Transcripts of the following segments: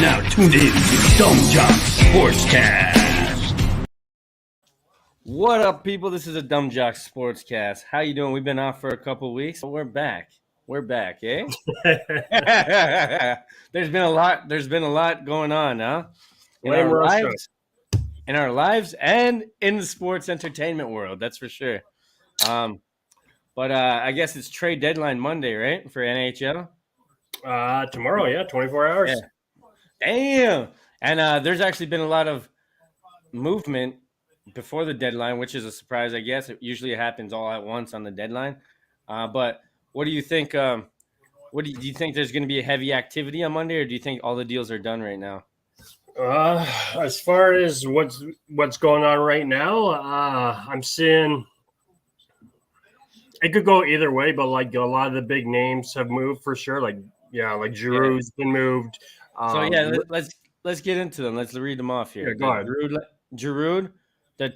now tuned in to Dumb Jock Sportscast. What up, people? This is a Dumb Jock Sportscast. How you doing? We've been off for a couple weeks, but we're back. We're back, eh? There's been a lot going on, huh? In our lives, and in the sports entertainment world. That's for sure. But I guess it's trade deadline Monday, right, for NHL? Tomorrow, yeah, 24 hours. Yeah. Damn. And there's actually been a lot of movement before the deadline, which is a surprise, I guess. It usually happens all at once on the deadline. But what do you think? Do you think there's going to be a heavy activity on Monday, or do you think all the deals are done right now? As far as what's going on right now, I'm seeing it could go either way, but like a lot of the big names have moved for sure. Like Giroux's been moved. Let's get into them. Let's read them off here. Yeah, go ahead. Giroux, the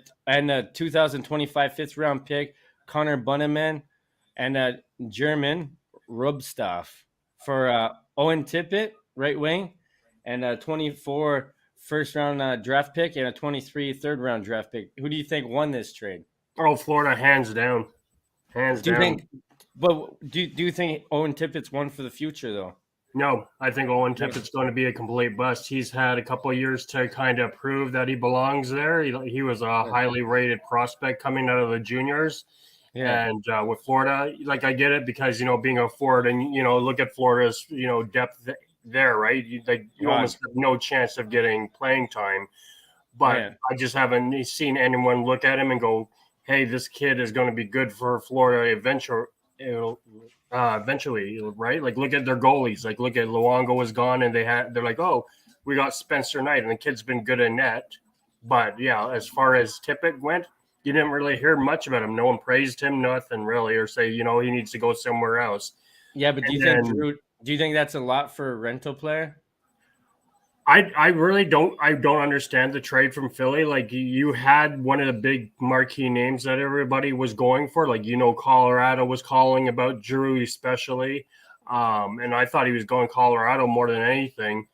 2025 fifth round pick, Connor Bunneman, and German Rubstaff for Owen Tippett, right wing, and a 24 first round draft pick and a 23 third round draft pick. Who do you think won this trade? Oh, Florida, hands down. Do you think Owen Tippett's one for the future though? No, I think Owen Tippett's going to be a complete bust. He's had a couple of years to kind of prove that he belongs there. He was a highly rated prospect coming out of the juniors. Yeah. And with Florida, like I get it because, being a forward and, look at Florida's, depth there, right? You almost have no chance of getting playing time. But I just haven't seen anyone look at him and go, hey, this kid is going to be good for Florida eventually, right? Like, look at their goalies. Like, look at Luongo was gone, and they're like, oh, we got Spencer Knight, and the kid's been good in net. But yeah, as far as Tippett went, you didn't really hear much about him. No one praised him, nothing really, or say he needs to go somewhere else. Yeah, but do you think that's a lot for a rental player? I really don't. I don't understand the trade from Philly. Like, you had one of the big marquee names that everybody was going for. Like, Colorado was calling about Giroux especially, and I thought he was going Colorado more than anything.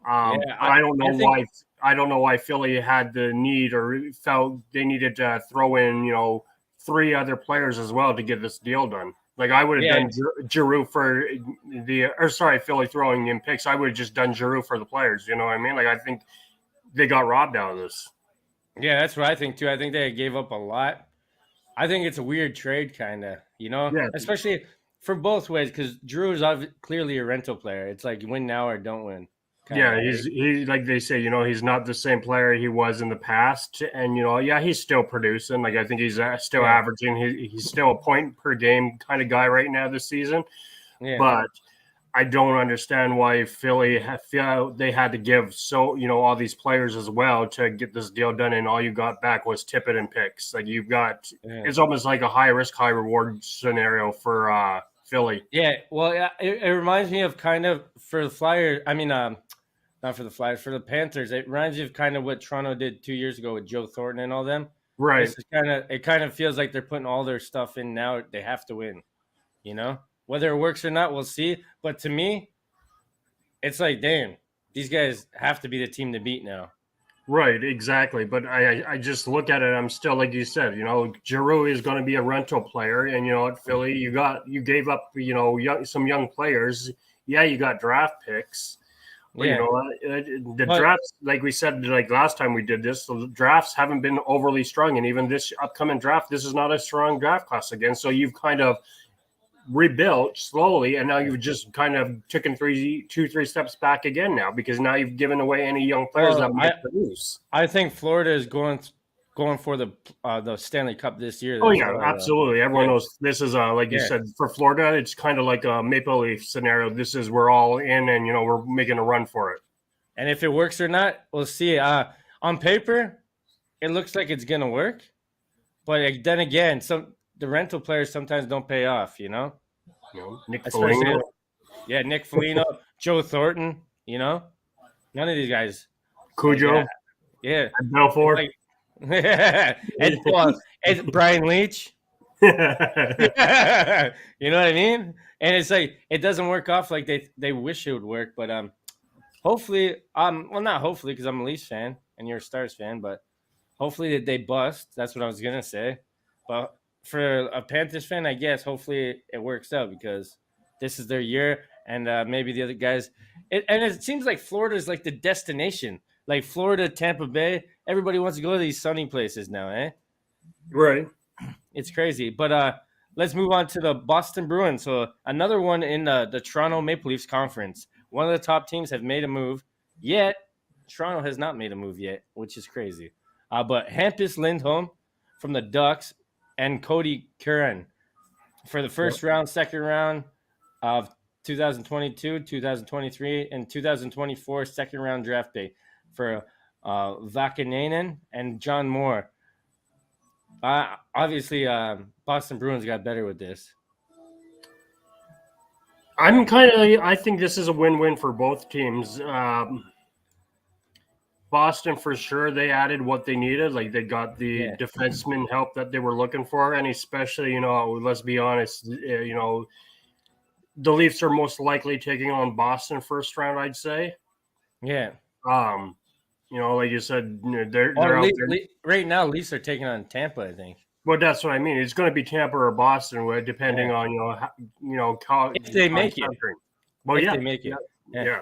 I don't know why. I don't know why Philly had the need or felt they needed to throw in, 3 other players as well to get this deal done. Like, I would have done Giroux for Philly throwing in picks. I would have just done Giroux for the players. You know what I mean? Like, I think they got robbed out of this. Yeah, that's what I think too. I think they gave up a lot. I think it's a weird trade, kind of, especially for both ways, because Giroux is clearly a rental player. It's like win now or don't win. Yeah, he's like they say, he's not the same player he was in the past, and he's still producing. Like, I think he's still averaging. He's still a point per game kind of guy right now this season. Yeah. But I don't understand why Philly they had to give all these players as well to get this deal done, and all you got back was Tippett and picks. Like, you've got it's almost like a high risk, high reward scenario for Philly. Yeah, well, it reminds me of kind of for the Flyers. I mean, not for the Flyers, for the Panthers. It reminds me of kind of what Toronto did 2 years ago with Joe Thornton and all them. Right. It kind of feels like they're putting all their stuff in now. They have to win, Whether it works or not, we'll see. But to me, it's like, damn, these guys have to be the team to beat now. Right, exactly. But I just look at it. I'm still, like you said, Giroux is going to be a rental player, and at Philly, you gave up, some young players. Yeah, you got draft picks. Well, drafts, like we said, like last time we did this, the drafts haven't been overly strong, and even this upcoming draft, this is not a strong draft class again. So you've kind of rebuilt slowly, and now you've just kind of taken 3 steps back again now, because now you've given away any young players that might produce. I think Florida is going for the Stanley Cup this year. Oh yeah, absolutely. Everyone knows this is like you said, for Florida, it's kind of like a Maple Leaf scenario. This is we're all in, and we're making a run for it. And if it works or not, we'll see. On paper, it looks like it's gonna work, but then again, the rental players sometimes don't pay off. Nick Foligno. Yeah, Nick Foligno, Joe Thornton. None of these guys. Cujo. Yeah. And Belfort. It's Brian Leach. You know what I mean? And it's like it doesn't work off like they wish it would work, but hopefully, well, not hopefully because I'm a Leafs fan and you're a Stars fan, but hopefully that they bust. That's what I was gonna say. But for a Panthers fan, I guess hopefully it works out because this is their year, and maybe the other guys. And it seems like Florida is like the destination, like Florida, Tampa Bay. Everybody wants to go to these sunny places now, eh? Right. It's crazy. But let's move on to the Boston Bruins. So another one in the Toronto Maple Leafs conference. One of the top teams have made a move, yet Toronto has not made a move yet, which is crazy. But Hampus Lindholm from the Ducks and Cody Curran for the first round, second round of 2022, 2023, and 2024 second round draft pick for Vakanainen and John Moore. Obviously, Boston Bruins got better with this. I think this is a win-win for both teams. Boston, for sure, they added what they needed. Like, they got the defenseman help that they were looking for. And especially, let's be honest, the Leafs are most likely taking on Boston first round, I'd say. Yeah. Like you said, they're out there. Right now, Leafs are taking on Tampa, I think. Well, that's what I mean. It's going to be Tampa or Boston, depending on if they make it. Well, if they make it. Yeah.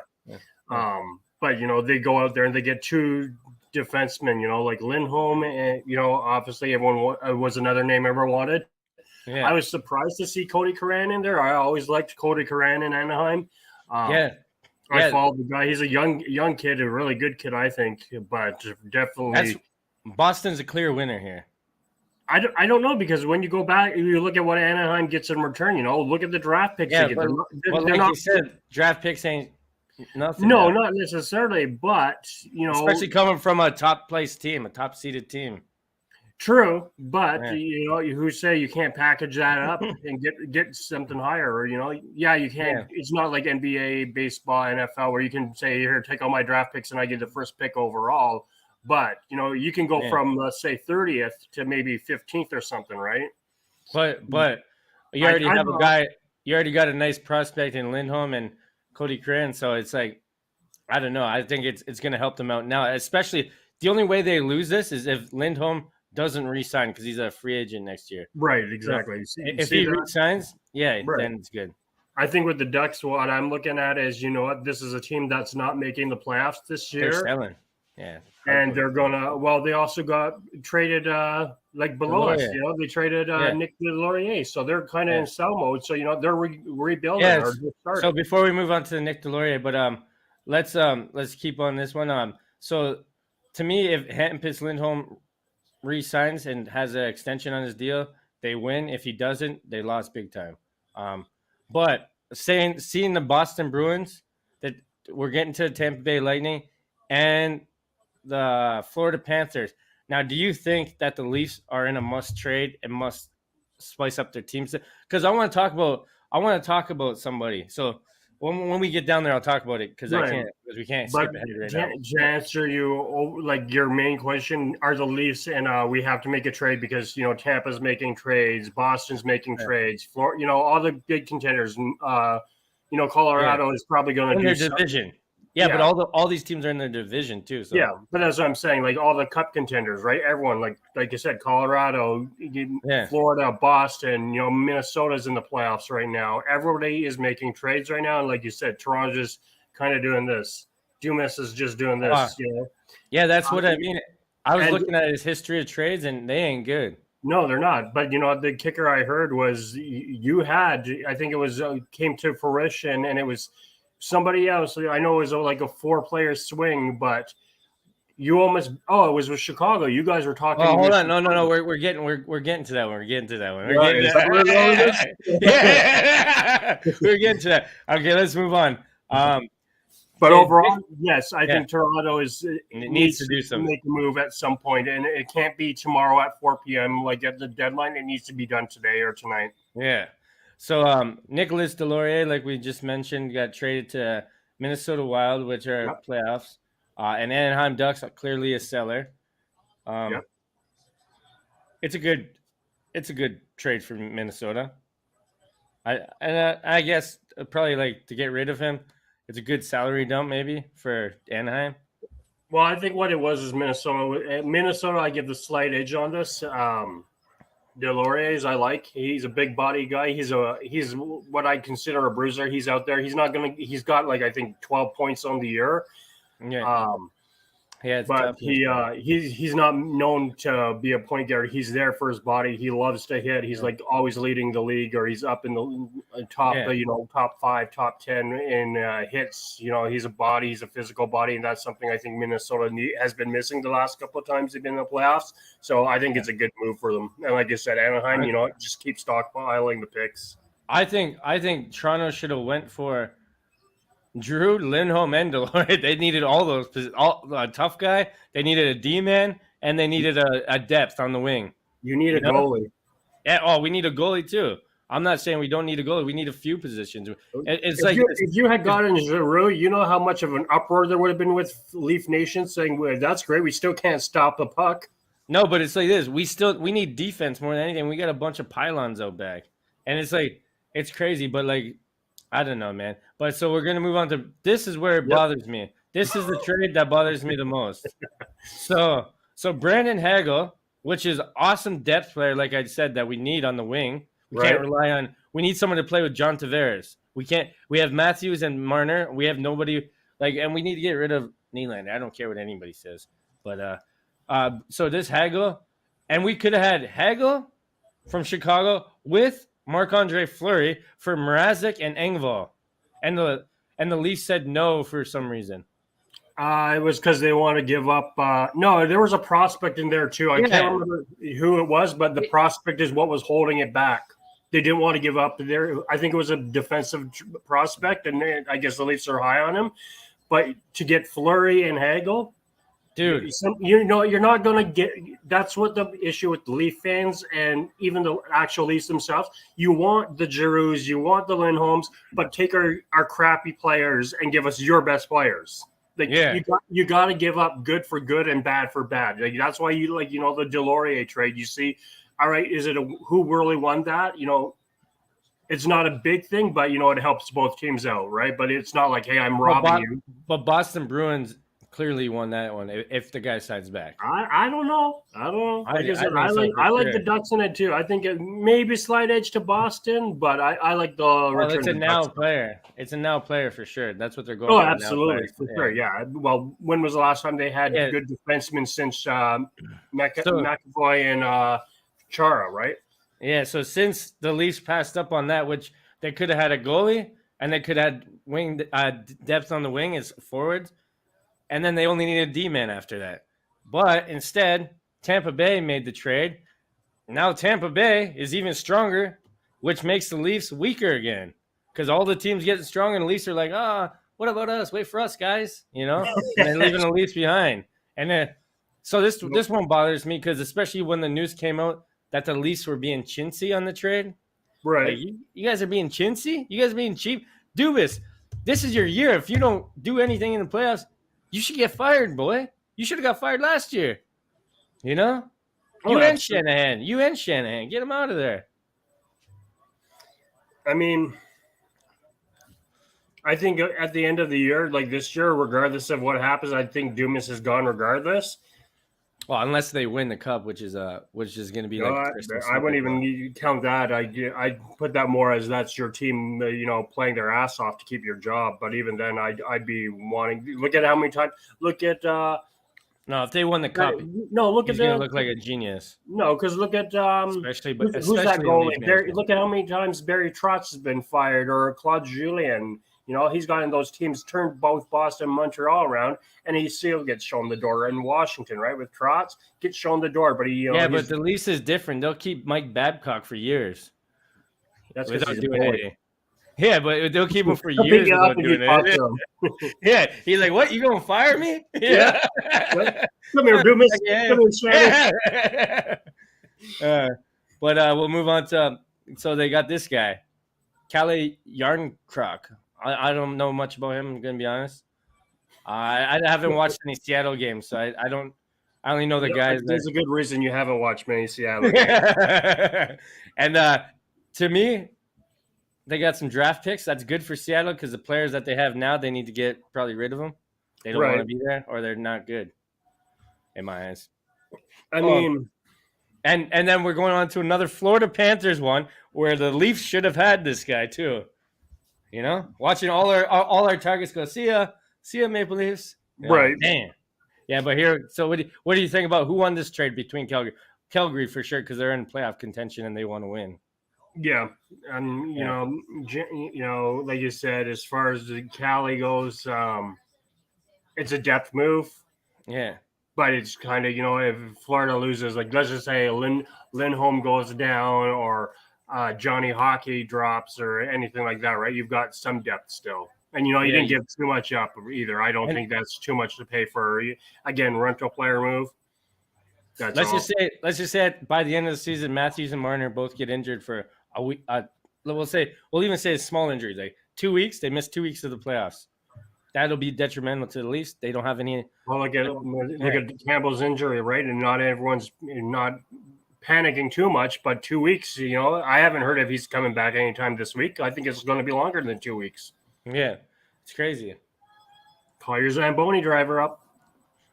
But they go out there and they get two defensemen. Like Lindholm, and obviously everyone was another name everyone wanted. Yeah. I was surprised to see Cody Curran in there. I always liked Cody Curran in Anaheim. I followed the guy. He's a young kid, a really good kid, I think. But definitely, Boston's a clear winner here. I don't know, because when you go back, you look at what Anaheim gets in return. Look at the draft picks. Yeah, they get. They're not. You said, draft picks ain't nothing. No, not necessarily, but especially coming from a top place team, a top seeded team. True, but who say you can't package that up and get something higher, or you can't. Yeah. It's not like NBA, baseball, NFL, where you can say, here, take all my draft picks and I get the first pick overall. But you can go from, let's say, 30th to maybe 15th or something, right? But you already have a guy. You already got a nice prospect in Lindholm and Cody Curran, so it's like, I don't know. I think it's going to help them out now. Especially, the only way they lose this is if Lindholm doesn't re-sign, because he's a free agent next year. Right, exactly. If he re-signs, then it's good. I think with the Ducks, what I'm looking at is, this is a team that's not making the playoffs this year. They're selling. Yeah. And they're they also got traded below us. They traded Nick Delorier. So they're kind of in sell mode. So, they're rebuilding. Yeah, so before we move on to Nick Delorier, but let's keep on this one. So to me, if Hampus Lindholm re-signs and has an extension on his deal, they win. If he doesn't, they lost big time. But seeing the Boston Bruins, that we're getting to the Tampa Bay Lightning and the Florida Panthers. Now, do you think that the Leafs are in a must trade and must spice up their teams? Because I want to talk about somebody. So when we get down there, I'll talk about it, because we can't skip ahead right now. To answer your main question, are the Leafs and we have to make a trade because Tampa's making trades, Boston's making trades, Florida, all the big contenders. Colorado is probably going to do their division. Yeah, but all these teams are in their division too. So. Yeah, but that's what I'm saying. Like all the cup contenders, right? Everyone, like you said, Colorado, Florida, Boston. Minnesota's in the playoffs right now. Everybody is making trades right now, and like you said, Toronto's just kind of doing this. Dumas is just doing this. Yeah, that's what I mean. I was looking at his history of trades, and they ain't good. No, they're not. But the kicker I heard was you had. I think it was came to fruition, and it was somebody else. I know it was like a 4-player swing, but you almost. Oh, it was with Chicago. You guys were talking. Oh, hold on, no. We're getting to that one. We're getting to that one. We're getting to that. Okay, let's move on. But overall, yes, I think Toronto needs to do something, make a move at some point, and it can't be tomorrow at 4 p.m. like at the deadline. It needs to be done today or tonight. Yeah. So Nicolas Delorier, like we just mentioned, got traded to Minnesota Wild, which are playoffs, and Anaheim Ducks are clearly a seller. It's a good trade for Minnesota. I guess probably like to get rid of him. it's a good salary dump maybe for Anaheim. Well, I think what it was is Minnesota. Minnesota, I give the slight edge on this. Deloriers, I like. He's a big body guy. He's what I consider a bruiser. He's out there. He's not gonna. He's got like I think 12 points on the year. Yeah. But he's not known to be a point getter. He's there for his body. He loves to hit. He's like always leading the league, or he's up in the top, top 5, top 10 in hits. He's a body. He's a physical body, and that's something I think Minnesota has been missing the last couple of times they've been in the playoffs. So I think it's a good move for them. And like I said, Anaheim, just keep stockpiling the picks. I think Toronto should have went for Drew, Lindholm, and Delory. They needed all those. A tough guy. They needed a D-man, and they needed a depth on the wing. You need a goalie. Yeah. Oh, we need a goalie too. I'm not saying we don't need a goalie. We need a few positions. If you had gotten Giroux, you know how much of an uproar there would have been with Leaf Nation saying, well, that's great. We still can't stop the puck. No, but it's like this. We need defense more than anything. We got a bunch of pylons out back. And it's crazy, but I don't know, man. But so we're going to move on to this is where it bothers me. This is the trade that bothers me the most. So Brandon Hagel, which is awesome depth player, like I said, that we need on the wing. We can't rely on – we need someone to play with John Tavares. We have Matthews and Marner. We have nobody – and we need to get rid of Nylander. I don't care what anybody says. But so this Hagel – and we could have had Hagel from Chicago with Marc-Andre Fleury for Mrazek and Engvall. And the Leafs said no for some reason. It was because they want to give up. No, there was a prospect in there too. I can't remember who it was, but the prospect is what was holding it back. They didn't want to give up there. I think it was a defensive prospect, and I guess the Leafs are high on him. But to get Fleury and Hagel, dude, you're not going to get. That's what the issue with the Leaf fans and even the actual Leafs themselves. You want the Giroux, you want the Lindholms, but take our crappy players and give us your best players. You got to give up good for good and bad for bad. That's why the Delorier trade. You see, all right, is it who really won that? It's not a big thing, but it helps both teams out, right? But it's not like, hey, I'm robbing you. But Boston Bruins clearly won that one if the guy sides back. I don't know. I like the Ducks in it too. I think it maybe slight edge to Boston, but I like the return. It's a now player. It's a now player for sure. That's what they're going. Oh, absolutely, for sure. Yeah. Well, when was the last time they had good defensemen since McAvoy and Chara, right? Yeah. So since the Leafs passed up on that, which they could have had a goalie and they could have had wing depth on the wing as forwards. And then they only needed a D-man after that. But instead, Tampa Bay made the trade. Now Tampa Bay is even stronger, which makes the Leafs weaker again. Because all the teams get strong, and the Leafs are like, what about us? Wait for us, guys. And they're leaving the Leafs behind. And then, so this one bothers me because especially when the news came out that the Leafs were being chintzy on the trade. Right. You guys are being chintzy? You guys are being cheap? Dubas, this is your year. If you don't do anything in the playoffs, you should get fired, boy. You should have got fired last year. And Shanahan. Get him out of there. I mean, I think at the end of the year, like this year, regardless of what happens, I think Dumas is gone regardless. Well, unless they win the cup, which is going to be I wouldn't even count that. I put that more as that's your team, playing their ass off to keep your job. But even then, I'd be wanting. Look at how many times. Look at. No, if they won the cup, he's going to look like a genius. No, because look at especially who's that goalie? Look at how many times Barry Trotz has been fired or Claude Julien. He's gotten those teams turned both Boston and Montreal around, and he still gets shown the door in Washington, right? With Trotz, gets shown the door, but but the Leafs is different. They'll keep Mike Babcock for years. That's without doing anything. Yeah, but they'll keep him for years without doing it. Yeah, he's like, "What? You gonna fire me?" Yeah. Come here, Dumas. But we'll move on to. So they got this guy, Kalle Järnkrok. I don't know much about him. I'm gonna be honest. I haven't watched any Seattle games, so I don't. I only know the guys. There's a good reason you haven't watched many Seattle games. And to me, they got some draft picks. That's good for Seattle because the players that they have now, they need to get probably rid of them. They don't want to be there, or they're not good, in my eyes. I mean, and then we're going on to another Florida Panthers one where the Leafs should have had this guy too. You know, watching all our targets go. See ya, Maple Leafs. Right. Damn. Yeah, but here. So what do you think about who won this trade between Calgary? Calgary for sure because they're in playoff contention and they want to win. Yeah, and you know, like you said, as far as the Cali goes, it's a depth move. Yeah, but it's kind of, you know, if Florida loses, like let's just say Lindholm goes down or Johnny Hockey drops or anything like that, right? You've got some depth still, and you know you didn't give too much up either. I don't think that's too much to pay for again rental player move. Let's just say by the end of the season, Matthews and Marner both get injured for a week. We'll even say a small injury, like 2 weeks. They miss 2 weeks of the playoffs. That'll be detrimental to the Leafs. They don't have any. Well, look at Campbell's injury, right? And not everyone's not panicking too much, but 2 weeks. You know, I haven't heard if he's coming back anytime this week. I think it's going to be longer than 2 weeks. Yeah, it's crazy. Call your Zamboni driver up.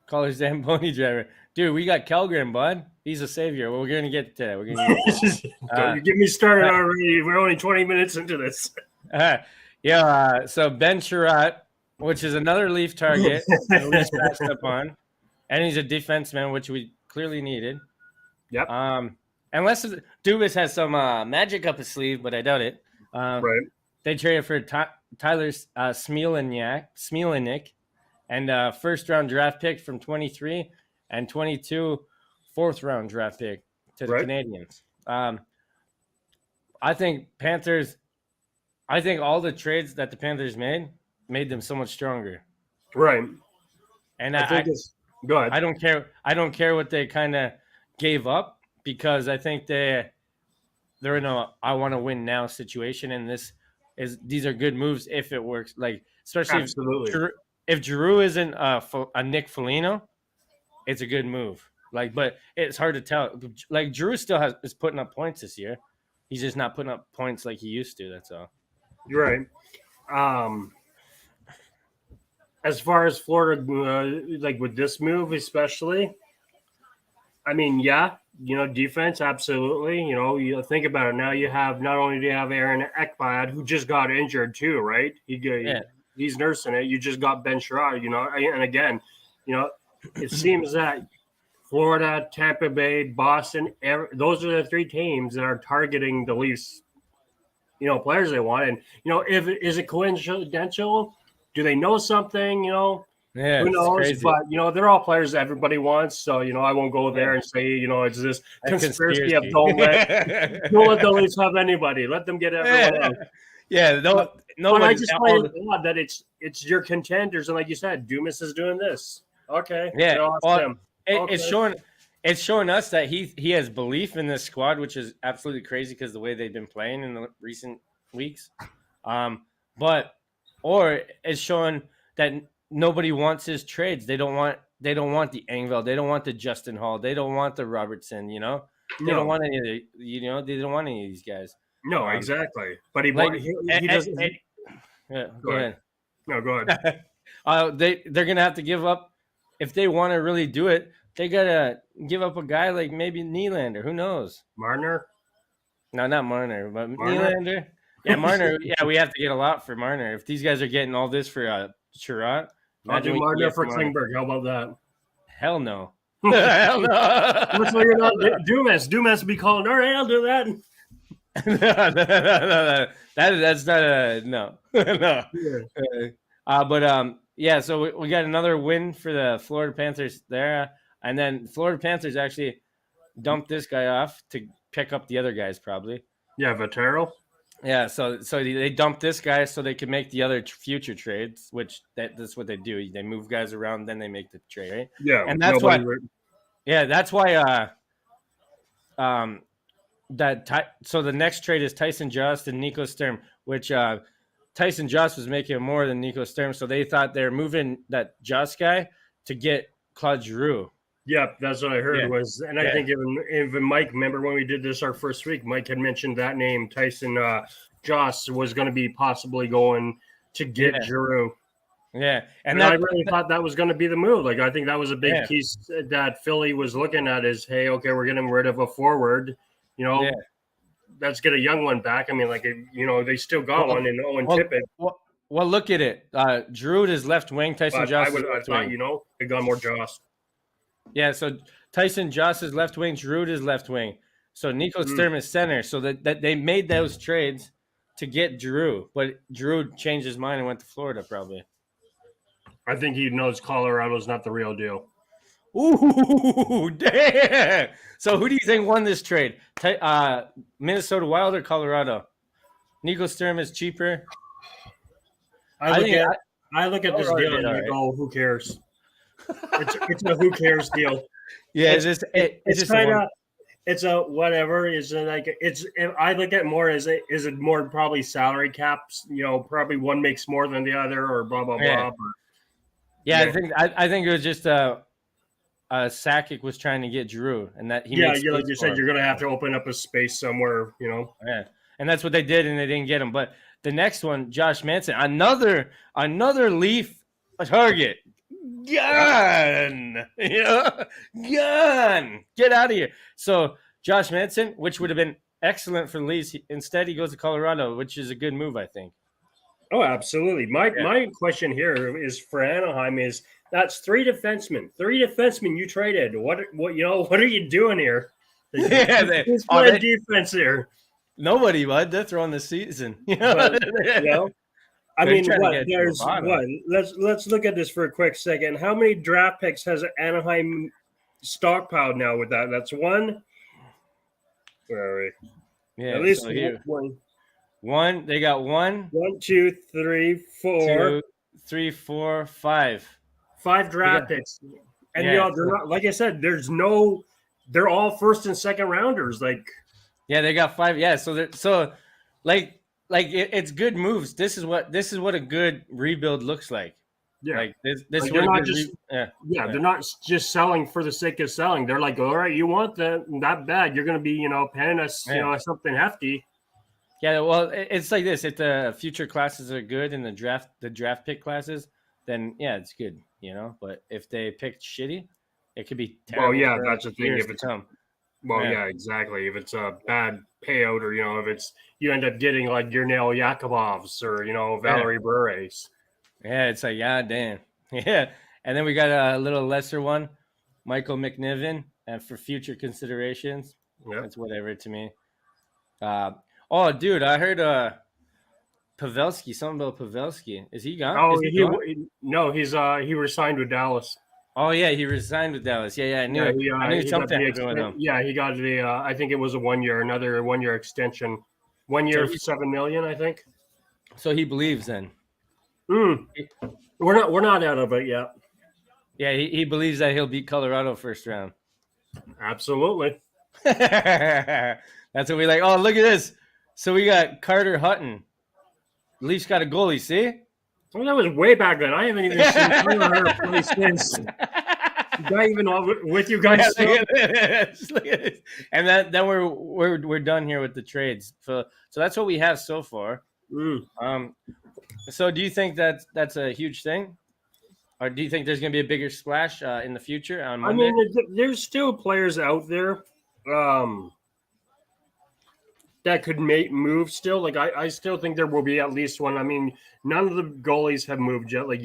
Call your Zamboni driver. Dude, we got Kellgren, bud. He's a savior. We're going to get to that. We're going to Don't get me started already. We're only 20 minutes into this. So Ben Sherratt, which is another Leaf target that we just passed up on. And he's a defenseman, which we clearly needed. Yep. Unless Dubas has some magic up his sleeve, but I doubt it. Right. They traded for Tyler Smielnik and first-round draft pick from 23 and 22 fourth-round draft pick to the Canadians. I think all the trades that the Panthers made them so much stronger. Right. And go ahead. I don't care what they kind of gave up because I think they're in a I want to win now situation, and these are good moves if it works. Like especially if Giroux isn't a Nick Foligno, it's a good move. Like, but it's hard to tell. Like Giroux still is putting up points this year. He's just not putting up points like he used to. That's all. You're right. As far as Florida, like with this move, especially, I mean, yeah, you know, defense, absolutely. You know, you think about it now. You have not only do you have Aaron Ekblad, who just got injured too, right? He's nursing it. You just got Ben Sherratt, you know, and again, you know, it seems that Florida, Tampa Bay, Boston, those are the three teams that are targeting the Leafs, you know, players they want. And, you know, is it coincidental? Do they know something, you know? Yeah, who knows? But, you know, they're all players that everybody wants. So, you know, I won't go there and say, you know, it's this conspiracy of don't let the Leafs have anybody. Let them get everyone else. Yeah, no. But I just find it odd that it's your contenders. And like you said, Dumas is doing this. Okay. Yeah. It's showing us that he has belief in this squad, which is absolutely crazy because the way they've been playing in the recent weeks. Or it's showing that nobody wants his trades. They don't want the Engvall. They don't want the Justin Hall. They don't want the Robertson. You know, they don't want any of they don't want any of these guys. No, exactly. But he doesn't. Go ahead. No, go ahead. They're gonna have to give up if they want to really do it. They gotta give up a guy like maybe Nylander. Who knows? Marner? No, not Marner, but Nylander. Yeah, Marner. Yeah, we have to get a lot for Marner. If these guys are getting all this for Sherratt, I'll do Marner for Klingberg. How about that? Hell no. Hell no. That's why you're not Dumas. Dumas be calling. All right, I'll do that. No. That's not a no. No. Yeah. So we got another win for the Florida Panthers there, and then Florida Panthers actually dumped this guy off to pick up the other guys probably. Yeah, Vattero. Yeah, so they dumped this guy so they could make the other future trades, which that's what they do. They move guys around, then they make the trade, right? Yeah, and that's why. Yeah, that's why. So the next trade is Tyson Jost and Nico Sturm, which Tyson Jost was making more than Nico Sturm, so they thought they were moving that Jost guy to get Claude Giroux. Yep, that's what I heard Yeah. was, and I think even Mike, remember when we did this our first week, Mike had mentioned that name, Tyson Joss was going to be possibly going to get Giroux. Yeah, And I really thought that was going to be the move. Like, I think that was a big piece that Philly was looking at is, hey, okay, we're getting rid of a forward. You know, let's get a young one back. I mean, like, you know, they still got one in Owen Tippett. Well, look at it. Giroux is left wing. Tyson Joss is left thought, wing. you know, they got more Joss. Yeah, so Tyson Joss is left wing. Giroux is left wing. So Nico Sturm is center. So that they made those trades to get Giroux, but Giroux changed his mind and went to Florida probably. I think he knows Colorado's not the real deal. Ooh, damn! So who do you think won this trade? Minnesota Wild or Colorado? Nico Sturm is cheaper. I look at this deal and I go, who cares? It's a who cares deal. Yeah, it's kind of it's a whatever. It's like I look at more as is it more probably salary caps? You know, probably one makes more than the other, or blah blah blah. Yeah, I think it was just Sakic was trying to get Giroux, and that he like you said, you're going to have to open up a space somewhere, you know. Yeah, and that's what they did, and they didn't get him. But the next one, Josh Manson, another Leaf target, gone, gone, get out of here. So Josh Manson, which would have been excellent for the Leafs, instead he goes to Colorado, which is a good move, I think. Oh, absolutely. My question here is for Anaheim is that's three defensemen you traded. What are you doing here? Who's playing defense here? Nobody, bud. They're throwing the season. But, I mean, let's look at this for a quick second. How many draft picks has Anaheim stockpiled now with that? That's one. Where are we? Yeah, at least one. One, they got one. 1, 2, 3, 4. 2, 3, 4, 5. 5 draft picks. And they're not, like I said, they're all first and second rounders. Like, yeah, they got 5. Yeah, so it's good moves. This is what a good rebuild looks like. Yeah, like this they're not just they're not just selling for the sake of selling. They're like, all right, you want that bad, you're going to be paying us something hefty. Yeah, well, it's like this. If the future classes are good in the draft pick classes, then yeah, it's good, But if they picked shitty, it could be terrible. Well, yeah, that's the thing. If it's exactly. If it's a bad payout, or if it's you end up getting like Yurnel Yakovovs or Valerie Bures. Yeah, it's like damn. Yeah, and then we got a little lesser one, Michael McNiven, and for future considerations, it's whatever to me. Oh, dude, I heard Pavelski. Something about Pavelski. Is he gone? Oh, he resigned with Dallas. Oh yeah, he resigned with Dallas. Yeah, I knew something happened with him. Yeah, he got the. I think it was another 1 year extension. 1 year, $7 million, I think. So he believes then. We're not out of it yet. Yeah, he believes that he'll beat Colorado first round. Absolutely. That's what we like. Oh, look at this. So we got Carter Hutton. Leafs got a goalie, see? Well, that was way back then. I haven't even seen Carter play since. Not even with you guys. Look at this. And then we're done here with the trades. So that's what we have so far. So do you think that's a huge thing? Or do you think there's going to be a bigger splash in the future on Monday? I mean, there's still players out there that could make moves still. Like, I still think there will be at least one. I mean, none of the goalies have moved yet. Like,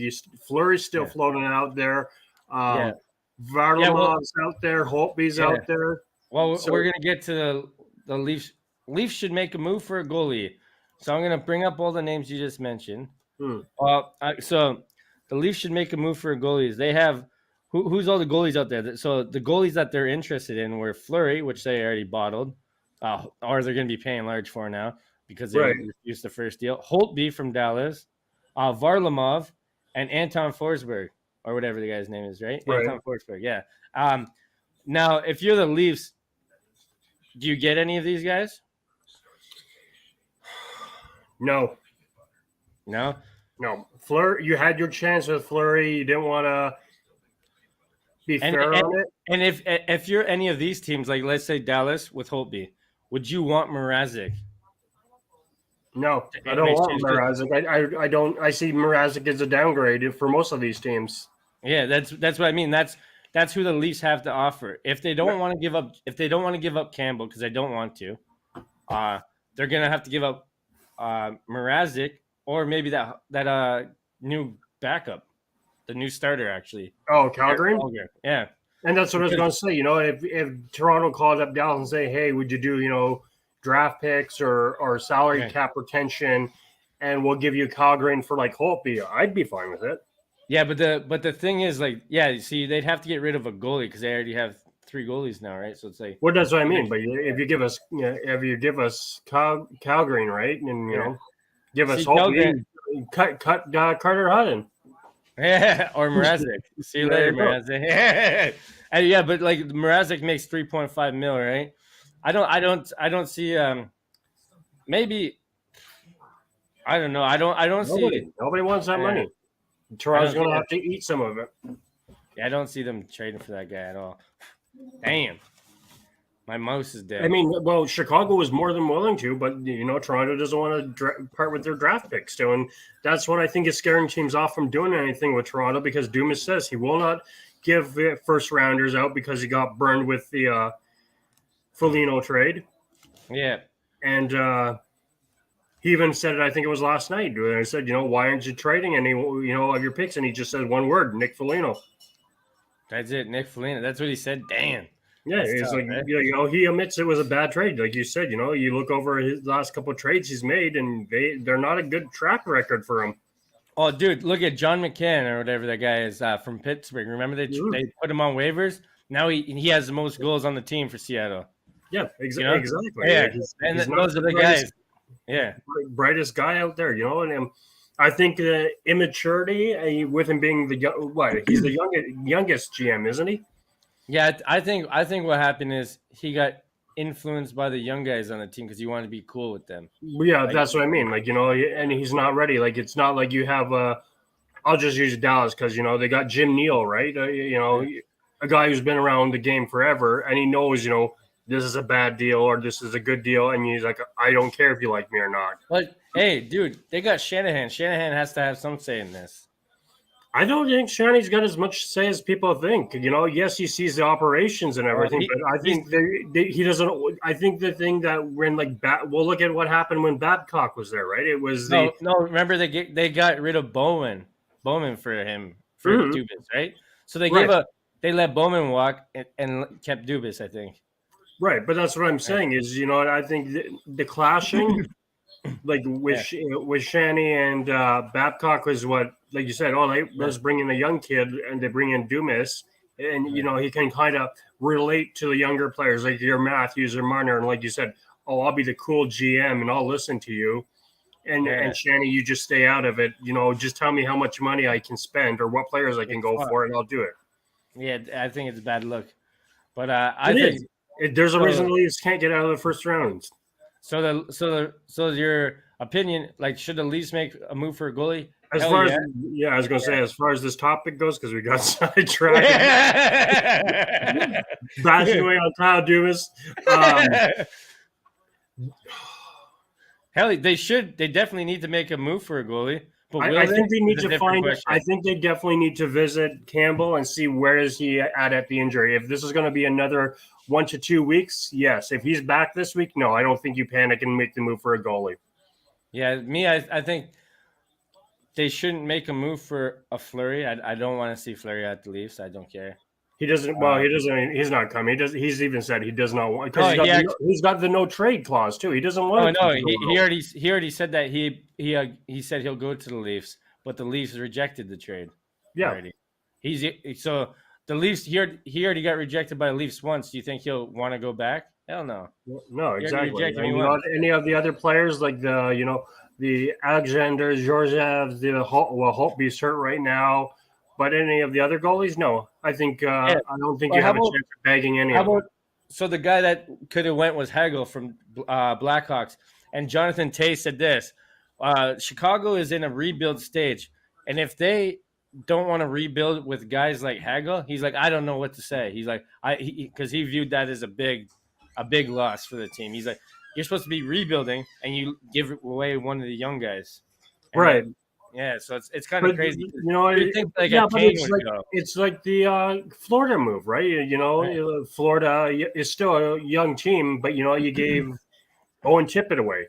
Fleury's still floating out there. Varlamov's out there. Holtby's out there. Well, we're going to get to the Leafs. Leafs should make a move for a goalie. So I'm going to bring up all the names you just mentioned. So the Leafs should make a move for goalies. They have who's all the goalies out there? So the goalies that they're interested in were Fleury, which they already bottled, or they're going to be paying large for now because they refused the first deal. Holtby from Dallas, Varlamov, and Anton Forsberg, or whatever the guy's name is, right? Anton Forsberg, yeah. Now, if you're the Leafs, do you get any of these guys? No. No? No. Fleury, you had your chance with Fleury. You didn't want to. be And fair and, on it. and if you're any of these teams, like let's say Dallas with Holtby, would you want Mrazek? No, I don't want Mrazek. I don't. I see Mrazek as a downgrade for most of these teams. Yeah, that's what I mean. That's who the Leafs have to offer. If they don't want to give up Campbell, because they don't want to, they're gonna have to give up Mrazek or maybe that new backup, the new starter actually. Oh, Calgary. Yeah. And that's what I was going to say. If Toronto called up Dallas and say, "Hey, would you do draft picks or salary cap retention, and we'll give you Calgary for like Holtby," I'd be fine with it. Yeah, but the thing is, like, yeah, see, they'd have to get rid of a goalie because they already have 3 goalies now, right? So it's like, well, that's what I mean. But if you give us Calgary, right, and give us Holtby, cut Carter Hutton. Yeah, or Mrazek. See you later, Mrazek. And yeah, but like Mrazek makes 3.5 mil, right? I don't see maybe I don't know. I don't see nobody wants that money. Toronto's gonna have to eat some of it. Yeah, I don't see them trading for that guy at all. Damn. My mouse is dead. I mean, well, Chicago was more than willing to, but Toronto doesn't want to part with their draft picks still, and that's what I think is scaring teams off from doing anything with Toronto, because Dumas says he will not give first rounders out because he got burned with the Foligno trade. Yeah, and he even said it. I think it was last night. I said, why aren't you trading any of your picks? And he just said one word: Nick Foligno. That's it, Nick Foligno. That's what he said. Damn. Yeah, it's like, right? He admits it was a bad trade. Like you said, you look over his last couple of trades he's made, and they're not a good track record for him. Oh, dude, look at John McCann or whatever that guy is from Pittsburgh. Remember they put him on waivers? Now he has the most goals on the team for Seattle. Yeah, exactly. Yeah, and those are the guys. Yeah, brightest guy out there, and I think the immaturity with him being he's the youngest GM, isn't he? Yeah, I think what happened is he got influenced by the young guys on the team because he wanted to be cool with them. Yeah, that's what I mean. Like, and he's not ready. Like, it's not like you have I'll just use Dallas because, they got Jim Neal, right? A guy who's been around the game forever, and he knows, this is a bad deal or this is a good deal. And he's like, I don't care if you like me or not. But, hey, dude, they got Shanahan. Shanahan has to have some say in this. I don't think Shanahan's got as much say as people think. Yes, he sees the operations and everything, but I think he doesn't. I think the thing that when look at what happened when Babcock was there, right? It was no. Remember they got rid of Bowman for him for Dubas, right? So they let Bowman walk and kept Dubas, I think. Right, but that's what I'm saying is I think the clashing. Like with Shanny and Babcock was what, like you said, let's bring in a young kid, and they bring in Dumas, and he can kind of relate to the younger players like your Matthews or Marner, and like you said, I'll be the cool GM and I'll listen to you, and Shanny, you just stay out of it. Just tell me how much money I can spend or what players I can go for, and I'll do it. Yeah, I think it's a bad look, but there's a reason the Leafs can't get out of the first round. So your opinion, like, should the Leafs make a move for a goalie? As far as I was going to say, as far as this topic goes, because we got sidetracked, bashing away on Kyle Dubas. Hell, they should. They definitely need to make a move for a goalie. But I think they need to find. I think they definitely need to visit Campbell and see where is he at the injury. If this is going to be another 1 to 2 weeks, yes. If he's back this week, no. I don't think you panic and make the move for a goalie. Yeah, I think they shouldn't make a move for a Fleury. I don't want to see Fleury at the Leafs. I don't care. He doesn't. Well, he doesn't. He's not coming. He's even said he does not want because he's got the no trade clause too. He doesn't want. Oh no, he already said that he said he'll go to the Leafs, but the Leafs rejected the trade. Yeah, already. So the Leafs. He already got rejected by the Leafs once. Do you think he'll want to go back? Hell no. No, exactly. Any of the other players like the Alexander Georgiev, Holtby's hurt right now. But any of the other goalies, no. I think I don't think you have a chance of bagging any of them. So the guy that could have went was Hagel from Blackhawks, and Jonathan Tay said this: Chicago is in a rebuild stage, and if they don't want to rebuild with guys like Hagel. He's like, I don't know what to say. He's like, because he viewed that as a big loss for the team. He's like, you're supposed to be rebuilding, and you give away one of the young guys, and Right. Yeah, so it's kind of crazy. You know, you think like a Kane would go. It's like the Florida move, right? You know, right. Florida is still a young team, but you know, you gave Owen Tippett away.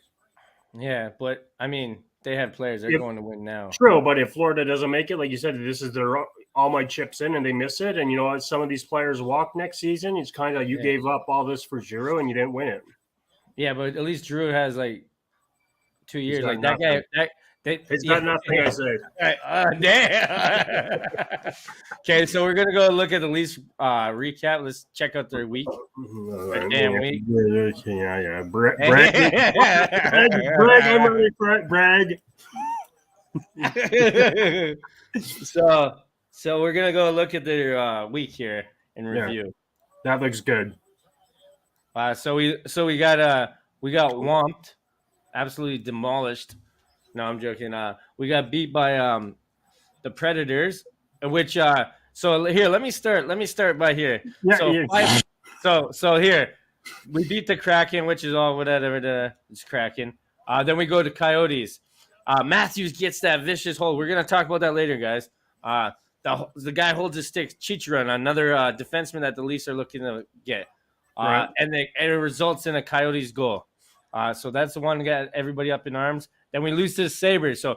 Yeah, but I mean, they have players they're going to win now. True, but if Florida doesn't make it, like you said, this is their all my chips in, and they miss it. And you know, some of these players walk next season. It's kind of you gave up all this for Giroux, and you didn't win it. Yeah, but at least Giroux has like 2 years. Like that guy. It's got nothing I say. Damn. Okay, so we're gonna go look at the Leafs recap. Let's check out their week. Damn week. Yeah. Brag. I'm ready for it. Brag. So we're gonna go look at their week here and review. That looks good. So we got whomped, absolutely demolished. No, I'm joking. We got beat by the Predators, which so here let me start by here. Yeah, so here we beat the Kraken, which is all whatever it's Kraken. Then we go to Coyotes. Matthews gets that vicious hold. We're gonna talk about that later, guys. The guy holds his stick. Chicharon, another defenseman that the Leafs are looking to get, right. and it results in a Coyotes goal. So that's the one that got everybody up in arms. Then we lose to the Sabres. So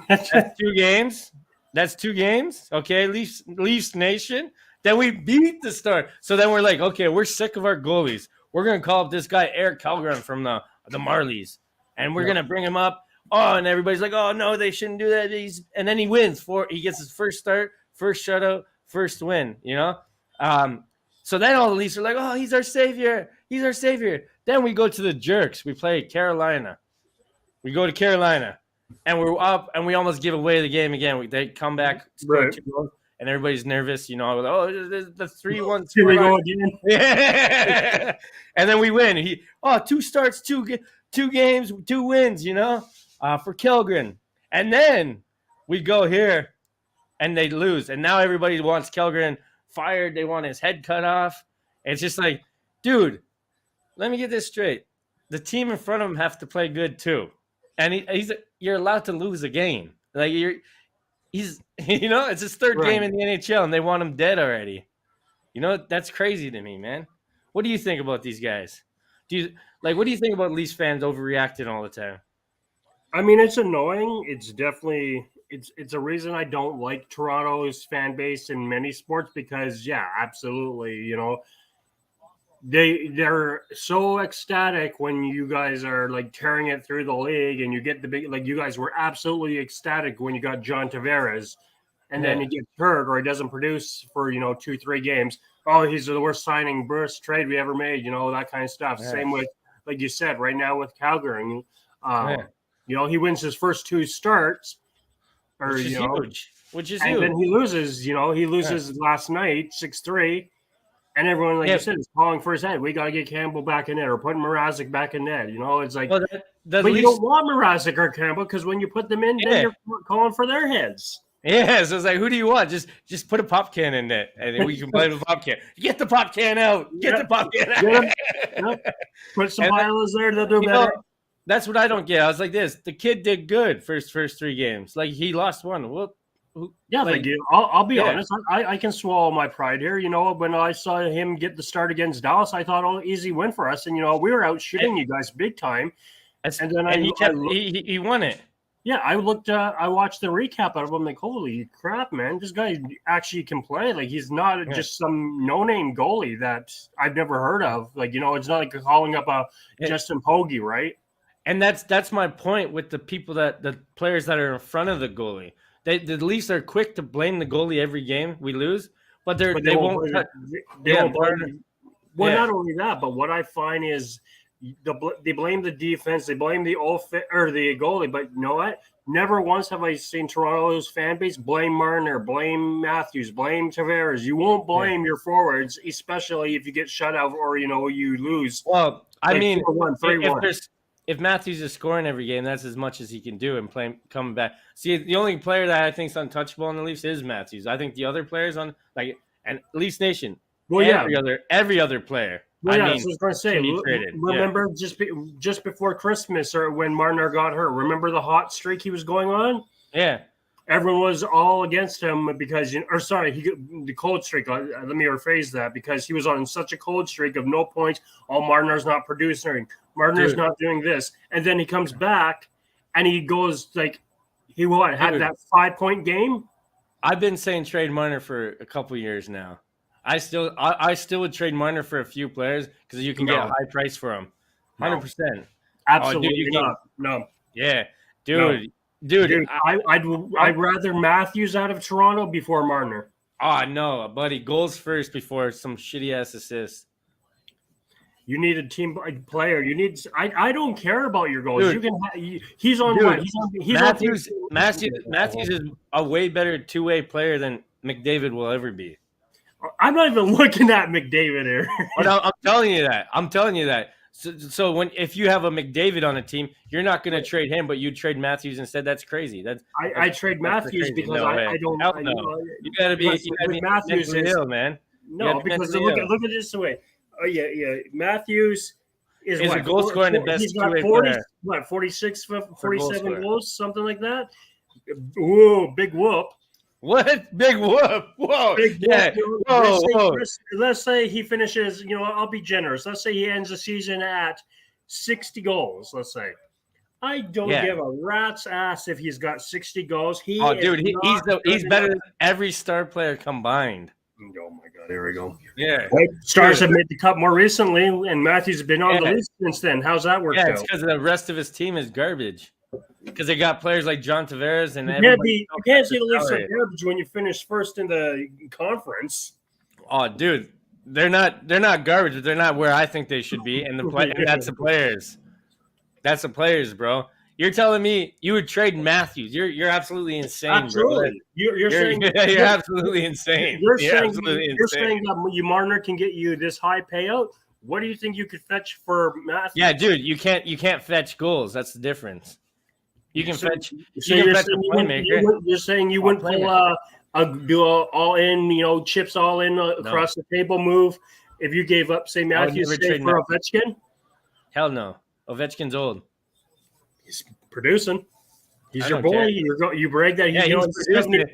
that's 2 games. That's 2 games. Okay, Leafs Nation. Then we beat the Stars. So then we're like, okay, we're sick of our goalies. We're going to call up this guy, Eric Kallgren from the Marlies. And we're going to bring him up. Oh, and everybody's like, oh, no, they shouldn't do that. And then he wins. He gets his first start, first shutout, first win, you know? So then all the Leafs are like, oh, he's our savior. He's our savior. Then we go to the Jerks. We play Carolina. We go to Carolina, and we're up, and we almost give away the game again. They come back, right. And everybody's nervous, you know. Oh, the 3-1. Here we go again. Yeah. And then we win. 2 starts, 2 games, 2 wins, you know, for Kallgren. And then we go here, and they lose. And now everybody wants Kallgren fired. They want his head cut off. It's just like, dude, let me get this straight. The team in front of him have to play good too. And you're allowed to lose a game. Like he's you know, it's his 3rd game in the NHL, and they want him dead already. You know, that's crazy to me, man. What do you think about these guys? What do you think about Leafs fans overreacting all the time? I mean, it's annoying. It's definitely it's a reason I don't like Toronto's fan base in many sports because absolutely, you know. They're so ecstatic when you guys are like tearing it through the league and you get the big, like you guys were absolutely ecstatic when you got John Tavares and then he gets hurt or he doesn't produce for, you know, 2-3 games. Oh, he's the worst signing, worst trade we ever made, you know, that kind of stuff. Yeah. Same with, like you said, right now with Calgary, you know, he wins his first 2 starts which is huge. And then he loses, you know, last night 6-3. And everyone, like you said, is calling for his head. We got to get Campbell back in net or put Mrazek back in net. You know, it's like, but you don't want Mrazek or Campbell because when you put them in, then you're calling for their heads. Yeah, so it's like, who do you want? Just put a pop can in net, and then we can play with the pop can. Get the pop can out. Get the pop can out. Put some violence there. They'll do better. That's what I don't get. I was like this. The kid did good for his first 3 games. Like, he lost one. Well, I'll be honest. I can swallow my pride here. You know, when I saw him get the start against Dallas, I thought, easy win for us. And you know, we were out shooting you guys big time. And then he won it. Yeah, I watched the recap of him. I'm like, holy crap, man! This guy actually can play. Like, he's not just some no-name goalie that I've never heard of. Like, you know, it's not like calling up a Justin Pogge, right? And that's my point with the players that are in front of the goalie. The Leafs are quick to blame the goalie every game we lose, but they won't. Well, not only that, but what I find is they blame the defense, they blame the goalie. But you know what? Never once have I seen Toronto's fan base blame Marner, blame Matthews, blame Tavares. You won't blame your forwards, especially if you get shut out or you lose. Well, I mean, 3-1. if Matthews is scoring every game, that's as much as he can do and coming back. See, the only player that I think is untouchable on the Leafs is Matthews. I think the other players and Leafs Nation, every other player. Well, I was going to say, remember just before Christmas or when Marner got hurt, remember the hot streak he was going on? Yeah. Everyone was all against him because, the cold streak. Let me rephrase that, because he was on such a cold streak of no points. Marner's not producing. Marner's not doing this. And then he comes back and he goes had that 5-point game? I've been saying trade Marner for a couple years now. I still would trade Marner for a few players because you can get a high price for them. 100%. Absolutely not. No. Yeah. Dude, I'd rather Matthews out of Toronto before Marner. Oh, no, buddy. Goals first before some shitty-ass assists. You need a team player. You need. I don't care about your goals. Dude, you can. He's on. Dude, he's Matthews is a way better two-way player than McDavid will ever be. I'm not even looking at McDavid here. I'm telling you that. So if you have a McDavid on a team, you're not going to trade him, but you trade Matthews instead. That's crazy. I trade Matthews because I don't. You got to be Matthews Hill, man. No, because look at it this way. Oh yeah. Matthews is a goal scorer and the best two-way player. 46, 47 goals, something like that. Whoa, big whoop. What? Big whoop. Whoa. Big whoop. Whoa. Let's say he finishes, I'll be generous. Let's say he ends the season at 60 goals, let's say. I don't give a rat's ass if he's got 60 goals. He's better than every star player combined. Oh, my God. Here we go. Yeah. Stars have made the cup more recently, and Matthews has been on the list since then. How's that work out? Yeah, it's because the rest of his team is garbage. Because they got players like John Tavares and you can't see the Leafs are garbage when you finish first in the conference. Oh, dude, they're not garbage, but they're not where I think they should be. And that's the players. That's the players, bro. You're telling me you would trade Matthews? You're absolutely insane, absolutely. bro. You're saying you're absolutely insane. You're saying that Marner can get you this high payout. What do you think you could fetch for Matthews? Yeah, dude, you can't fetch goals. That's the difference. You can fetch. You're saying you wouldn't do all in, chips all in across the table move if you gave up, say, Matthews for Ovechkin? Hell no. Ovechkin's old. He's producing. He's your boy. You brag that he's producing.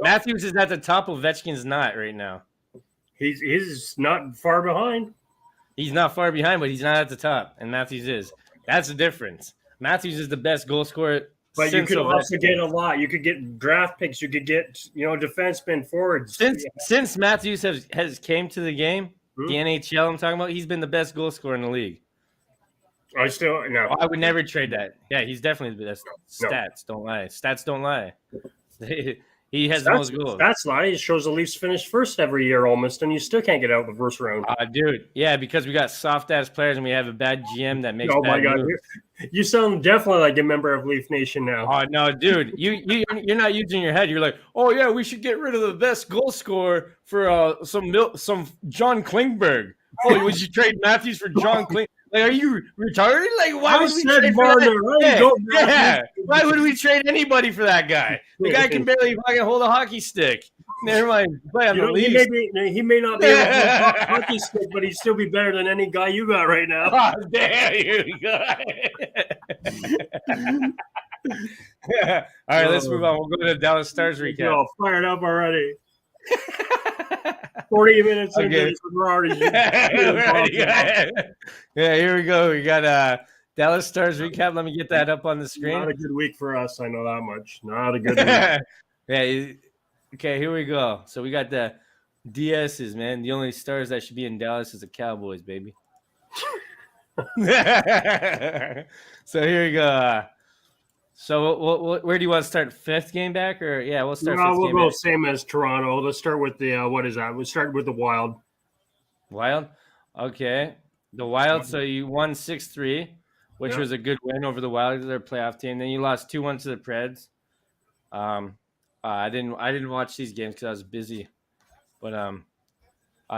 Matthews is at the top. Ovechkin's not right now. He's not far behind. He's not far behind, but he's not at the top, and Matthews is. That's the difference. Matthews is the best goal scorer. But you could also get a lot. You could get draft picks. You could get, defensemen, forwards. Since Matthews has came to the game, the NHL I'm talking about, he's been the best goal scorer in the league. I would never trade that. Yeah, he's definitely the best. Stats don't lie. Stats don't lie. He has the most goals. That's lie. It shows the Leafs finish first every year almost, and you still can't get out the first round. Dude. Yeah, because we got soft-ass players and we have a bad GM that makes bad moves. You sound definitely like a member of Leaf Nation now. Oh, no, dude. You're not using your head. You're like, oh, yeah, we should get rid of the best goal scorer for some John Klingberg. Oh, would you trade Matthews for John Klingberg? Like, are you retarded? Like, why would we trade Why would we trade anybody for that guy? The guy can barely fucking hold a hockey stick. Never mind. Play on the Leafs. He may not be able to hold a hockey stick, but he'd still be better than any guy you got right now. Oh, damn you, guy. All right, let's move on. We'll go to the Dallas Stars recap. You're all fired up already. 40 minutes into this, we're already. Yeah, here we go. We got Dallas Stars recap. Let me get that up on the screen. Not a good week for us. I know that much. Not a good week. Yeah. Okay, here we go. So we got the DSs, man. The only Stars that should be in Dallas is the Cowboys, baby. So here we go. So where do you want to start? Fifth game back, or we'll start. No, we'll go same as Toronto. Let's start with the what is that? We'll start with the Wild. Wild, okay. The Wild. So you won 6-3, which was a good win over the Wild, their playoff team. Then you lost 2-1 to the Preds. I didn't watch these games because I was busy, but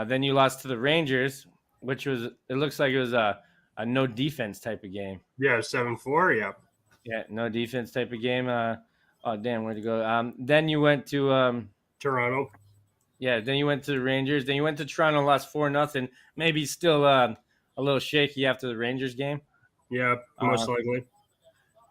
then you lost to the Rangers, which was it looks like it was a no defense type of game. Yeah, 7-4. Yeah. Yeah, no defense type of game. Oh damn, where'd you go? Then you went to Toronto. yeah, then you went to the Rangers. Then you went to Toronto, lost 4-0. Maybe still a little shaky after the Rangers game. Yeah, most likely.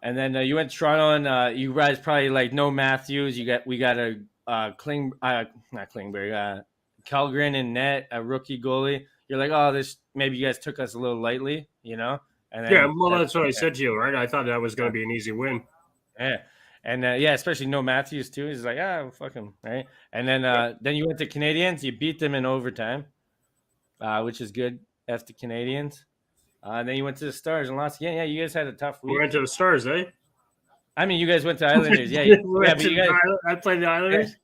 And then you went to Toronto, and you guys probably like no Matthews. We got a not Klingberg, Kellgren in net, a rookie goalie. You're like, oh, this maybe you guys took us a little lightly, you know? And then Yeah, well, that's what I said to you, right? I thought that was going to be an easy win. Yeah. And yeah, especially no Matthews too. He's like, fuck him, right? And then you went to Canadians. You beat them in overtime, which is good. F the Canadians. And then you went to the Stars and lost again. Yeah, you guys had a tough week. We went to the Stars, eh? I mean, you guys went to Islanders. Yeah, but you guys. I played the Islanders.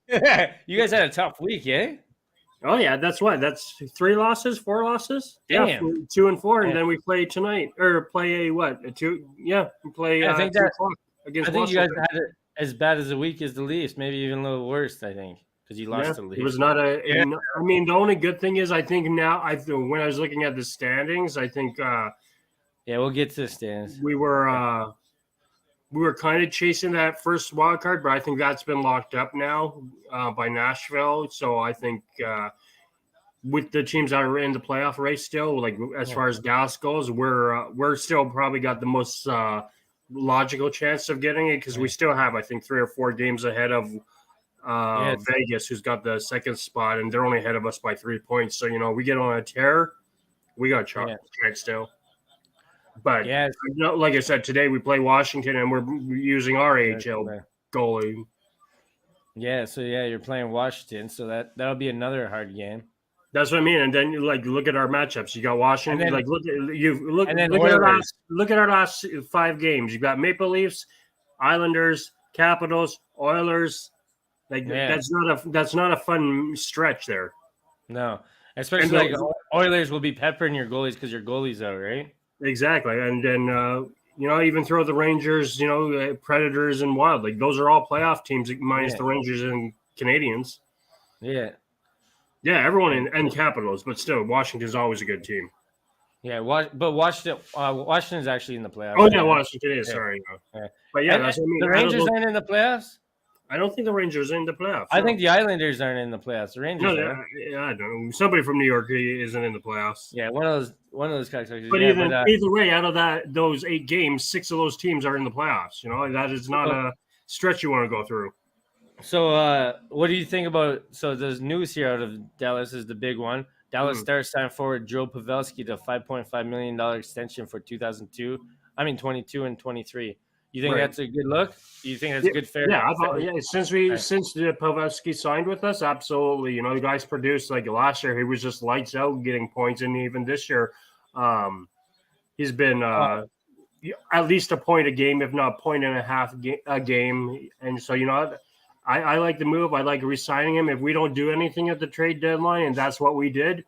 You guys had a tough week, yeah. Oh yeah, that's 4 losses. Damn. Yeah, 2 and 4, and Yeah. then we play tonight or play a 2. Yeah, we play. I think 2 o'clock against. I think you guys Washington. had it as bad as a week as the Leafs, maybe even a little worse. I think because you lost the Leafs. It was not a. Yeah. I mean, the only good thing is I think now when I was looking at the standings, I think Yeah, we'll get to the stands. we were kind of chasing that first wild card, but I think that's been locked up now by Nashville. So I think with the teams that are in the playoff race still, like as far as Dallas goes, we're still probably got the most logical chance of getting it because we still have, I think, 3 or 4 games ahead of Vegas, who's got the second spot, and they're only ahead of us by 3 points. So, we get on a tear, we got a chance still. But like I said, today we play Washington, and we're using our AHL goalie. Yeah, so you're playing Washington, so that'll be another hard game. That's what I mean. And then look at our matchups. You got Washington. Then, look at our last 5 games. You got Maple Leafs, Islanders, Capitals, Oilers. That's not a fun stretch there. No, especially Oilers will be peppering your goalies because your goalie's out, right? Exactly, and then even throw the Rangers, Predators and Wild. Those are all playoff teams minus the Rangers and Canadians. Yeah. Yeah, everyone and Capitals, but still, Washington's always a good team. Yeah, but Washington's actually in the playoffs. Oh, yeah, Washington is. Sorry. Yeah. But yeah, that's what I mean. The Rangers aren't in the playoffs? I don't think the Rangers are in the playoffs. I think the Islanders aren't in the playoffs. The Rangers are. I don't know. Somebody from New York isn't in the playoffs. Yeah, one of those cocksuckers. But either way, out of those 8 games, 6 of those teams are in the playoffs. That is not a stretch you want to go through. So, what do you think about? So, there's news here out of Dallas is the big one. Dallas Stars signed forward Joe Pavelski to a $5.5 million extension for 22 and 23. You think that's a good look? You think that's a good fair? Yeah, since the Pavelski signed with us, absolutely. The guys produced last year. He was just lights out getting points, and even this year, he's been at least a point a game, if not a point and a half a game. And so I like the move. I like re-signing him. If we don't do anything at the trade deadline, and that's what we did,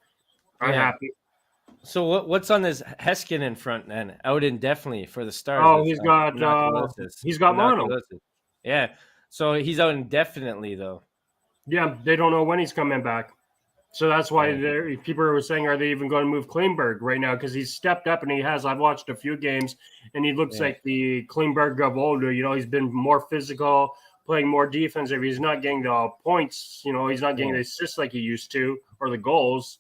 I'm happy. So what's on this Heskin in front then? Out indefinitely for the Stars. Oh, he's got mono. Yeah. So he's out indefinitely though. Yeah, they don't know when he's coming back. So that's why people are saying, are they even going to move Klingberg right now? Because he's stepped up and he has. I've watched a few games and he looks like the Klingberg of older. He's been more physical, playing more defensive. He's not getting the points. He's not getting the assists like he used to or the goals.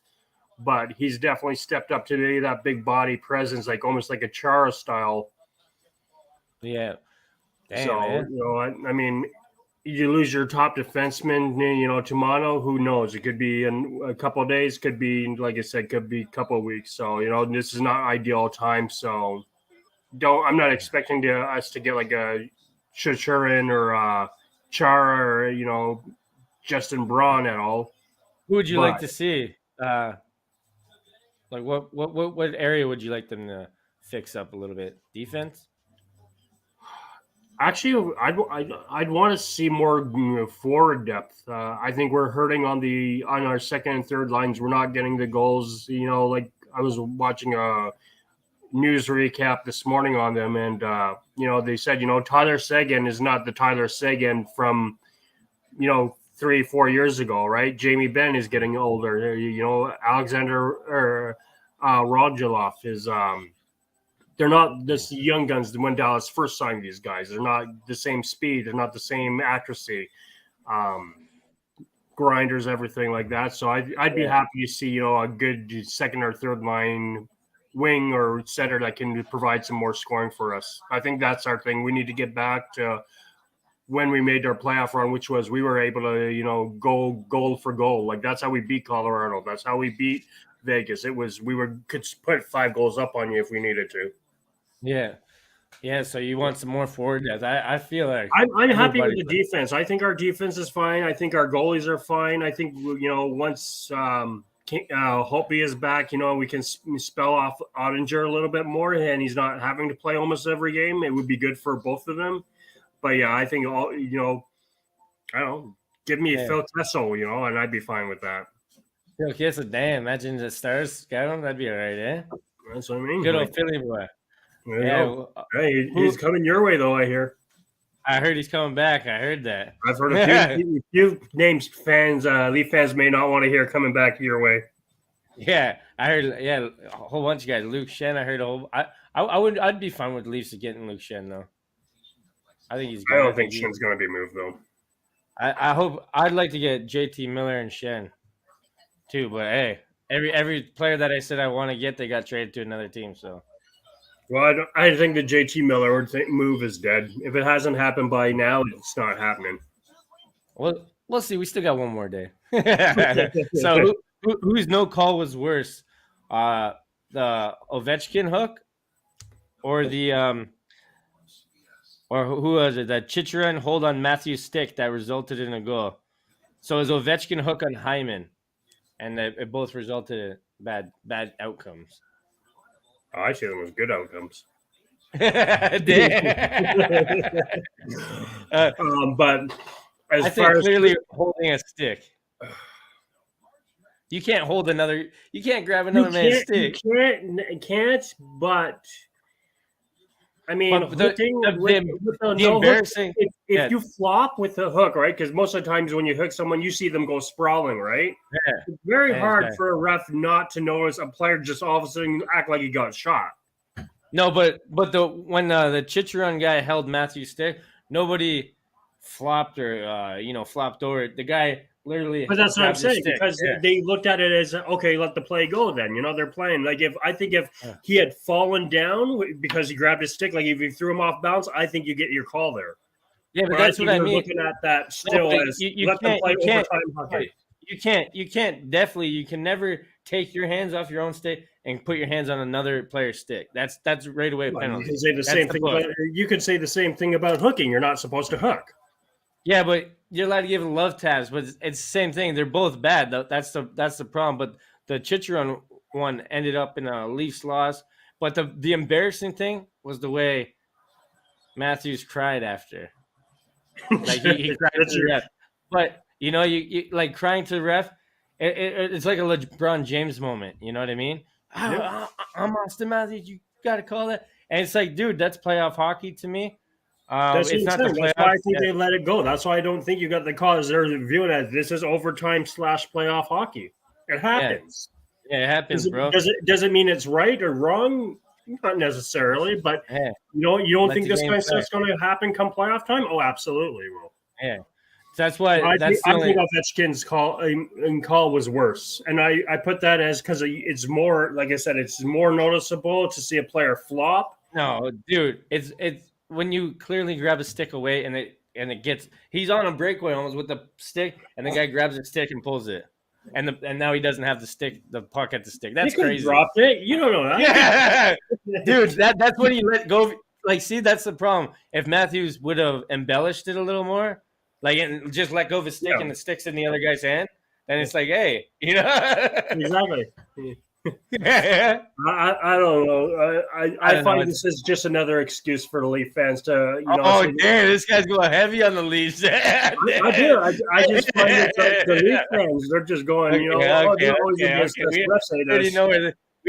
But he's definitely stepped up to be that big body presence, almost like a Chara style. Yeah. Damn, so, man. I mean, you lose your top defenseman, Tomano, who knows? It could be in a couple of days, could be, like I said, could be a couple of weeks. So, this is not ideal time. So, I'm not expecting us to get a Chichurin or Chara or, Justin Braun at all. Who would you like to see? What area would you like them to fix up a little bit? Defense? Actually, I'd want to see more forward depth. I think we're hurting on our second and third lines. We're not getting the goals. I was watching a news recap this morning on them, and they said Tyler Seguin is not the Tyler Seguin from 3-4 years ago, right? Jamie Benn is getting older. Alexander Radulov is they're not this young guns when Dallas first signed these guys. They're not the same speed. They're not the same accuracy. Grinders, everything like that. So I'd be happy to see, a good second or third line wing or setter that can provide some more scoring for us. I think that's our thing. We need to get back to when we made our playoff run, which was we were able to, go goal for goal. Like that's how we beat Colorado. That's how we beat Vegas. It was could put 5 goals up on you if we needed to. Yeah. Yeah, so you want some more forward depth. I feel like I'm happy with the defense. I think our defense is fine. I think our goalies are fine. I think once Hopi is back, we can spell off Ottinger a little bit more, and he's not having to play almost every game. It would be good for both of them. But yeah, I think I don't know, give me Phil Kessel, and I'd be fine with that. Phil Kessel, damn! Imagine the Stars got him. That'd be all right, eh? That's what I mean. Good old Philly boy. Hey, he's coming your way, though, I hear. I heard he's coming back. I heard that. I've heard a few names Leaf fans may not want to hear coming back your way. Yeah, I heard. Yeah, a whole bunch of guys. Luke Shen, I heard a whole. I'd be fine with the Leafs getting Luke Shen though. I think he's. I don't think Shen's going to be moved though. I hope. I'd like to get JT Miller and Shen, too. But hey, every player that I said I want to get, they got traded to another team. So. Well, I think the JT Miller move is dead. If it hasn't happened by now, it's not happening. Well, we'll see. We still got one more day. So whose no call was worse, the Ovechkin hook, or the or who was it? That Chychrun hold on Matthew's stick that resulted in a goal. So it was Ovechkin hook on Hyman, and it both resulted in bad outcomes. Oh, I see them as good outcomes. But as I think clearly holding a stick. You can't hold another. You can't grab another man's stick. You can't. But I mean, the embarrassing. If you flop with the hook, right? Because most of the times when you hook someone, you see them go sprawling, right? Yeah. It's very hard for a ref not to notice a player just all of a sudden act like he got shot. No, but when the Chychrun guy held Matthew's stick, nobody flopped or flopped over it. The guy literally. But that's what I'm saying, because they looked at it as, okay, let the play go then. They're playing. Like, if he had fallen down because he grabbed his stick, like if you threw him off balance, I think you get your call there. Yeah, but that's what I mean. Looking at that still as let them play overtime hockey. You can never take your hands off your own stick and put your hands on another player's stick. That's right away a penalty. You can say the same thing. You can say the same thing about hooking. You're not supposed to hook. Yeah, but you're allowed to give love taps, but it's the same thing. They're both bad. That's the problem. But the Chychrun one ended up in a Leafs loss. But the embarrassing thing was the way Matthews cried after. Like he cried to the ref. But you like crying to the ref. It's like a LeBron James moment. You know what I mean? Yeah. I'm Austin Matthews. You got to call that. And it's like, dude, that's playoff hockey to me. That's not the playoff. That's why I think they let it go. That's why I don't think you got the call. They're viewing it as this is overtime / playoff hockey. It happens. Yeah, it happens, bro. Does it mean it's right or wrong? Not necessarily, but you don't think this kind of stuff's going to happen come playoff time? Oh, absolutely, will. Yeah, that's why. I think Ovechkin's call was worse, and I put that as because it's more, like I said, it's more noticeable to see a player flop. No, dude, it's when you clearly grab a stick away and it gets he's on a breakaway almost with the stick, and the guy grabs the stick and pulls it. And now he doesn't have the puck at the stick. That's crazy. Dropped it. You don't know that. Yeah. Dude, that's when he let go. Like, see, that's the problem. If Matthews would have embellished it a little more, like, and just let go of his stick and the stick's in the other guy's hand, then it's like, hey, Exactly. I don't know. I find this is just another excuse for the Leaf fans to, damn, this guy's going heavy on the Leafs. I do. I just find that the Leaf fans, they're just going, we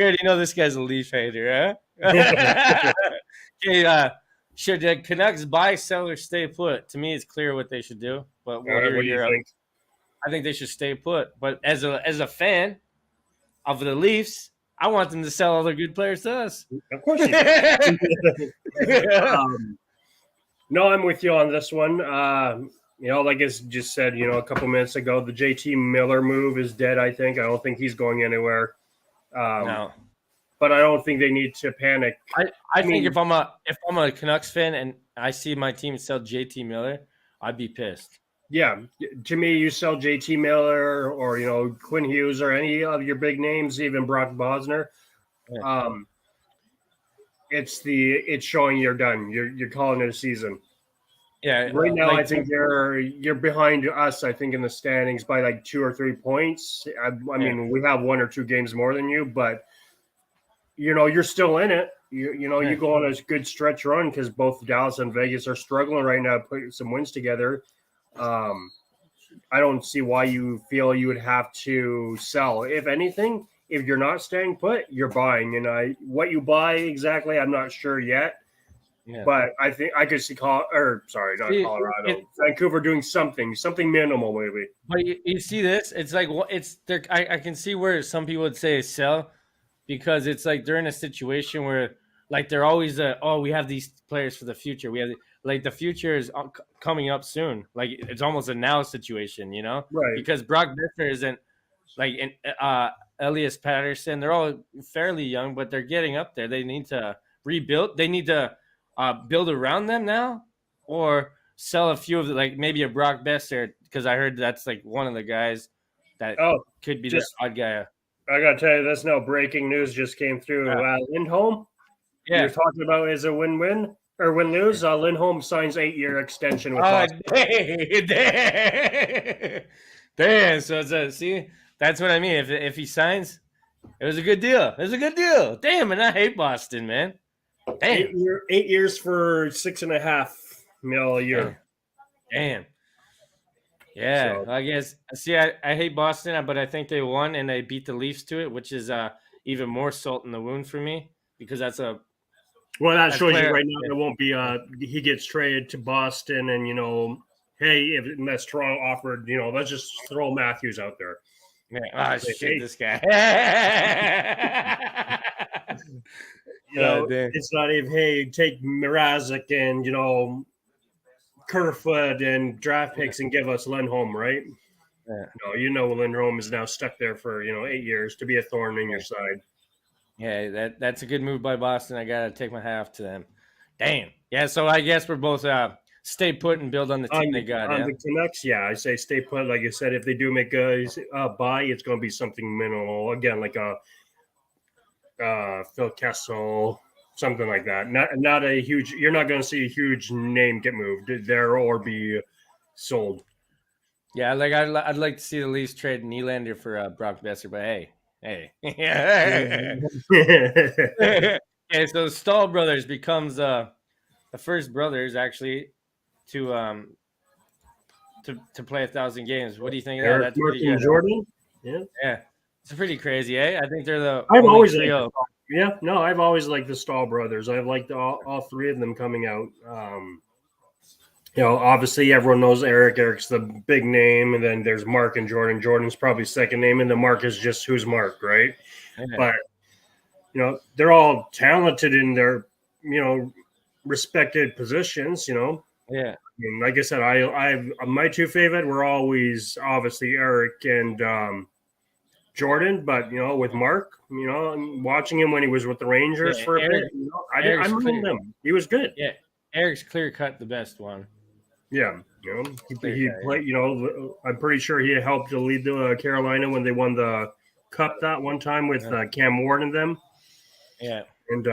already know this guy's a Leaf hater, huh? Okay, should the Canucks buy, sell, or stay put? To me, it's clear what they should do, but we'll hear your think? I think they should stay put. But as a fan of the Leafs, I want them to sell all their good players to us. Of course you do. No, I'm with you on this one. Like I just said, a couple minutes ago, the JT Miller move is dead. I don't think he's going anywhere. No. But I don't think they need to panic. I think if I'm a Canucks fan and I see my team sell JT Miller, I'd be pissed. Yeah, to me, you sell JT Miller or Quinn Hughes or any of your big names, even Brock Bosner. Yeah. It's showing you're done. You're calling it a season. Yeah. Right now, I think you're behind us. I think in the standings by like 2 or 3 points. I mean, we have 1 or 2 games more than you, but you're still in it. You go on a good stretch run because both Dallas and Vegas are struggling right now, putting some wins together. I don't see why you feel you would have to sell. If anything, if you're not staying put, you're buying. And what you buy exactly, I'm not sure yet. Yeah. But I think I could see Colorado, Vancouver doing something minimal maybe. But you see this? It's like I can see where some people would say sell because it's like they're in a situation where like they're always we have these players for the future. We have like the future is coming up soon. Like it's almost a now situation, right? Because Brock Besser isn't like Elias Patterson. They're all fairly young, but they're getting up there. They need to rebuild. They need to build around them now, or sell a few of the, like maybe a Brock Besser because I heard that's like one of the guys that could be the odd guy. I gotta tell you, that's no breaking news. Just came through. Lindholm. Yeah, you're talking about is a win-win or win-lose. Lindholm signs 8-year extension with Boston. Damn. So see, that's what I mean. If he signs, it was a good deal. It was a good deal. Damn, and I hate Boston, man. Damn. 8 years for $6.5 million a year. Damn. Yeah, so. I guess. See, I hate Boston, but I think they won and they beat the Leafs to it, which is even more salt in the wound for me because that's a. Well, that shows you right now there won't be he gets traded to Boston and hey, unless Toronto offered, let's just throw Matthews out there. Yeah, shit, this guy. It's not even hey, take Mrazek and Kerfoot and draft picks and give us Lindholm, right? Yeah. No, Lindholm is now stuck there for 8 years to be a thorn in your side. Yeah, that's a good move by Boston. I gotta take my hat off to them. Damn. Yeah, so I guess we're both stay put and build on the team they got. On the Canucks, I say stay put. Like I said, if they do make a buy, it's going to be something minimal. Again, like a Phil Kessel, something like that. Not a huge. You're not going to see a huge name get moved there or be sold. Yeah, like I'd like to see the Leafs trade Nylander for Brock Besser, but hey. Okay, so the Stahl brothers becomes the first brothers actually to play 1,000 games. What do you think of that? That's pretty good. Jordan? Yeah. It's pretty crazy, eh? I think they're the I've always liked the Stahl brothers. I've liked all 3 of them coming out. Obviously everyone knows Eric. Eric's the big name, and then there's Mark and Jordan. Jordan's probably second name, and then Mark is just who's Mark, right? Yeah. But they're all talented in their respected positions. Yeah. I mean, like I said, I my 2 favorite were always obviously Eric and Jordan, but with Mark, watching him when he was with the Rangers for a bit, I remember him. He was good. Yeah, Eric's clear cut the best one. Yeah, he played. I'm pretty sure he helped to lead the Carolina when they won the Cup that one time with Cam Ward and them. Yeah, and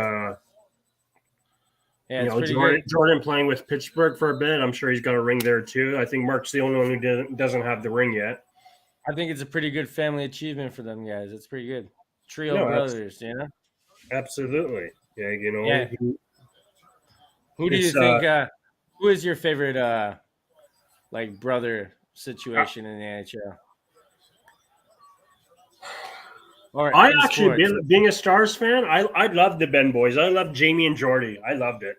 Jordan playing with Pittsburgh for a bit. I'm sure he's got a ring there too. I think Mark's the only one who doesn't have the ring yet. I think it's a pretty good family achievement for them guys. It's pretty good. Trio brothers, Absolutely. Yeah, Who do you think? Who is your favorite, brother situation in the NHL? I actually, being a Stars fan, I loved the Ben boys. I loved Jamie and Jordy. I loved it.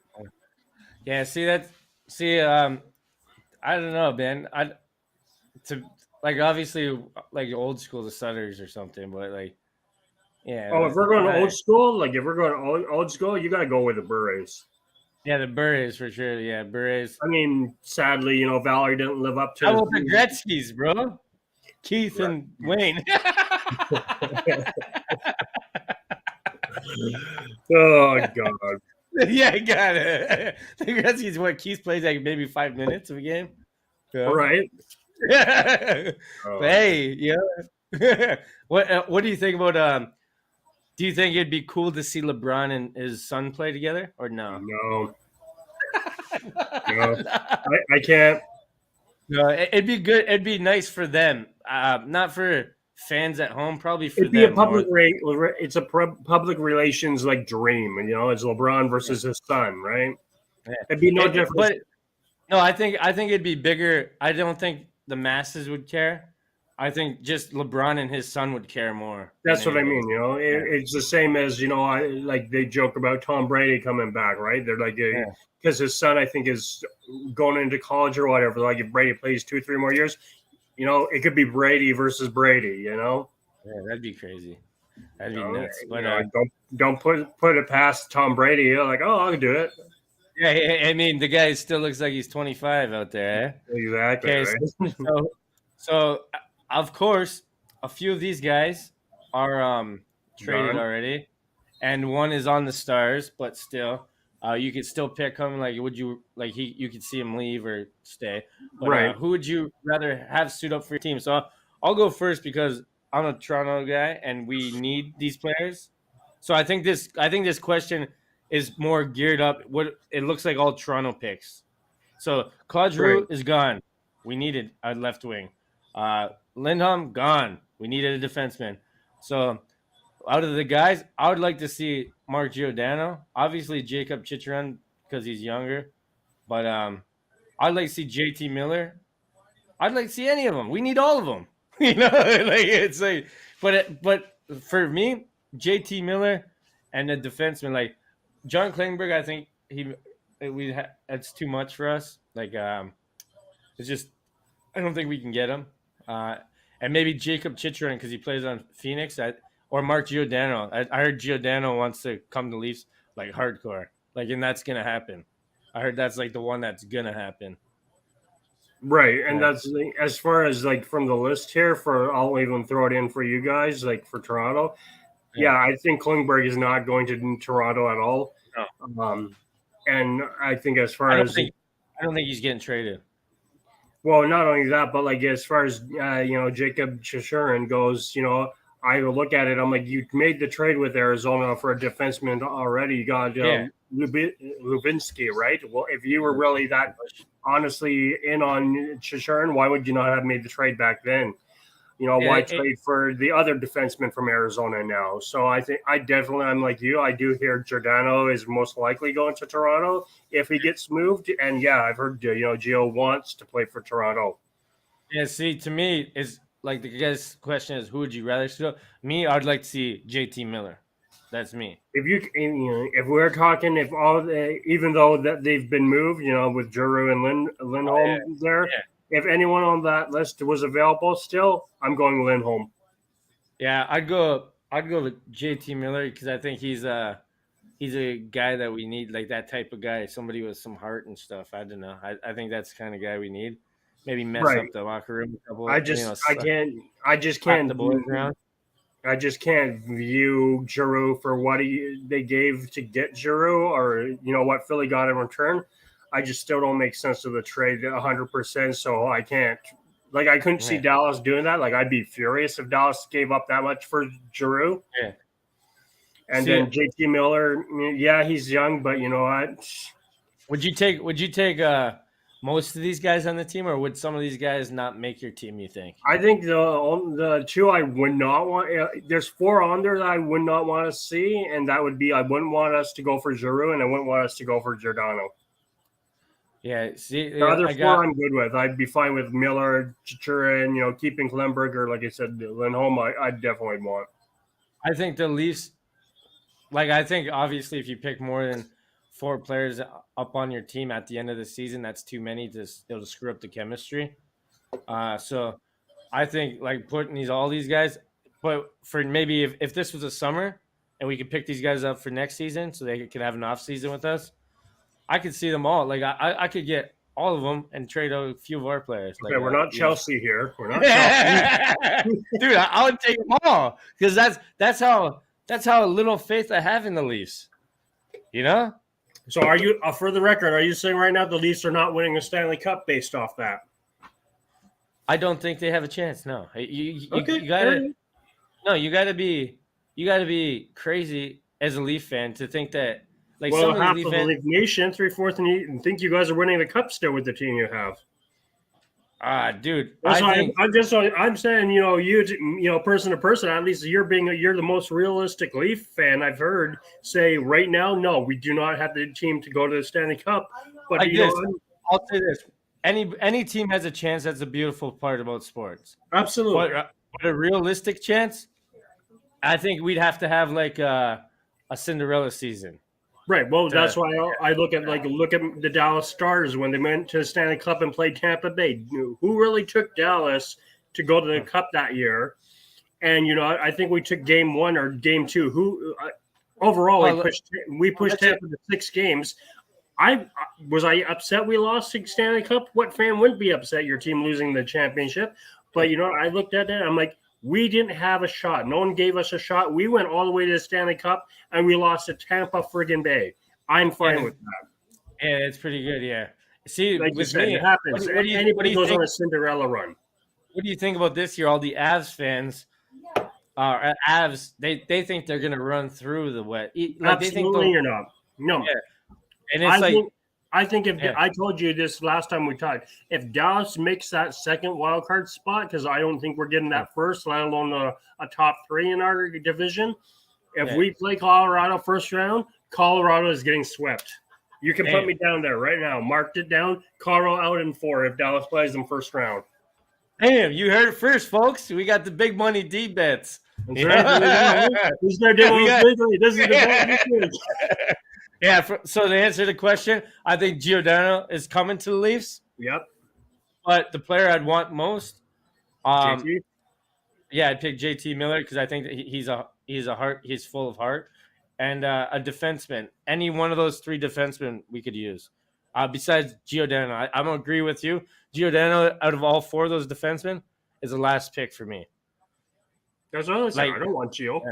Yeah, I don't know, Ben. Obviously, like old school, the Sutters or something, but Yeah. Oh, if we're going to old school, like if we're going to old school, you got to go with the Berets. Yeah, the Berets for sure. Yeah, Berets. I mean, sadly, Valerie didn't live up to. How about the Gretzky's, bro? Keith and Wayne. Oh God. Yeah, I got it. The Gretzky's what Keith plays like maybe 5 minutes of a game. Yeah. Right. But Oh, hey, yeah. What do you think about do you think it'd be cool to see LeBron and his son play together or no? no. No. I can't. No, it'd be good. It'd be nice for them, not for fans at home. Probably for It'd be a them. public it's a public relations like dream, it's LeBron versus his son, right? Yeah. It'd be no different. But no, I think it'd be bigger. I don't think the masses would care. I think just LeBron and his son would care more. That's what I mean. It's the same as like they joke about Tom Brady coming back, right? They're like, because his son, I think, is going into college or whatever. Like if Brady plays 2-3 more years, it could be Brady versus Brady. Yeah, that'd be crazy. That'd be nuts. But don't put it past Tom Brady. You're like, oh, I'll do it. Yeah, I mean, the guy still looks like he's 25 out there. Eh? Exactly. Okay, right? so of course, a few of these guys are traded already, and one is on the Stars, but still, you could still pick him. Like, would you like you could see him leave or stay? But, right. Who would you rather have suit up for your team? So I'll go first because I'm a Toronto guy, and we need these players. So I think this question is more geared up. What it looks like all Toronto picks. So Claude Giroux is gone. We needed a left wing. Lindholm gone. We needed a defenseman. So out of the guys, I would like to see Mark Giordano. Obviously Jacob Chicharon because he's younger. But I'd like to see JT Miller. I'd like to see any of them. We need all of them. It's like, but for me, JT Miller and the defenseman, like John Klingberg, I think that's too much for us. Like, it's just I don't think we can get him. And maybe Jacob Chicharon because he plays on Phoenix, or Mark Giordano. I heard Giordano wants to come to Leafs like hardcore, like, and that's gonna happen. I heard that's like the one that's gonna happen. Right, and that's as far as like from the list here. I'll even throw it in for you guys, like for Toronto. Yeah, I think Klingberg is not going to Toronto at all. No. And I think as far as I don't think he's getting traded. Well, not only that, but like as far as Jacob Chicharon goes, I look at it. I'm like, you made the trade with Arizona for a defenseman already. You got Lubinsky, right? Well, if you were really that honestly in on Chicharon, why would you not have made the trade back then? Why trade for the other defenseman from Arizona now? So I think I'm like you. I do hear Giordano is most likely going to Toronto if he gets moved. And yeah, I've heard, Gio wants to play for Toronto. Yeah, see, to me, it's like the guy's question is, who would you rather see? Me, I'd like to see JT Miller. That's me. If we're talking, even though that they've been moved, with Giroux and Lindholm there. Yeah. If anyone on that list was available still, I'm going Lindholm. Yeah, I'd go with JT Miller because I think he's a guy that we need, like that type of guy, somebody with some heart and stuff. I don't know. I think that's the kind of guy we need. Maybe mess up the locker room a couple. I just can't the boys around. I just can't view Giroux for what they gave to get Giroux, or what Philly got in return. I just still don't make sense of the trade 100%. So I can't, I couldn't see Dallas doing that. Like, I'd be furious if Dallas gave up that much for Giroux. Yeah. And then JT Miller, yeah, he's young, but you know what? Would you take most of these guys on the team, or would some of these guys not make your team, you think? I think the two I would not want – there's 4 on there that I would not want to see, and that would be I wouldn't want us to go for Giroux, and I wouldn't want us to go for Giordano. Yeah, see, the other 4 I'm good with. I'd be fine with Miller, Chicharon, keeping Klemberger, like I said, Lindholm. I definitely want. I think the Leafs, I think obviously if you pick more than 4 players up on your team at the end of the season, that's too many. It'll screw up the chemistry. So I think putting all these guys, But for maybe if this was a summer and we could pick these guys up for next season so they could have an off season with us, I could see them all. Like I could get all of them and trade out a few of our players. Okay, Like, we're not Chelsea here. We're not Chelsea. Dude, I would take them all because that's how little faith I have in the Leafs. You know. So are you, for the record, are you saying right now the Leafs are not winning a Stanley Cup based off that? I don't think they have a chance. No, you Okay. gotta be crazy as a Leaf fan to think that. Like Well, some half of of the the Leaf League Nation, 3/4, and think you guys are winning the cup still with the team you have. Dude, I'm saying, person to person, at least you're the most realistic Leaf fan I've heard say right now. No, we do not have the team to go to the Stanley Cup. But like this, I'll say this: any team has a chance. That's a beautiful part about sports. Absolutely. But a realistic chance, I think we'd have to have like a Cinderella season. Right. Well, that's why I look at the Dallas Stars when they went to the Stanley Cup and played Tampa Bay. Who really took Dallas to go to the Cup that year? And I think we took game 1 or game 2. Overall we pushed Tampa to 6 games. Was I upset we lost the Stanley Cup? What fan wouldn't be upset your team losing the championship? But I looked at that. I'm like, we didn't have a shot. No one gave us a shot. We went all the way to the Stanley Cup, and we lost to Tampa friggin' Bay. I'm fine with that. Yeah, it's pretty good, yeah. See, like with you said, me, it happens. Anybody goes think, on a Cinderella run. What do you think about this year? All the Avs fans, Avs, they think they're going to run through the wet. Absolutely, you're not. No. Yeah. And it's I think if I told you this last time we talked, if Dallas makes that second wild card spot, because I don't think we're getting that first, let alone a top 3 in our division. If we play Colorado first round, Colorado is getting swept. You can put me down there right now. Marked it down. Colorado out in 4 if Dallas plays them first round. Damn, you heard it first, folks. We got the big money D bets. This is the Yeah, so to answer the question, I think Giordano is coming to the Leafs. Yep. But the player I'd want most, JT? Yeah, I'd pick JT Miller because I think that he's full of heart, and a defenseman. Any one of those 3 defensemen we could use. Besides Giordano, I'm gonna agree with you. Giordano, out of all 4 of those defensemen, is the last pick for me. That's what I was saying. I don't want Gio.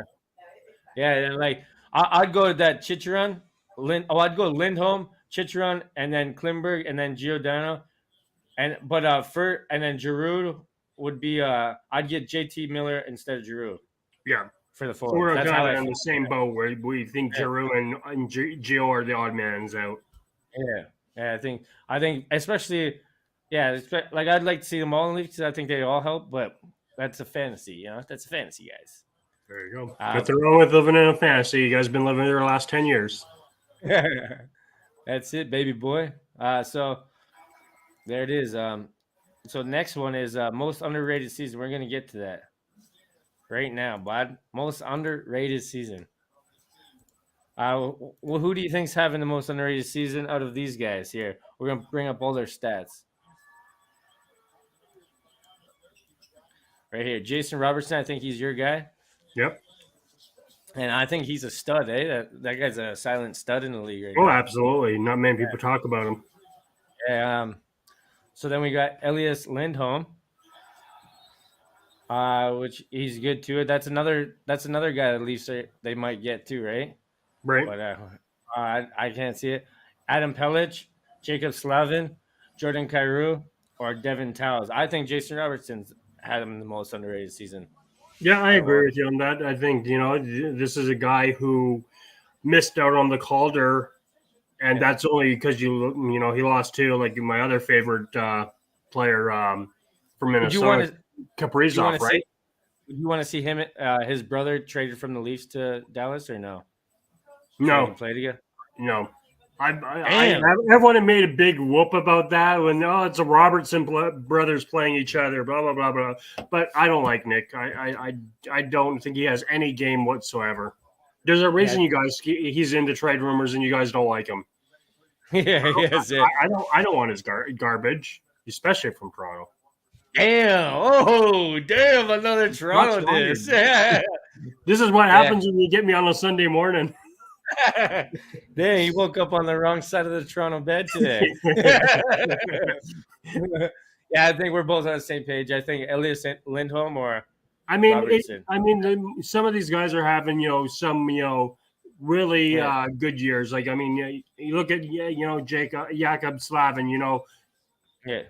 Yeah, like I'd go to that Chicharon. I'd go Lindholm, Chicharon, and then Klimberg, and then Giordano, and then Giroux would be. I'd get JT Miller instead of Giroux. Yeah, for the forward. We're kind of in the same boat where we think Giroux and Gio are the odd mans out. Yeah, I think especially, like I'd like to see them all in the league because I think they all help, but that's a fantasy, That's a fantasy, guys. There you go. Nothing wrong with living in a fantasy. You guys been living there the last 10 years. That's it, baby boy. So there it is. So next one is most underrated season. We're gonna get to that right now, bud. Most underrated season. Well, who do you think's having the most underrated season out of these guys here? We're gonna bring up all their stats right here. Jason Robertson, I think he's your guy. Yep. And I think he's a stud, eh? That guy's a silent stud in the league right now. Oh, absolutely. Not many people talk about him. Yeah. So then we got Elias Lindholm, which he's good too. That's another guy at least they might get too, right? Right. But I can't see it. Adam Pellich, Jacob Slavin, Jordan Kyrou, or Devin Towles. I think Jason Robertson's had him the most underrated season. Yeah, I agree with you on that. I think, this is a guy who missed out on the Calder, and that's only because he lost to like my other favorite player from Minnesota, Kaprizov, right? Would you want to see him, his brother, traded from the Leafs to Dallas, or no? No. Play together? No. Everyone had made a big whoop about that when it's a Robertson brothers playing each other, blah blah blah blah. But I don't like Nick. I don't think he has any game whatsoever. There's a reason he's into trade rumors and you guys don't like him. Yeah, I don't want his garbage, especially from Toronto. Damn. Oh, damn. Another Toronto diss. This is what happens when you get me on a Sunday morning. Dang, he woke up on the wrong side of the Toronto bed today. Yeah, I think we're both on the same page. I think Elias Lindholm or Robertson. Some of these guys are having, some, really good years. Like, you look at, Jacob Slavin, Yeah.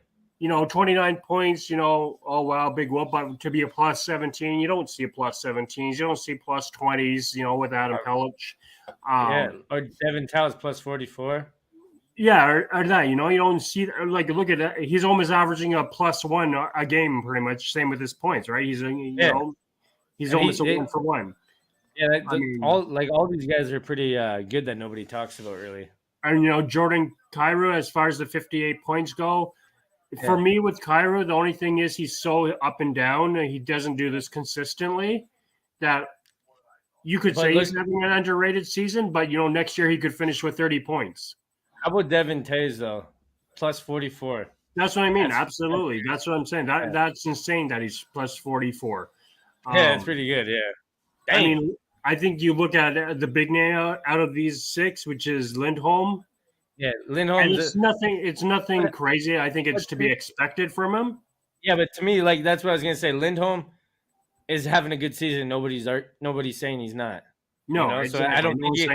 29 points, oh, wow, big whoop. But to be a plus 17, you don't see a plus 17s. You don't see plus 20s, with Adam Pellich. Or Devin Towers plus 44. Yeah, or that, you don't see, like, look at that. He's almost averaging a +1 a game, pretty much. Same with his points, right? He's, he's almost a 1-for-1. Yeah, all these guys are pretty good that nobody talks about, really. And, Jordan Kyrou, as far as the 58 points go, for me with Kyrou, the only thing is he's so up and down. He doesn't do this consistently that you could say he's having an underrated season, but, next year he could finish with 30 points. How about Devin Tays, though? Plus 44. That's what I mean. Absolutely. That's what I'm saying. That's insane that he's plus 44. Yeah, it's pretty good. Yeah. Dang. I think you look at the big name out of these 6, which is Lindholm. Yeah, Lindholm. It's nothing crazy. I think it's to be expected from him. Yeah, but to me, that's what I was gonna say. Lindholm is having a good season. Nobody's saying he's not. No, so I don't think he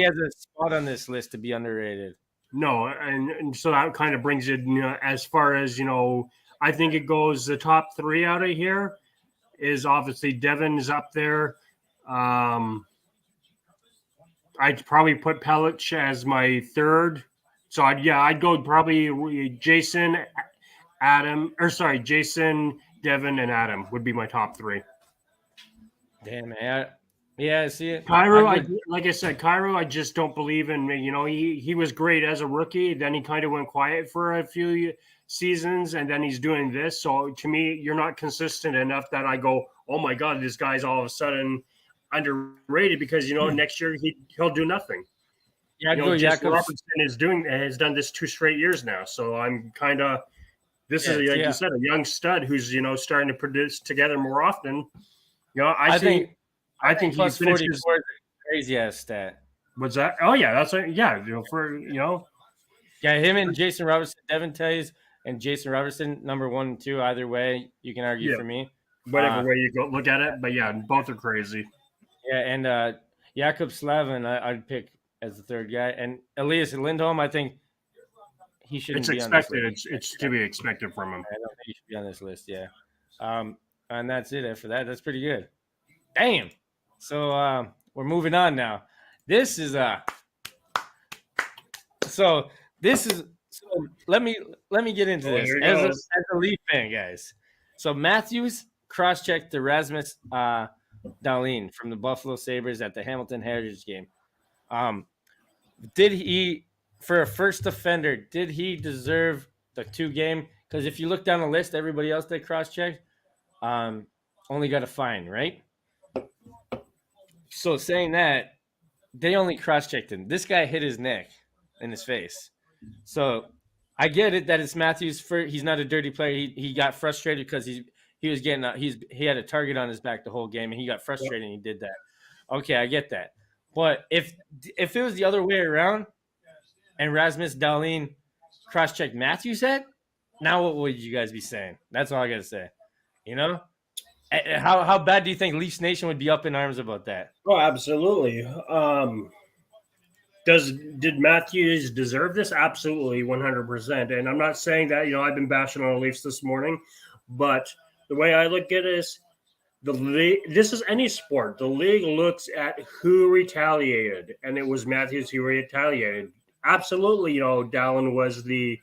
has a spot on this list to be underrated. No, and so that kind of brings it, as far as, I think it goes the top 3 out of here is obviously Devin's up there. I'd probably put Pellich as my 3rd. So I'd go probably Jason, Devin, and Adam would be my top 3. Damn, man. Yeah, I see it. Kyrou, like I said, I just don't believe in. He was great as a rookie. Then he kind of went quiet for a few seasons, and then he's doing this. So to me, you're not consistent enough that I go, oh my God, this guy's all of a sudden underrated because next year he'll do nothing. Yeah, Jason Robertson has done this 2 straight years now. So I'm kind of you said, a young stud who's starting to produce together more often. I think plus 44 is a crazy ass stat. What's that? Oh yeah, that's right. Yeah, Yeah, him and Jason Robertson, Devin Tays and Jason Robertson, number 1 and 2. Either way, you can argue for me. Whatever way you go look at it, but yeah, both are crazy. Yeah, and Jacob Slavin, I'd pick as the 3rd guy, and Elias Lindholm, I think he shouldn't be on this list. It's to be expected from him. I don't think he should be on this list. Yeah, and that's it. After that, that's pretty good. Damn. So we're moving on now. This is so let me get into this as a Leaf fan, guys. So Matthews cross-checked Erasmus Dahlin from the Buffalo Sabres at the Hamilton Heritage game. Did he, for a first offender, did he deserve the 2 game? Because if you look down the list, everybody else they cross-checked only got a fine, right? So saying that, they only cross-checked him. This guy hit his neck in his face. So I get it that it's Matthews. He's not a dirty player. He got frustrated because he was getting he had a target on his back the whole game, and he got frustrated and he did that. Okay, I get that. But if it was the other way around and Rasmus Dahlin cross-checked Matthews' head, now what would you guys be saying? That's all I got to say. How bad do you think Leafs Nation would be up in arms about that? Oh, absolutely. Did Matthews deserve this? Absolutely, 100%. And I'm not saying that, I've been bashing on the Leafs this morning, but the way I look at it is the league, this is any sport. The league looks at who retaliated, and it was Matthews who retaliated. Absolutely, Dallin was the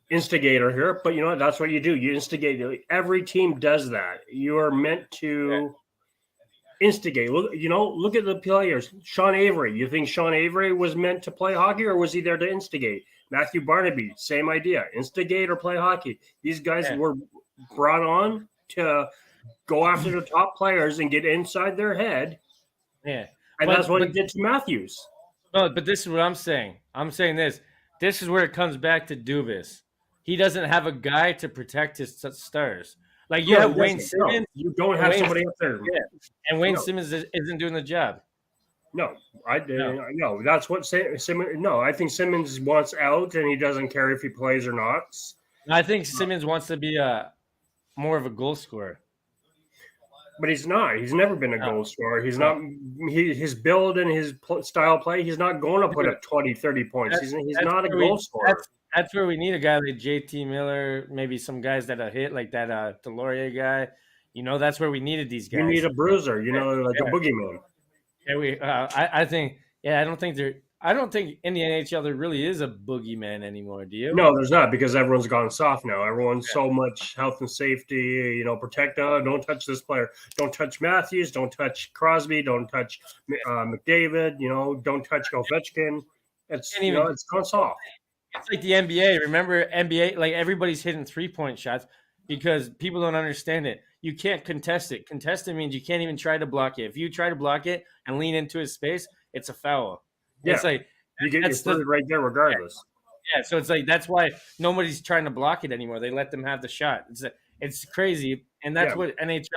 instigator here, but that's what you do. You instigate. Every team does that. You are meant to instigate. Look at the players. Sean Avery. You think Sean Avery was meant to play hockey, or was he there to instigate? Matthew Barnaby, same idea. Instigate or play hockey. These guys were brought on to go after the top players and get inside their head. Yeah. And that's what he did to Matthews. No, but this is what I'm saying. I'm saying this. this is where it comes back to Dubas. He doesn't have a guy to protect his stars. Like you No, have he Wayne doesn't. No, Simmons, you don't and have Wayne, somebody up there. yeah, and Wayne No, Simmons isn't doing the job. no, No, no. That's what Simmons. No, I think Simmons wants out, and he doesn't care if he plays or not. I think Simmons wants to be more of a goal scorer. But he's not. He's never been a No, goal scorer. He's no. not. His build and his style play, he's not going to put Dude, up 20, 30 points. He's that's not a where goal scorer. that's where we need a guy like JT Miller, maybe some guys that are hit like that Delorier guy. That's where we needed these You need guys. a bruiser, like a Yeah. boogeyman. Yeah, I think. Yeah, I don't think in the NHL there really is a boogeyman anymore. Do you? No, there's not because everyone's gone soft now. Everyone's Yeah. so much health and safety. Protect. Don't touch this player. Don't touch Matthews. Don't touch Crosby. Don't touch McDavid. Don't touch Ovechkin. It's gone soft. It's like the NBA. Remember NBA? Like everybody's hitting 3-point shots because people don't understand it. You can't contest it. Contest it means you can't even try to block it. If you try to block it and lean into his space, it's a foul. Yeah, It's like you get your foot right there, regardless. yeah. So it's like that's why nobody's trying to block it anymore. They let them have the shot. It's crazy, and that's what NHL is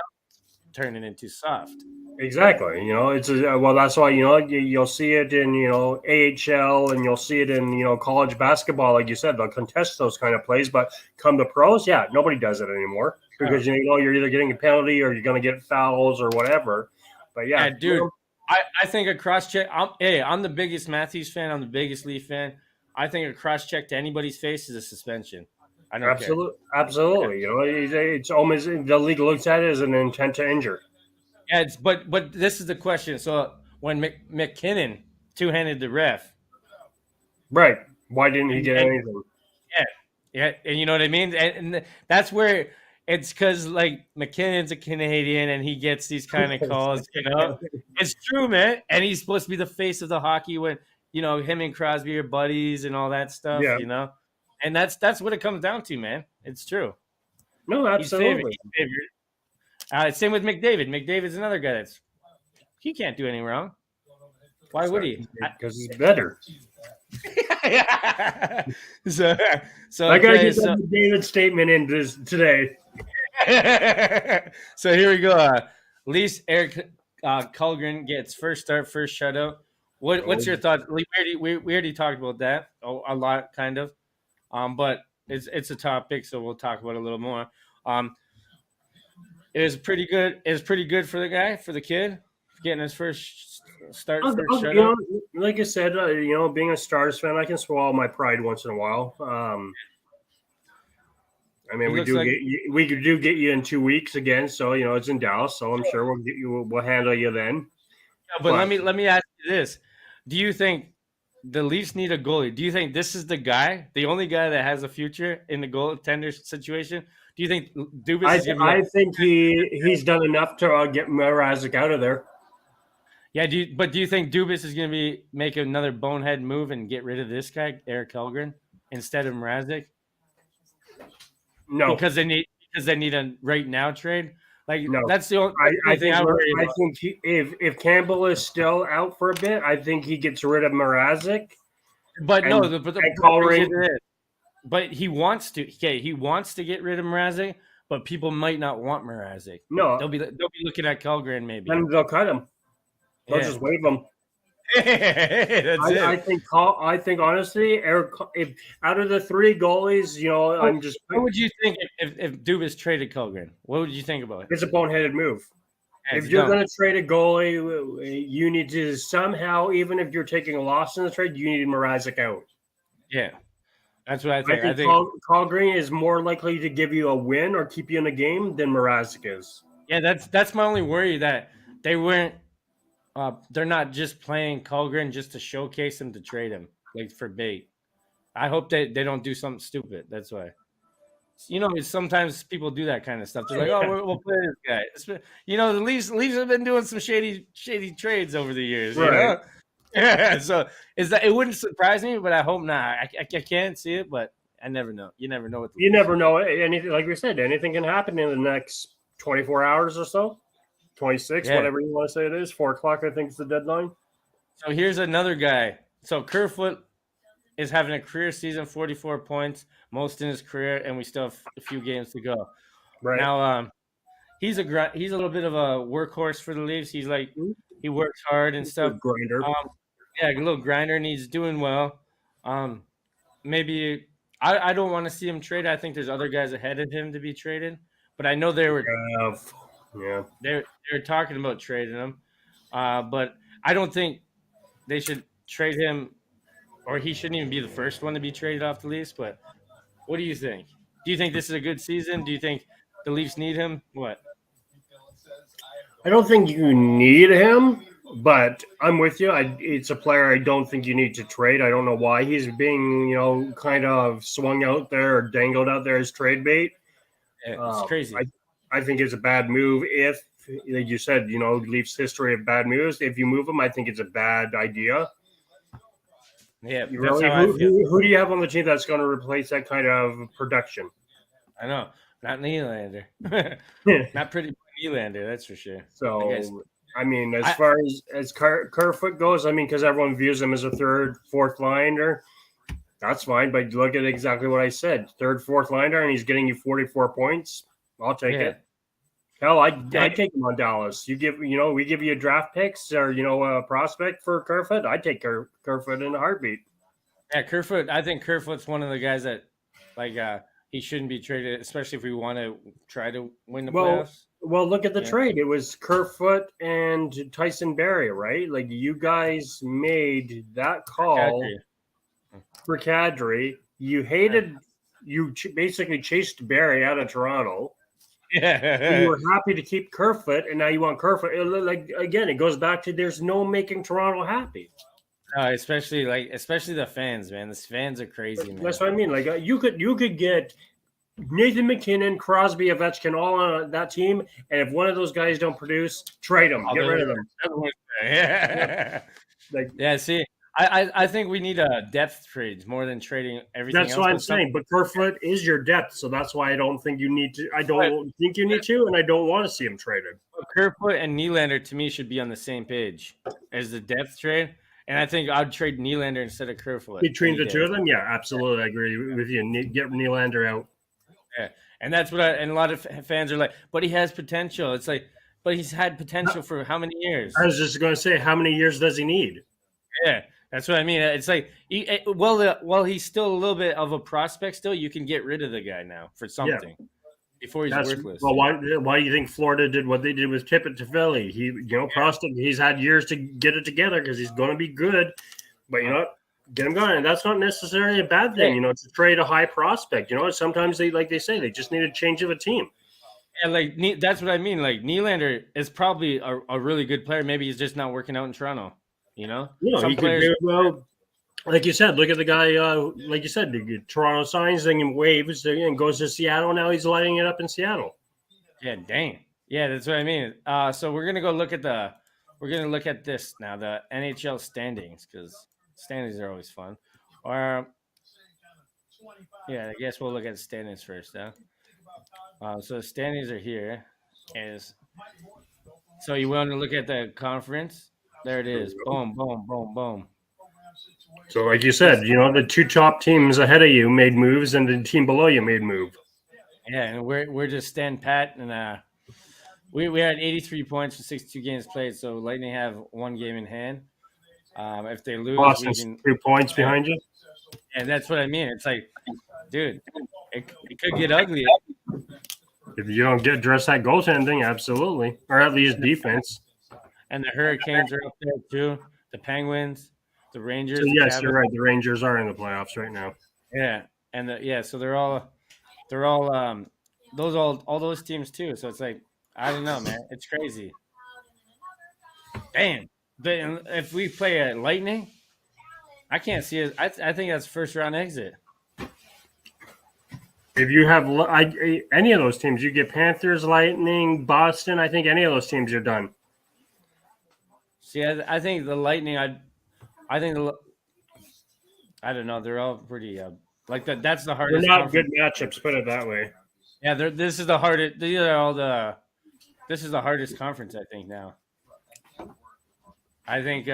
turning into soft. Exactly. That's why you'll see it in AHL, and you'll see it in college basketball. Like you said, they'll contest those kind of plays, but come to pros, yeah, nobody does it anymore because you're either getting a penalty or you're going to get fouls or whatever. But yeah, dude. I think a cross check. I'm the biggest Matthews fan. I'm the biggest Leaf fan. I think a cross check to anybody's face is a suspension. I don't care. Absolutely. It's almost the league looks at it as an intent to injure. Yeah, but this is the question. So when McKinnon two-handed the ref, right? Why didn't he get anything? Yeah, and you know what I mean. And that's where it's because like McKinnon's a Canadian and he gets these kind of calls. It's true, man. And he's supposed to be the face of the hockey when him and Crosby are buddies and all that stuff. Yeah. And that's what it comes down to, man. It's true. No, absolutely. He's favored. Same with McDavid. McDavid's another guy he can't do anything wrong. Why would he? Because he's better. so I gotta get that McDavid statement in today. So here we go. At least Eric Kulgren gets first start, first shutout. What's your thoughts? We already talked about that a lot, kind of. But it's a topic, so we'll talk about it a little more. It was pretty good. It was pretty good for the guy, for the kid, getting his first start. Like I said, being a Stars fan, I can swallow my pride once in a while. I mean, we do get you in 2 weeks again, so it's in Dallas, so I'm sure we'll handle you then. Yeah, but let me ask you this: do you think the Leafs need a goalie? Do you think this is the only guy that has a future in the goaltender situation? Do you think Dubas is going to be I think he's done enough to get Mrazek out of there. Yeah, do you think Dubas is going to make another bonehead move and get rid of this guy, Eric Kulgren, instead of Mrazek? No, because they need a right now trade. Like no. That's the only thing I think if Campbell is still out for a bit, I think he gets rid of Mrazek. But but he wants to. Okay, he wants to get rid of Mrazek, but people might not want Mrazek. No, they'll be looking at Kulgren maybe. And they'll cut him. They'll just waive him. I think honestly, Eric, if out of the three goalies, I'm just. What would you think if Dubas traded Kulgren? What would you think about it? It's a boneheaded move. Yeah, if you're going to trade a goalie, you need to somehow, even if you're taking a loss in the trade, you need Mrazek out. Yeah, that's what I think. I think Kulgren is more likely to give you a win or keep you in a game than Mrazek is. Yeah, that's my only worry, that they weren't. They're not just playing Kulgren just to showcase him to trade him, like for bait. I hope they don't do something stupid. That's why. Sometimes people do that kind of stuff. They're like, "Oh, we'll play this guy." The Leafs have been doing some shady trades over the years. Right. Yeah. So it wouldn't surprise me, but I hope not. I can't see it, but I never know. You never know. You never know. Anything, like we said, anything can happen in the next 24 hours or so. 26, whatever you want to say it is. 4 o'clock, I think, is the deadline. So here's another guy. So Kerfoot is having a career season, 44 points, most in his career, and we still have a few games to go. Right. Now, he's a little bit of a workhorse for the Leafs. He's like he works hard and stuff. Grinder. Yeah, a little grinder, and he's doing well. Maybe I don't want to see him traded. I think there's other guys ahead of him to be traded, but I know they were they're talking about trading him. But I don't think they should trade him, or he shouldn't even be the first one to be traded off the Leafs. But what do you think? Do you think this is a good season? Do you think the Leafs need him? What? I don't think you need him, but I'm with you. It's a player I don't think you need to trade. I don't know why he's being, kind of swung out there or dangled out there as trade bait. Yeah, it's crazy. I think it's a bad move if, like you said, Leafs history of bad moves. If you move him, I think it's a bad idea. Yeah, who do you have on the team that's going to replace that kind of production? I know, not Nylander. Not pretty Nylander, that's for sure. So, as far as Kerfoot goes, because everyone views him as a third, fourth liner, that's fine. But look at exactly what I said: third, fourth liner, and he's getting you 44 points. I'll take it. Hell, I'd take him on Dallas. We give you draft picks or a prospect for Kerfoot. I'd take Kerfoot in a heartbeat. Yeah, Kerfoot. I think Kerfoot's one of the guys that he shouldn't be traded, especially if we want to try to win the playoffs. Well, look at the trade. It was Kerfoot and Tyson Barrie, right? Like you guys made that call for Kadri. You hated. You basically chased Barrie out of Toronto. Yeah, you were happy to keep Kerfoot, and now you want Kerfoot. It goes back to there's no making Toronto happy. Especially the fans, man. The fans are crazy, man. That's what I mean. Like you could get Nathan McKinnon, Crosby, Ovechkin all on that team, and if one of those guys don't produce, trade them, get rid of them. Yeah. See, I think we need a depth trade more than trading everything. That's what I'm saying. But Kerfoot is your depth, so that's why I don't think you need to. I don't think you need to, and I don't want to see him traded. Kerfoot and Nylander to me should be on the same page as the depth trade. And I think I'd trade Nylander instead of Kerfoot. Between the two of them, yeah, absolutely. I agree with you. Get Nylander out. Yeah, and that's what and a lot of fans are like, but he has potential. It's like, but he's had potential for how many years? I was just going to say, how many years does he need? Yeah, that's what I mean. It's like, while he's still a little bit of a prospect still, you can get rid of the guy now for something before he's worthless. Well, why do you think Florida did what they did with Tippett to Philly? Prospect. He's had years to get it together because he's going to be good, but get him going. And that's not necessarily a bad thing, to trade a high prospect. Sometimes they they just need a change of a team. And that's what I mean. Like Nylander is probably a really good player. Maybe he's just not working out in Toronto. Some players. Like you said, look at the guy. Like you said, Toronto signs him, waves, and goes to Seattle. Now he's lighting it up in Seattle. Yeah, dang. Yeah, that's what I mean. So we're gonna look at this now, the NHL standings, because standings are always fun. I guess we'll look at the standings first. So the standings are here. So you want to look at the conference? There it is. Boom, boom, boom, boom. So, like you said, the two top teams ahead of you made moves, and the team below you made move. Yeah, and we're just stand pat, and we had 83 points for 62 games played. So Lightning have one game in hand. If they lose, Boston's 2 points behind you. And that's what I mean. It's like, dude, it could get ugly. If you don't address that goaltending, absolutely, or at least defense. And the Hurricanes are up there too. The Penguins, the Rangers. So yes, you're right. The Rangers are in the playoffs right now. Yeah, and so they're all all those teams too. So it's like, I don't know, man. It's crazy. Damn. But if we play at Lightning, I can't see it. I think that's first round exit. If you have any of those teams, you get Panthers, Lightning, Boston. I think any of those teams are done. See, I think the Lightning. I don't know. They're all pretty like that. That's the hardest. They're not good matchups. Put it that way. Yeah, this is the hardest. These are all the. This is the hardest conference, I think. Now, I think,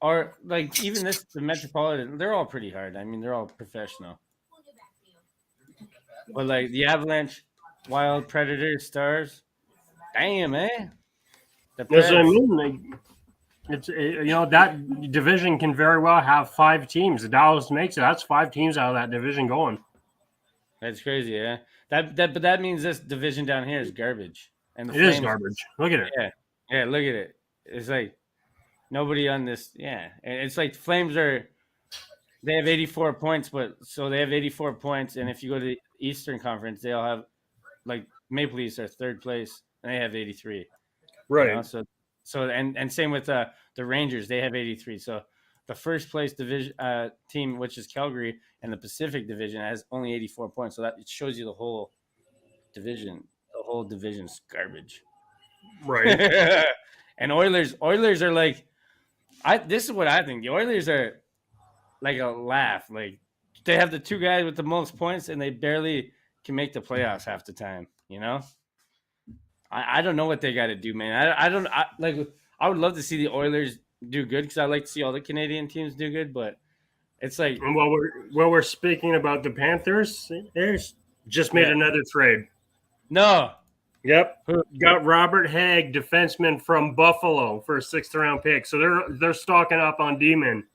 or like even the Metropolitan, they're all pretty hard. I mean, they're all professional. But like the Avalanche, Wild, Predators, Stars, damn, eh? The That's what I Preds. mean. Like, that division can very well have 5 teams. If Dallas makes it, that's 5 teams out of that division going. That's crazy, yeah. But that means this division down here is garbage. And the It is Flames, garbage. Look at it. yeah, look at it. It's like nobody on this, yeah. And it's like Flames they have 84 points, but so they have 84 points, and if you go to the Eastern Conference, they'll have like Maple Leafs are third place, and they have 83. Right. You know? So and same with the Rangers, they have 83. So the first place division team, which is Calgary, and the Pacific Division has only 84 points. So that it shows you the whole division. The whole division's garbage. Right. And Oilers are like, this is what I think. The Oilers are like a laugh. Like they have the 2 guys with the most points, and they barely can make the playoffs half the time. You know, I don't know what they got to do, man. I would love to see the Oilers do good because I like to see all the Canadian teams do good, but it's like, And while we're speaking about the Panthers, there's just made another trade. no. Yep. Got Robert Hagg, defenseman from Buffalo, for a 6th round pick. So they're stocking up on D-men.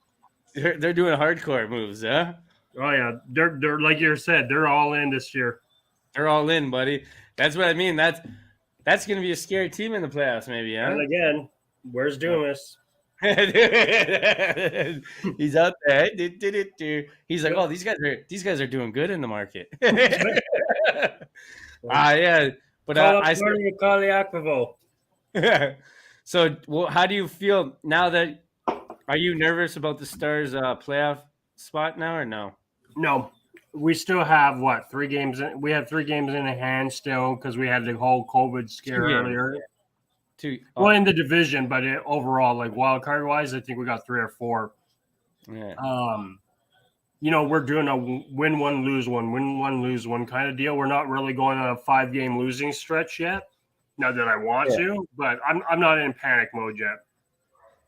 They're doing hardcore moves, huh? Oh yeah, they're like you said, they're all in this year. They're all in, buddy. That's what I mean. That's going to be a scary team in the playoffs, maybe, huh? And again, where's Dumas? He's out there. He's like, oh, these guys are doing good in the market. Yeah. But Call the Akpavo. So, well, how do you feel now that? Are you nervous about the Stars' playoff spot now, or no? No, we still have 3 games? We have 3 games in hand still because we had the whole COVID scare earlier. Well, in the division, but overall, like wild card wise, I think we got 3 or 4. Yeah. We're doing a win one, lose one kind of deal. We're not really going on a 5-game losing stretch yet. Not that I want to, but I'm not in panic mode yet.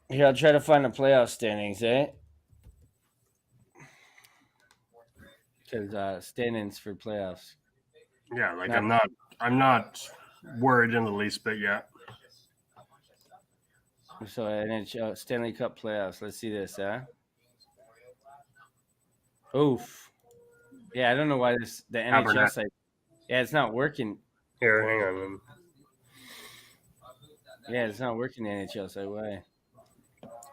Here, I'll try to find the playoff standings, eh? Because standings for playoffs. Yeah, like I'm not worried in the least bit yet. So NHL Stanley Cup playoffs. Let's see this, huh? Oof. Yeah, I don't know why the NHL site. Yeah, it's not working. Here, hang on. Yeah, it's not working. The NHL site. Why?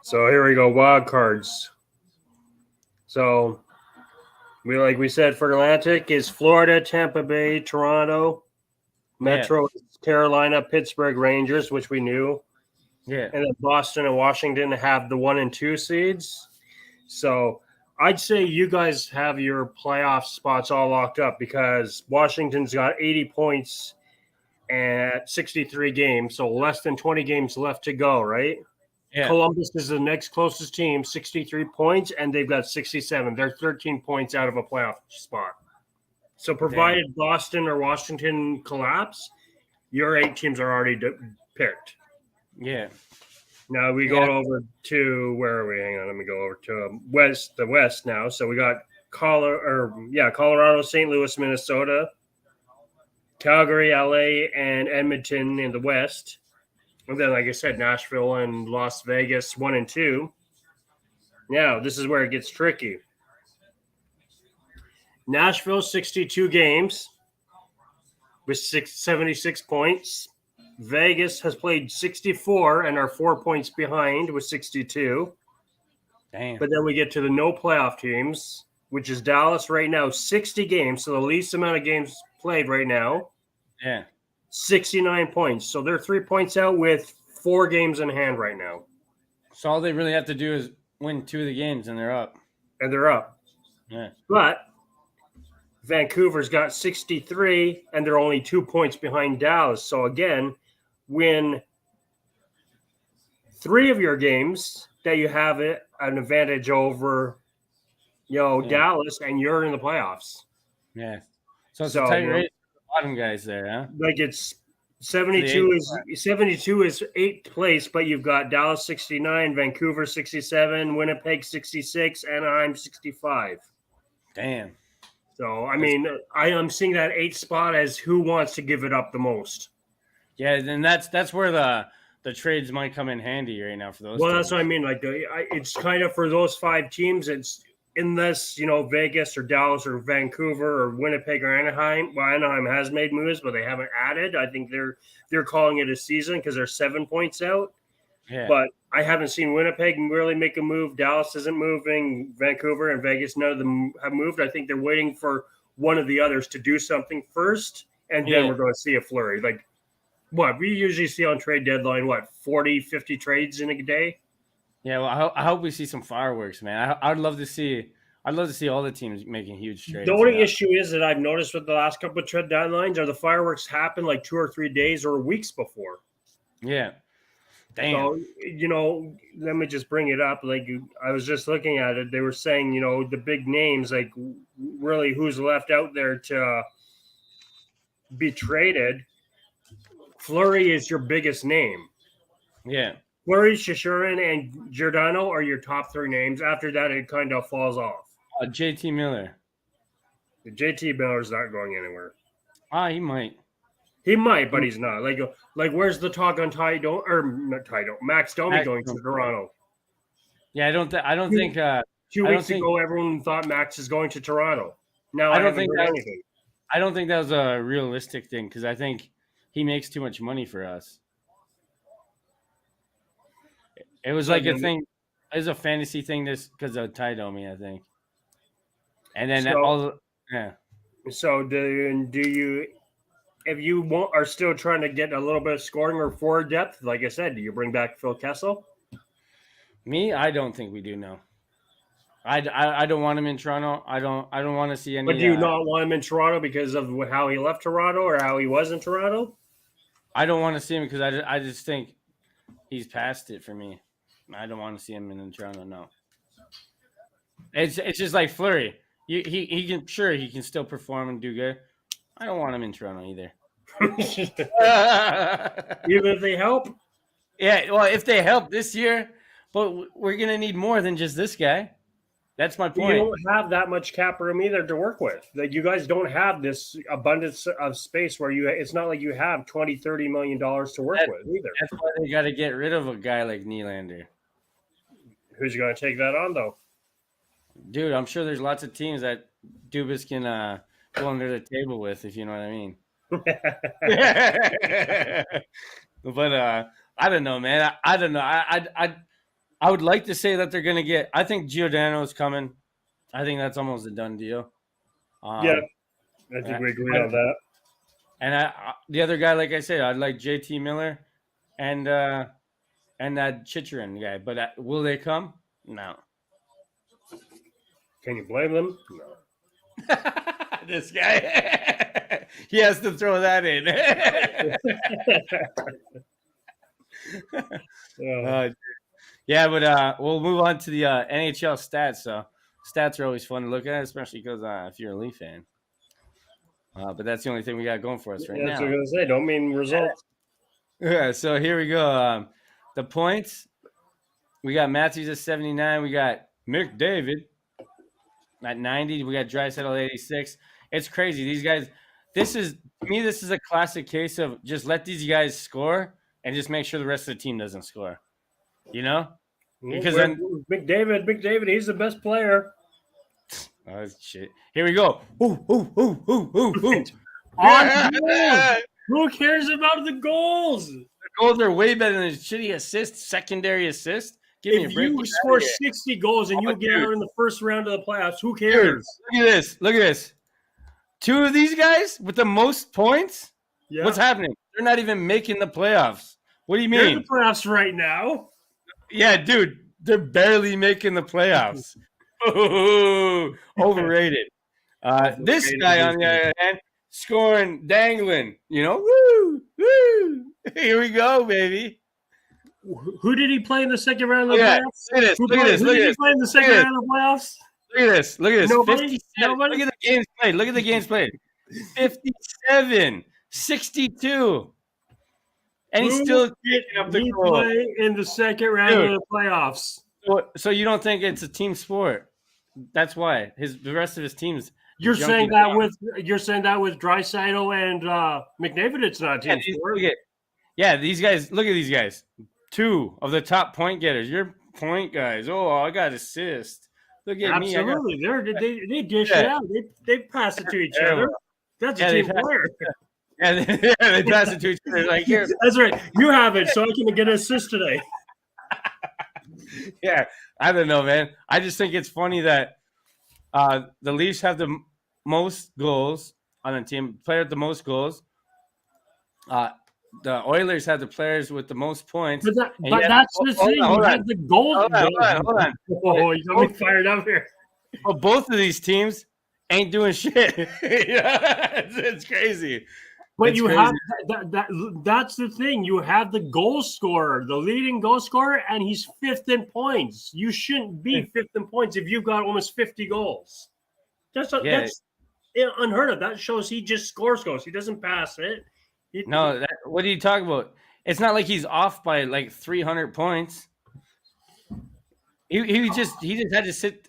So here we go. Wild cards. So we said for Atlantic is Florida, Tampa Bay, Toronto, Metro, Carolina, Pittsburgh Rangers, which we knew. Yeah. And then Boston and Washington have the 1 and 2 seeds. So I'd say you guys have your playoff spots all locked up because Washington's got 80 points at 63 games, so less than 20 games left to go, right? Yeah. Columbus is the next closest team, 63 points, and they've got 67. They're 13 points out of a playoff spot. So provided Boston or Washington collapse, your 8 teams are already picked. Yeah. Now we go over to where are we? Hang on, let me go over to the West now. So we got Colorado, St. Louis, Minnesota, Calgary, LA, and Edmonton in the West. And then, like I said, Nashville and Las Vegas 1 and 2. Now this is where it gets tricky. Nashville 62 games with 76 points. Vegas has played 64 and are 4 points behind with 62. Damn. But then we get to the no playoff teams, which is Dallas right now, 60 games. So the least amount of games played right now. Yeah. 69 points. So they're 3 points out with 4 games in hand right now. So all they really have to do is win 2 of the games and they're up. Yeah. But Vancouver's got 63 and they're only 2 points behind Dallas. So again, win 3 of your games that you have an advantage over, Dallas, and you're in the playoffs. Yeah. So it's a tight race for the bottom guys there, huh? Like it's 72 is eighth place, but you've got Dallas 69, Vancouver 67, Winnipeg 66, Anaheim 65. Damn. So I mean, I am seeing that eighth spot as who wants to give it up the most. Yeah, and that's where the trades might come in handy right now for those. Well, teams. that's what I mean. Like, it's kind of for those 5 teams. It's unless Vegas or Dallas or Vancouver or Winnipeg or Anaheim. Well, Anaheim has made moves, but they haven't added. I think they're calling it a season because they're 7 points out. Yeah. But I haven't seen Winnipeg really make a move. Dallas isn't moving. Vancouver and Vegas, none of them have moved. I think they're waiting for one of the others to do something first, and then we're going to see a flurry. Like, what we usually see on trade deadline, 40, 50 trades in a day? Yeah, well, I hope we see some fireworks, man. I'd love to see all the teams making huge trades. The only issue is that I've noticed with the last couple of trade deadlines are the fireworks happen like 2 or 3 days or weeks before. Yeah. Damn. So, let me just bring it up. Like, I was just looking at it. They were saying, the big names, like really who's left out there to be traded. Fleury is your biggest name. Yeah. Fleury, Shashurin, and Giordano are your top 3 names. After that, it kind of falls off. JT Miller. JT Miller's not going anywhere. He might. He might, but he's not. Like where's the talk on Max Domi going to Toronto? Yeah, I don't think 2 weeks ago everyone thought Max is going to Toronto. Now I don't think anything. I don't think that was a realistic thing because I think he makes too much money for us. It was like a thing. It was a fantasy thing just because of Ty Domi, I think. And then So do you? If you are still trying to get a little bit of scoring or forward depth, like I said, do you bring back Phil Kessel? Me, I don't think we do. No, I don't want him in Toronto. I don't want to see any. But do you not want him in Toronto because of how he left Toronto or how he was in Toronto? I don't want to see him because I just think he's past it for me. I don't want to see him in Toronto. No, it's just like Fleury. He can still perform and do good. I don't want him in Toronto either. Even if they help? Yeah, well, if they help this year, but we're going to need more than just this guy. That's my point. You don't have that much cap room either to work with. Like, you guys don't have this abundance of space where it's not like you have $20, $30 million to work with either. That's why they got to get rid of a guy like Nylander. Who's going to take that on, though? Dude, I'm sure there's lots of teams that Dubas can go under the table with, if you know what I mean. But I don't know, man. I don't know. I would like to say that they're going to get – I think Giordano's coming. I think that's almost a done deal. Yeah, I think we agree on that. And the other guy, like I said, I'd like JT Miller and that Chychrun guy. But will they come? No. Can you blame them? No. This guy. He has to throw that in. Yeah, but we'll move on to the NHL stats. So stats are always fun to look at, especially because if you're a Leaf fan. But that's the only thing we got going for us right now. That's what I was going to say. Don't mean results. Yeah, so here we go. The points. We got Matthews at 79. We got McDavid at 90. We got Draisaitl at 86. It's crazy. These guys, this is a classic case of just let these guys score and just make sure the rest of the team doesn't score. You know? Because then McDavid, he's the best player. Oh shit. Here we go. Ooh. Yeah. Who cares about the goals? The goals are way better than his shitty assist, secondary assist. Give me a break. If you score 60 goals and you get out in the first round of the playoffs, who cares? Dude, look at this. 2 of these guys with the most points? Yeah. What's happening? They're not even making the playoffs. What do you mean? They're in the playoffs right now. Yeah, dude. They're barely making the playoffs. Ooh, overrated. This guy, on the other hand, scoring, dangling. You know, woo. Here we go, baby. Who did he play in the second round of the playoffs? Look at this. Who did he play in the second round of the playoffs? Look at this. Nobody? Look at the games played. 57, 62. and he's Who still did taking up the he goal. play in the second round Dude. of the playoffs? So you don't think it's a team sport? That's why the rest of his teams. You're junkie saying that down. with Draisaitl and McDavid, it's not a team sport. These guys. Look at these guys. 2 of the top point getters. You're point guys. Oh, I got assist. Look at me. Absolutely, they dish it out. They pass it to each other. That's a team player. Yeah, they pass it to each other. Like here. That's right. You have it, so I can get an assist today. Yeah, I don't know, man. I just think it's funny that the Leafs have the most goals on the team, player with the most goals. The Oilers have the players with the most points. But that's the thing. You have the goals. Hold on. Oh, you got me fired up here. Well, both of these teams ain't doing shit. It's crazy. But you have that's the thing. You have the goal scorer, the leading goal scorer, and he's 5th in points. You shouldn't be 5th in points if you've got almost 50 goals. That's unheard of. That shows he just scores goals. He doesn't pass it. What are you talking about? It's not like he's off by like 300 points. He just had to sit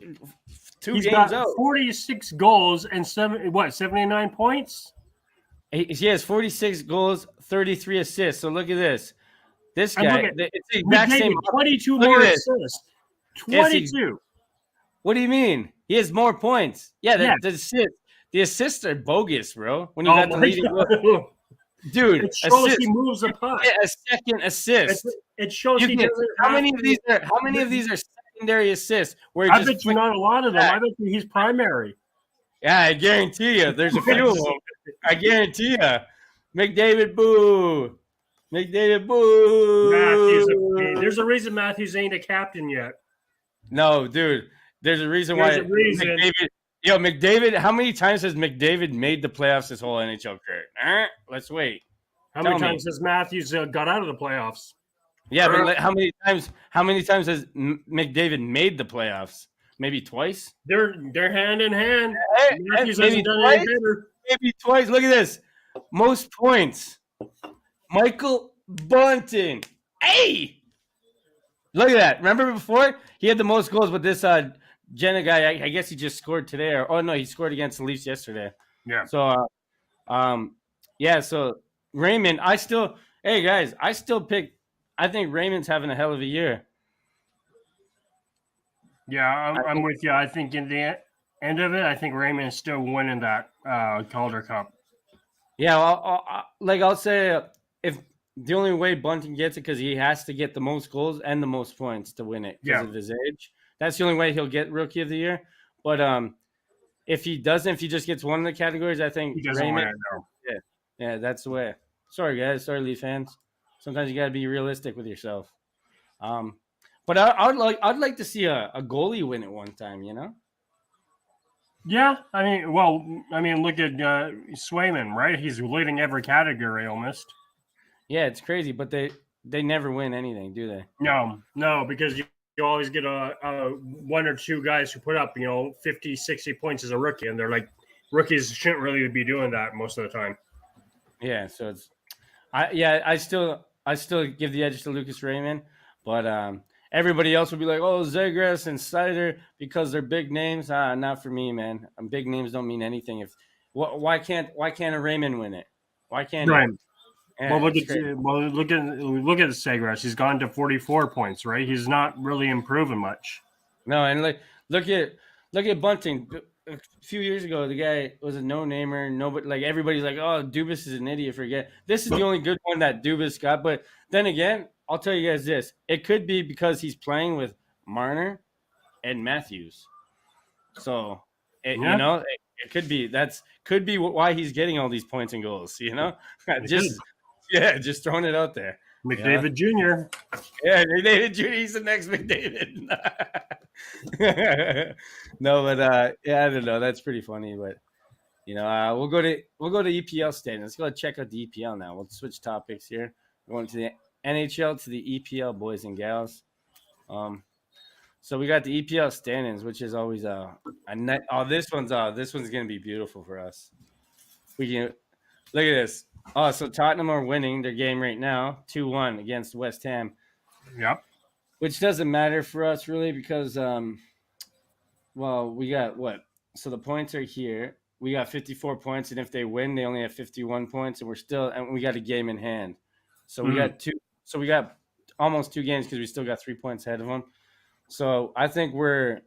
2 He's games got out. 46 goals and 79 points? He has 46 goals, 33 assists. So look at this. This guy, it's the exact same. 22 more assists. 22. What do you mean? He has more points. Yeah, the assists are bogus, bro. When you got the leading goal. Dude, it shows he moves a puck. A second assist. It shows he doesn't. How many of these are secondary assists? Where I bet you not a lot of them. I bet you he's primary. Yeah, I guarantee you. There's a few of them. I guarantee you. McDavid, boo. McDavid, boo. There's a reason Matthews ain't a captain yet. No, dude. There's a reason why. McDavid. How many times has McDavid made the playoffs his whole NHL career? Let's wait. How many times has Matthews got out of the playoffs? Yeah, but how many times? How many times has McDavid made the playoffs? Maybe twice. They're hand in hand. Matthews maybe hasn't done twice. any better. Maybe twice. Look at this. Most points. Michael Bunting. Hey, look at that. Remember before he had the most goals, but this Jenna guy, I guess he just scored today. He scored against the Leafs yesterday. Yeah. So, So Raymond, I still pick. I think Raymond's having a hell of a year. Yeah, I'm with you. I think in the end of it, I think Raymond is still winning that Calder Cup. Yeah, I'll say if the only way Bunting gets it because he has to get the most goals and the most points to win it because of his age. That's the only way he'll get Rookie of the Year. But if he doesn't, if he just gets one of the categories, I think he doesn't Raymond. win it, no. Yeah, that's the way. Sorry, guys. Sorry, Leaf fans. Sometimes you got to be realistic with yourself. But I'd like to see a goalie win it one time, you know? Yeah, I mean, look at Swayman, right? He's leading every category almost. Yeah, it's crazy, but they never win anything, do they? No, because you always get a one or two guys who put up, 50, 60 points as a rookie, and they're like, rookies shouldn't really be doing that most of the time. Yeah, so I still give the edge to Lucas Raymond, but everybody else would be like, oh, Zegras and Seider because they're big names. Not for me, man. Big names don't mean anything. Why can't a Raymond win it? Why can't right? Yeah, look at Zegras. He's gone to 44 points, right? He's not really improving much. No, and look at Bunting. A few years ago, the guy was a no-namer. Nobody, everybody's like, oh, Dubas is an idiot. Forget. This is the only good one that Dubas got. But then again, I'll tell you guys this. It could be because he's playing with Marner and Matthews. So, it could be. Could be why he's getting all these points and goals, just throwing it out there. McDavid Jr. Yeah, McDavid Jr. He's the next McDavid. No, but I don't know. That's pretty funny. But we'll go to EPL standings. Let's go check out the EPL now. We'll switch topics here. We're going to the NHL to the EPL, boys and gals. So we got the EPL standings, which is always a net. Oh, this one's gonna be beautiful for us. Look at this. Oh, so Tottenham are winning their game right now, 2-1 against West Ham, Yep. which doesn't matter for us really because, well, we got what? So the points are here. We got 54 points, and if they win, they only have 51 points, and we got a game in hand. So we got two. So we got almost 2 games because we still got 3 points ahead of them. So I think we're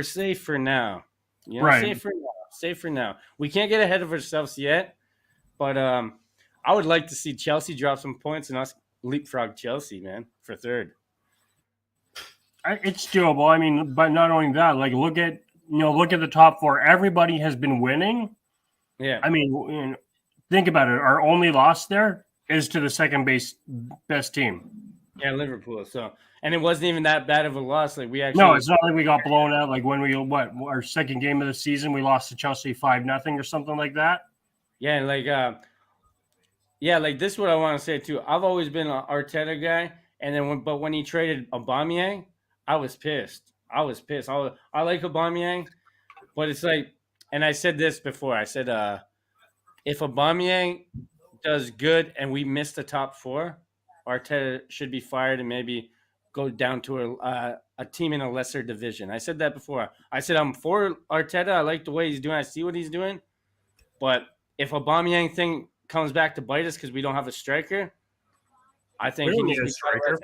safe for now. You know, Right. safe for now. Safe for now. We can't get ahead of ourselves yet, but I would like to see Chelsea drop some points and us leapfrog Chelsea, man, for third. It's doable. I mean, but not only that, like look at the top four. Everybody has been winning. Yeah. I mean, think about it. Our only loss there is to the second best team. Yeah, Liverpool. So, and it wasn't even that bad of a loss. Like we actually. No, it's not like we got blown out. Like when our second game of the season, we lost to Chelsea 5-0 or something like that. Yeah, like like this is what I want to say too. I've always been an Arteta guy, and then when he traded Aubameyang, I was pissed. I like Aubameyang, but it's like, and I said this before. I said, if Aubameyang does good and we miss the top four, Arteta should be fired and maybe go down to a team in a lesser division. I said that before. I said I'm for Arteta. I like the way he's doing. I see what he's doing, but if Aubameyang thing comes back to bite us because we don't have a striker, I think We he don't needs need to a be striker.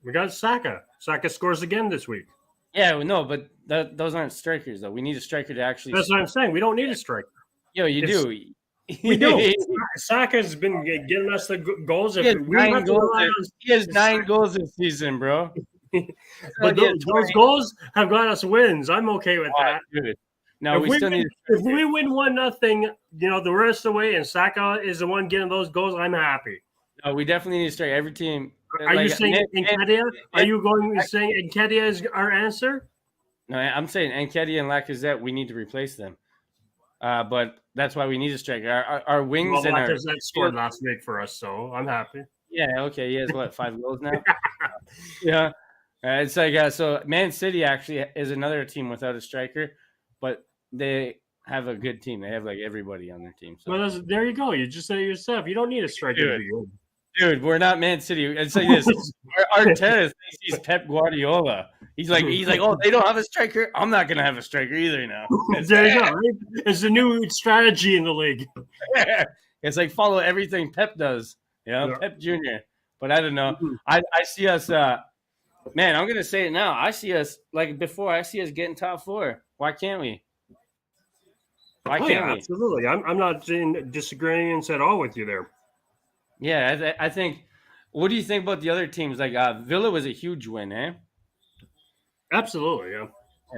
We got Saka. Saka scores again this week. Yeah, no, but those aren't strikers though. We need a striker to actually. That's what I'm saying. We don't need a striker. Yo, you do. We do. Saka's been getting us the goals. He has 9 goals this season, bro. But those goals have got us wins. I'm okay with that. Dude. No, if we win 1-0, the rest of the way, and Saka is the one getting those goals, I'm happy. No, we definitely need to strike every team. Are you saying Nketiah? Are you saying Nketiah is our answer? No, I'm saying Nketiah and Lacazette, we need to replace them. But that's why we need a striker. Our wings and our Lacazette scored last week for us, so I'm happy. Yeah, okay. He has 5 goals now? Yeah. It's like so Man City actually is another team without a striker, but they have a good team. They have like everybody on their team. So. Well, there you go. You just said it yourself. You don't need a striker. Dude, we're not Man City. It's like this. Arteta thinks he's Pep Guardiola. He's like, oh, they don't have a striker. I'm not gonna have a striker either now. There you go. Right? It's a new strategy in the league. It's like follow everything Pep does. Yeah. Pep Jr. But I don't know. I see us. Man, I'm gonna say it now. I see us like before. I see us getting top 4. Why can't we? Why can't we? Absolutely. I'm not disagreeing at all with you there. Yeah, I think. What do you think about the other teams? Like Villa was a huge win, eh? Absolutely, yeah.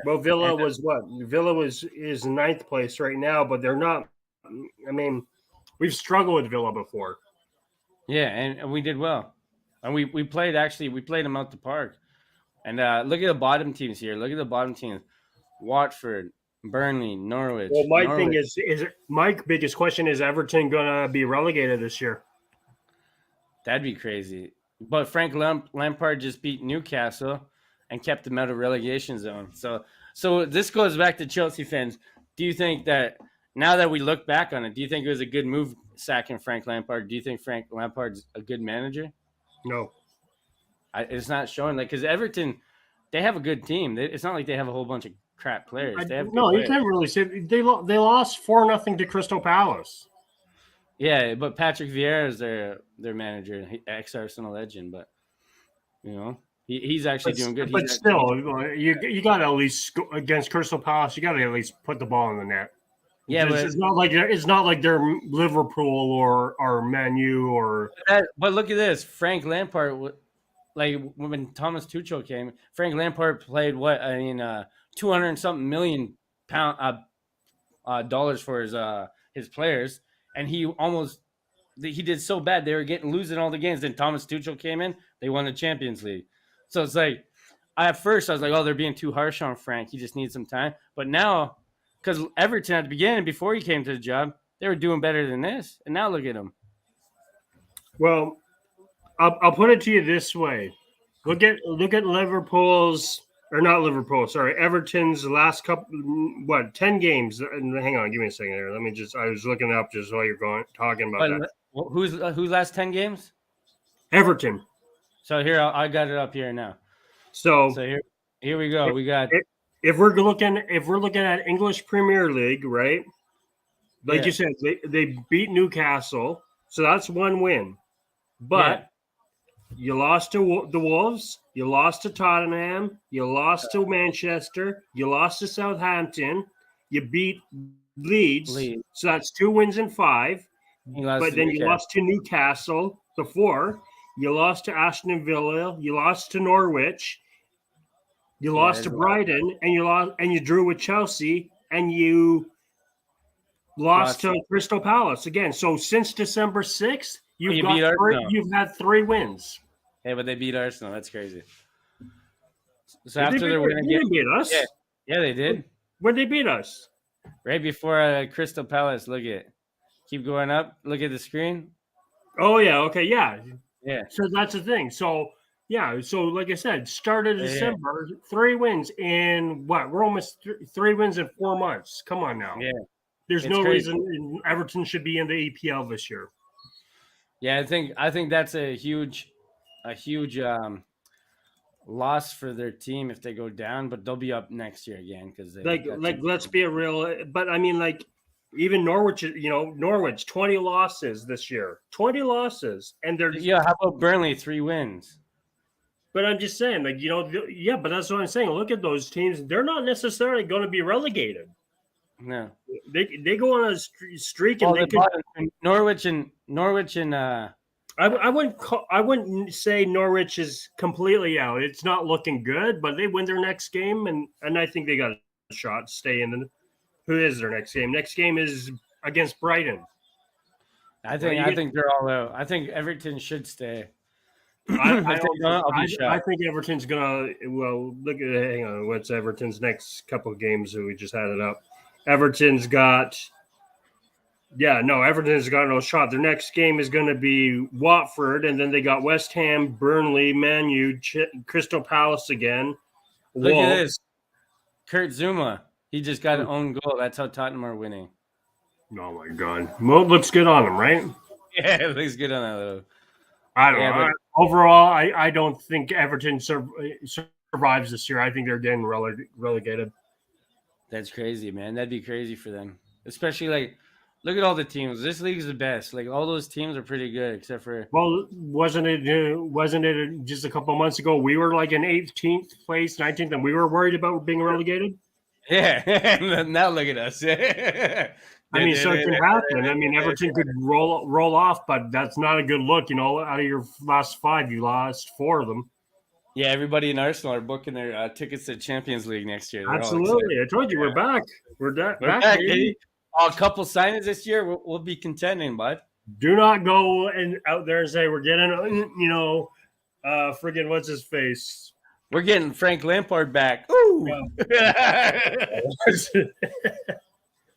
Well, Villa was what? Villa is 9th place right now, but they're not. I mean, we've struggled with Villa before. Yeah, and we did well, and we played them out the park. And look at the bottom teams here. Look at the bottom teams: Watford, Burnley, Norwich. Well, thing is my biggest question is Everton gonna be relegated this year? That'd be crazy. But Frank Lampard just beat Newcastle and kept them out of relegation zone. So this goes back to Chelsea fans. Do you think that now that we look back on it, do you think it was a good move sacking Frank Lampard? Do you think Frank Lampard's a good manager? No. It's not showing. Like, because Everton, they have a good team. It's not like they have a whole bunch of crap players. You can't really say they lost 4-0 to Crystal Palace. Yeah, but Patrick Vieira is their manager, ex-Arsenal legend. But he's actually doing good. But still, you got to at least against Crystal Palace. You got to at least put the ball in the net. Yeah, but it's not like they're Liverpool or Man U or. But look at this, Frank Lampard. Like when Thomas Tuchel came, Frank Lampard played what? I mean, $200-something million dollars for his players. And he did so bad. They were losing all the games. Then Thomas Tuchel came in. They won the Champions League. So it's like, at first I was like, oh, they're being too harsh on Frank. He just needs some time. But now, because Everton at the beginning, before he came to the job, they were doing better than this. And now look at them. Well, I'll put it to you this way. Look at Liverpool's or not Liverpool. Sorry, Everton's last couple. 10 games? Hang on, give me a second here. Let me just. I was looking up just while you're talking about that. Who's last 10 games? Everton. So here I got it up here now. So here we go. We got if we're looking at English Premier League, right? Like you said, they beat Newcastle, so that's one win. But you lost to the Wolves, you lost to Tottenham, you lost to Manchester, you lost to Southampton, you beat Leeds. So that's 2 wins in 5. But then you lost to Newcastle before. You lost to Aston Villa, you lost to Norwich, you lost to Brighton, and you drew with Chelsea, and you lost to Crystal Palace again. So since December 6th, you've had 3 wins. Hey, but they beat Arsenal. That's crazy. So after their win again, they beat us. Yeah, they did. When they beat us? Right before Crystal Palace. Look at keep going up. Look at the screen. Oh yeah. Okay. Yeah. Yeah. So that's the thing. So yeah. So like I said, started December, 3 wins in what? We're almost 3 wins in 4 months. Come on now. Yeah. There's no reason Everton should be in the EPL this year. Yeah, I think that's a huge loss for their team if they go down, but they'll be up next year again because let's be a real. But I mean, like even Norwich, 20 losses this year, 20 losses, and they're how about Burnley 3 wins? But I'm just saying, but that's what I'm saying. Look at those teams; they're not necessarily going to be relegated. No, they go on a streak, and Norwich and I wouldn't say Norwich is completely out. It's not looking good, but they win their next game, and I think they got a shot to stay in. Who is their next game? Next game is against Brighton. I think they're all out. I think Everton should stay. I think Everton's gonna. Well, hang on. What's Everton's next couple of games? We just had it up. Everton's got no shot. Their next game is going to be Watford, and then they got West Ham, Burnley, Man U, Crystal Palace again. Look at this. Kurt Zuma. He just got an own goal. That's how Tottenham are winning. Oh, my God. Well, it looks good on him, right? Yeah, it looks good on that little. I don't know. Overall, I don't think Everton survives this year. I think they're getting relegated. That's crazy, man. That'd be crazy for them. Especially, look at all the teams. This league is the best. All those teams are pretty good, except for. Well, wasn't it just a couple of months ago? We were in 18th place, 19th, and we were worried about being relegated. Yeah, now look at us. I mean, so it can happen. I mean, Everton could roll off, but that's not a good look. Out of your last 5, you lost 4 of them. Yeah, everybody in Arsenal are booking their tickets to Champions League next year. Absolutely. I told you we're back. We're back, baby. A couple signings this year, we'll be contending, bud. Do not go out there and say we're getting, friggin' what's his face? We're getting Frank Lampard back. Ooh.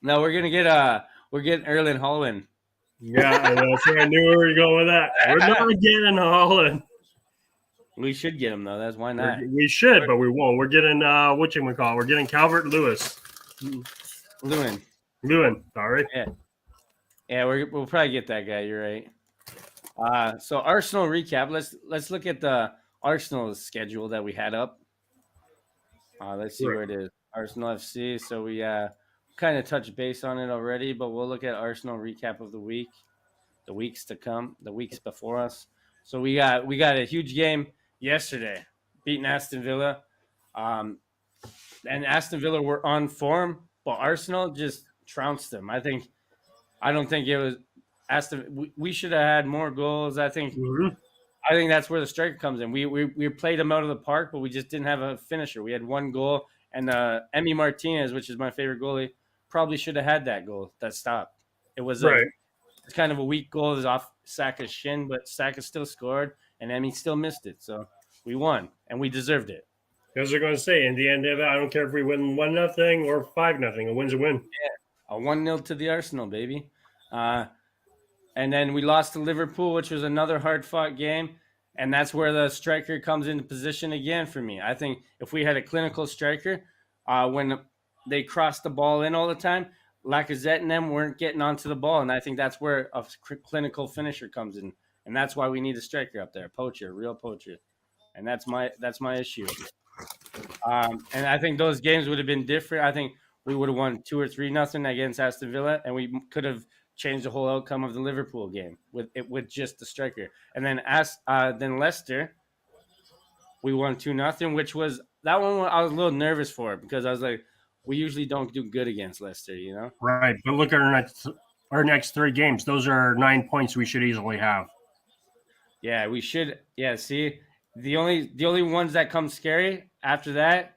No, we're getting Erling Haaland. Yeah, that's where I knew we were going with that. We're not getting Haaland. We should get him though. That's why not. We should, but we won't. We're getting We're getting Calvert-Lewin. Lewin. Sorry. Yeah. We'll probably get that guy. You're right. So Arsenal recap. Let's look at the Arsenal schedule that we had up. Let's see where it is. Arsenal FC. So we kind of touched base on it already, but we'll look at Arsenal recap of the week, the weeks to come, the weeks before us. So we got a huge game yesterday, beating Aston Villa. And Aston Villa were on form, but Arsenal just trounced them. I don't think it was Aston. We should have had more goals. I think that's where the striker comes in. We played them out of the park, but we just didn't have a finisher. We had 1 goal, and Emi Martinez, which is my favorite goalie, probably should have had that goal that stopped. It was it's kind of a weak goal. It was off Saka's shin, but Saka still scored, and Emi still missed it. So we won, and we deserved it. As they're going to say, in the end of it, I don't care if we win 1-0 or 5-0. A win's a win. Yeah, a 1-0 to the Arsenal, baby. And then we lost to Liverpool, which was another hard-fought game. And that's where the striker comes into position again for me. I think if we had a clinical striker, when they cross the ball in all the time, Lacazette and them weren't getting onto the ball. And I think that's where a clinical finisher comes in. And that's why we need a striker up there, poacher, real poacher. And that's my issue. And I think those games would have been different. I think we would have won 2 or 3-0 against Aston Villa, and we could have changed the whole outcome of the Liverpool game with just the striker. And then then Leicester, we won 2-0, which was that one. I was a little nervous for it because I was like, we usually don't do good against Leicester, you know. Right, but look at our next 3 games. Those are 9 points we should easily have. Yeah, we should. Yeah, see, the only ones that come scary after that.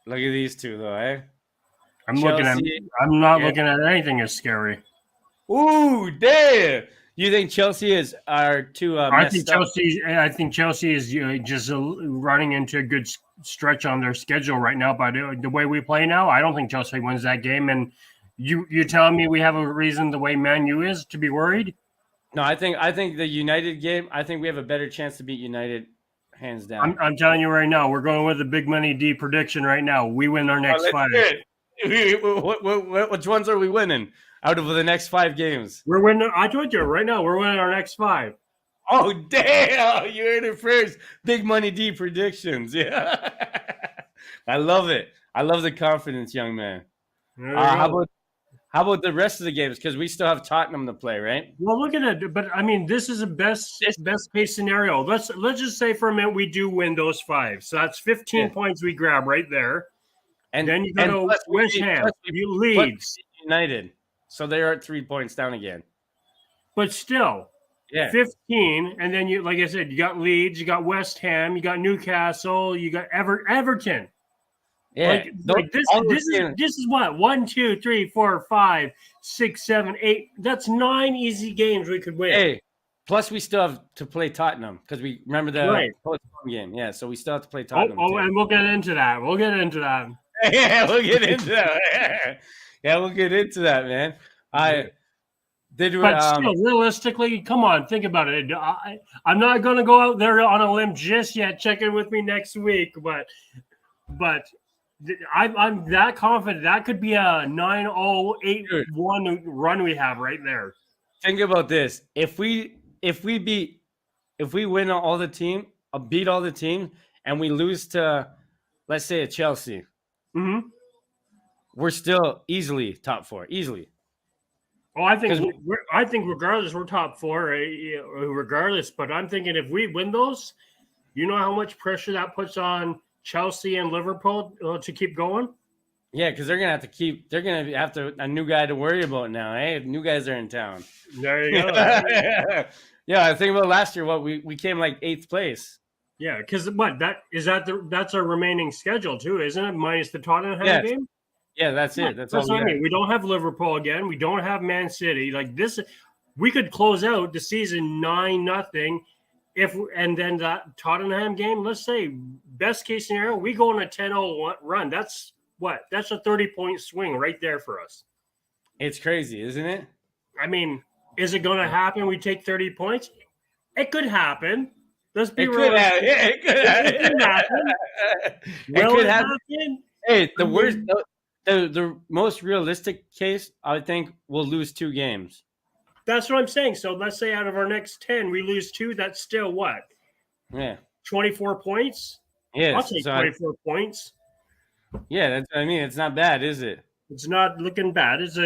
Look at these two, though, eh? I'm not looking at anything as scary. Ooh, damn! You think Chelsea are too messed up? I think Chelsea is just running into a good stretch on their schedule right now. But the way we play now, I don't think Chelsea wins that game. And you're telling me we have a reason the way Man U is to be worried? No, I think the United game. I think we have a better chance to beat United, hands down. I'm telling you right now, we're going with the big money D prediction right now. We win our next 5. Which ones are we winning out of the next 5 games? We're winning. I told you right now, we're winning our next 5. Oh, damn. You heard it first. Big money D predictions. Yeah. I love it. I love the confidence, young man. How about the rest of the games? Because we still have Tottenham to play, right? Well, look at it. But, I mean, this is a best case scenario. Let's just say for a minute we do win those 5. So that's 15 points we grab right there. And then you go to West Ham. You Leeds. United. So they are at 3 points down again. But still, 15. And then, like I said, you got Leeds, you got West Ham, you got Newcastle, you got Everton. Yeah. This is what? 1, 2, 3, 4, 5, 6, 7, 8. That's 9 easy games we could win. Hey, plus we still have to play Tottenham because we remember the postponed game. Yeah, so we still have to play Tottenham. And we'll get into that. Yeah, we'll get into that. Yeah, we'll get into that, man. But still, realistically, come on, think about it. I'm not going to go out there on a limb just yet. Check in with me next week, but I'm that confident that could be a 9-0-8-1 run we have right there. Think about this: if we win all the team, beat all the team, and we lose to, let's say, a Chelsea, we're still easily top 4, easily. Oh, I think regardless, we're top 4, regardless. But I'm thinking if we win those, you know how much pressure that puts on Chelsea and Liverpool to keep going? Yeah, because they're gonna have a new guy to worry about now. Hey, new guys are in town. There you go. Yeah, I think about last year. We came like 8th place. Yeah, because that's our remaining schedule too, isn't it? Minus the Tottenham game. Yeah, that's it. That's what all I mean. We don't have Liverpool again. We don't have Man City. Like this, we could close out the season 9-0. And then that Tottenham game, let's say best case scenario, we go on a 10-0 run. That's what? That's a 30-point swing right there for us. It's crazy, isn't it? I mean, is it going to happen? We take 30 points? It could happen. Let's be real. It could happen. Will it happen? Hey, the most realistic case, I think, we'll lose 2 games. That's what I'm saying. So let's say out of our next 10, we lose 2. That's still what? Yeah. 24 points? Yeah. I'll take 24 points. Yeah, it's not bad, is it? It's not looking bad. This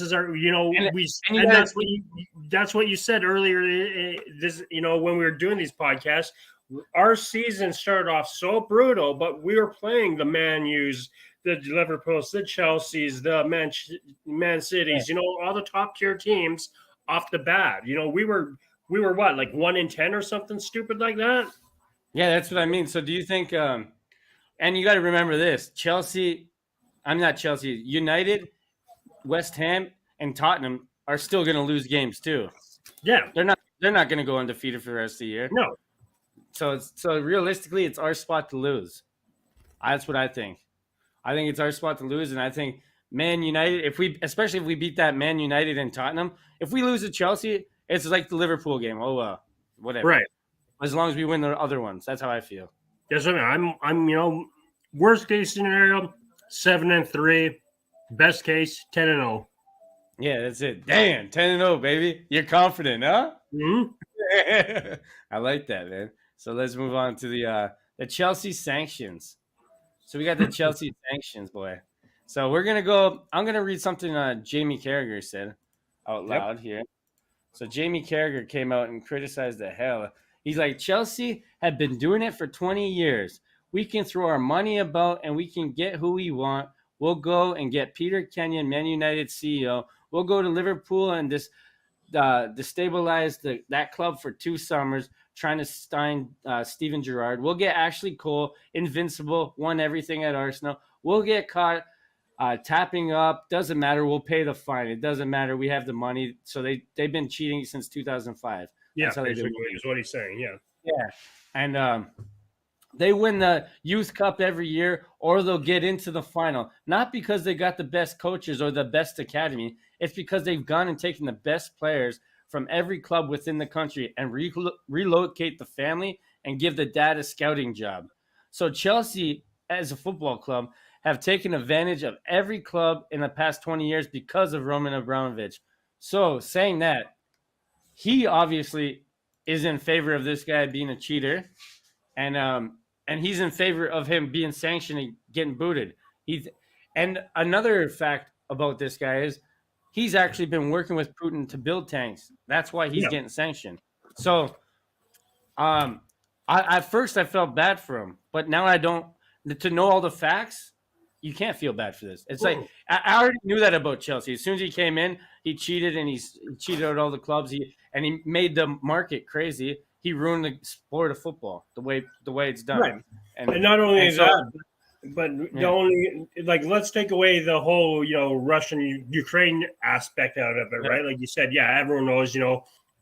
is our, that's what you said earlier. This, when we were doing these podcasts, our season started off so brutal, but we were playing the Man U's, the Liverpools, the Chelseas, the Man Cities, all the top tier teams off the bat. We were what, like 1-10 or something stupid like that? Yeah, that's what I mean. So do you think and you got to remember this, United, West Ham, and Tottenham are still going to lose games too. Yeah. They're not going to go undefeated for the rest of the year. No. So realistically, it's our spot to lose. That's what I think. I think it's our spot to lose, and I think Man United, especially if we beat that Man United and Tottenham, if we lose to Chelsea, it's like the Liverpool game. Oh, well, whatever. Right. as long as we win the other ones. That's how I feel. Yes, I'm worst case scenario 7-3, best case 10-0. Yeah, that's it. Damn, 10-0, baby. You're confident, huh? Mm-hmm. I like that, man. So let's move on to the Chelsea sanctions. So we got the Chelsea sanctions, boy. So we're gonna go. I'm gonna read something Jamie Carragher said out loud here. So Jamie Carragher came out and criticized the hell. He's like, Chelsea have been doing it for 20 years. We can throw our money about and we can get who we want. We'll go and get Peter Kenyon, Man United CEO. We'll go to Liverpool and destabilize that club for 2 summers, trying to sign Steven Gerrard. We'll get Ashley Cole, invincible, won everything at Arsenal. We'll get caught tapping up. Doesn't matter. We'll pay the fine. It doesn't matter. We have the money. So they've been cheating since 2005. Yeah, That's how basically is what he's saying. Yeah. Yeah. And they win the Youth Cup every year, or they'll get into the final. Not because they got the best coaches or the best academy. It's because they've gone and taken the best players from every club within the country and relocate the family and give the dad a scouting job. So Chelsea, as a football club, have taken advantage of every club in the past 20 years because of Roman Abramovich. So saying that, he obviously is in favor of this guy being a cheater, and he's in favor of him being sanctioned and getting booted. And another fact about this guy is he's actually been working with Putin to build tanks. That's why he's getting sanctioned. So, at first I felt bad for him, but now I don't. To know all the facts, you can't feel bad for this. It's like I already knew that about Chelsea. As soon as he came in, he cheated and he cheated out all the clubs. He made the market crazy. He ruined the sport of football the way it's done. Right. And not only that, but the only let's take away the whole Russian Ukraine aspect out of it, right? Like you said, everyone knows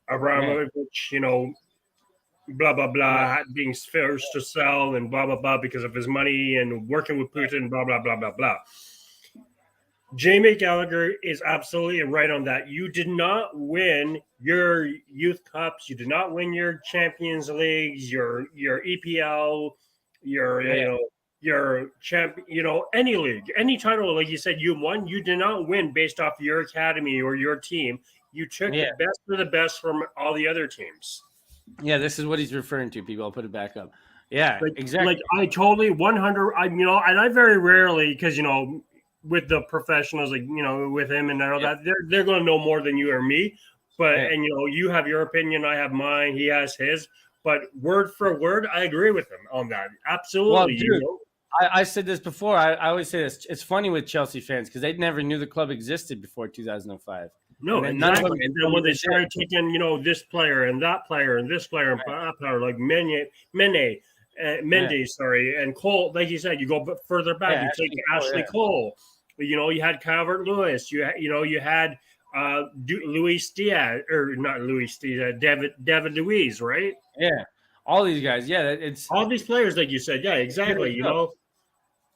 Abramovich, blah blah blah, being forced to sell and blah blah blah because of his money and working with Putin, blah blah blah blah blah. Jamie Gallagher is absolutely right on that. You did not win your youth cups. You did not win your Champions Leagues, your EPL, your champ, any league, any title. Like you said, you won. You did not win based off your academy or your team. You took the best of the best from all the other teams. Yeah, this is what he's referring to, people. I'll put it back up. Yeah, exactly. Like I totally 100. And I very rarely, because with the professionals, with him and all that, they're going to know more than you or me. But and you have your opinion, I have mine, he has his. But word for word, I agree with him on that. Absolutely. Well, dude, I said this before. I always say this. It's funny with Chelsea fans because they never knew the club existed before 2005. No, and exactly. And then when they started taking, this player and that player and this player and that player, like Mendes, and Cole, like you said, you go further back. You take Ashley Cole. You had Calvert-Lewis. You had Luis Diaz, or not Luis Diaz, David Luiz, right? Yeah, all these guys. Yeah, it's all these players, like you said. Yeah, exactly.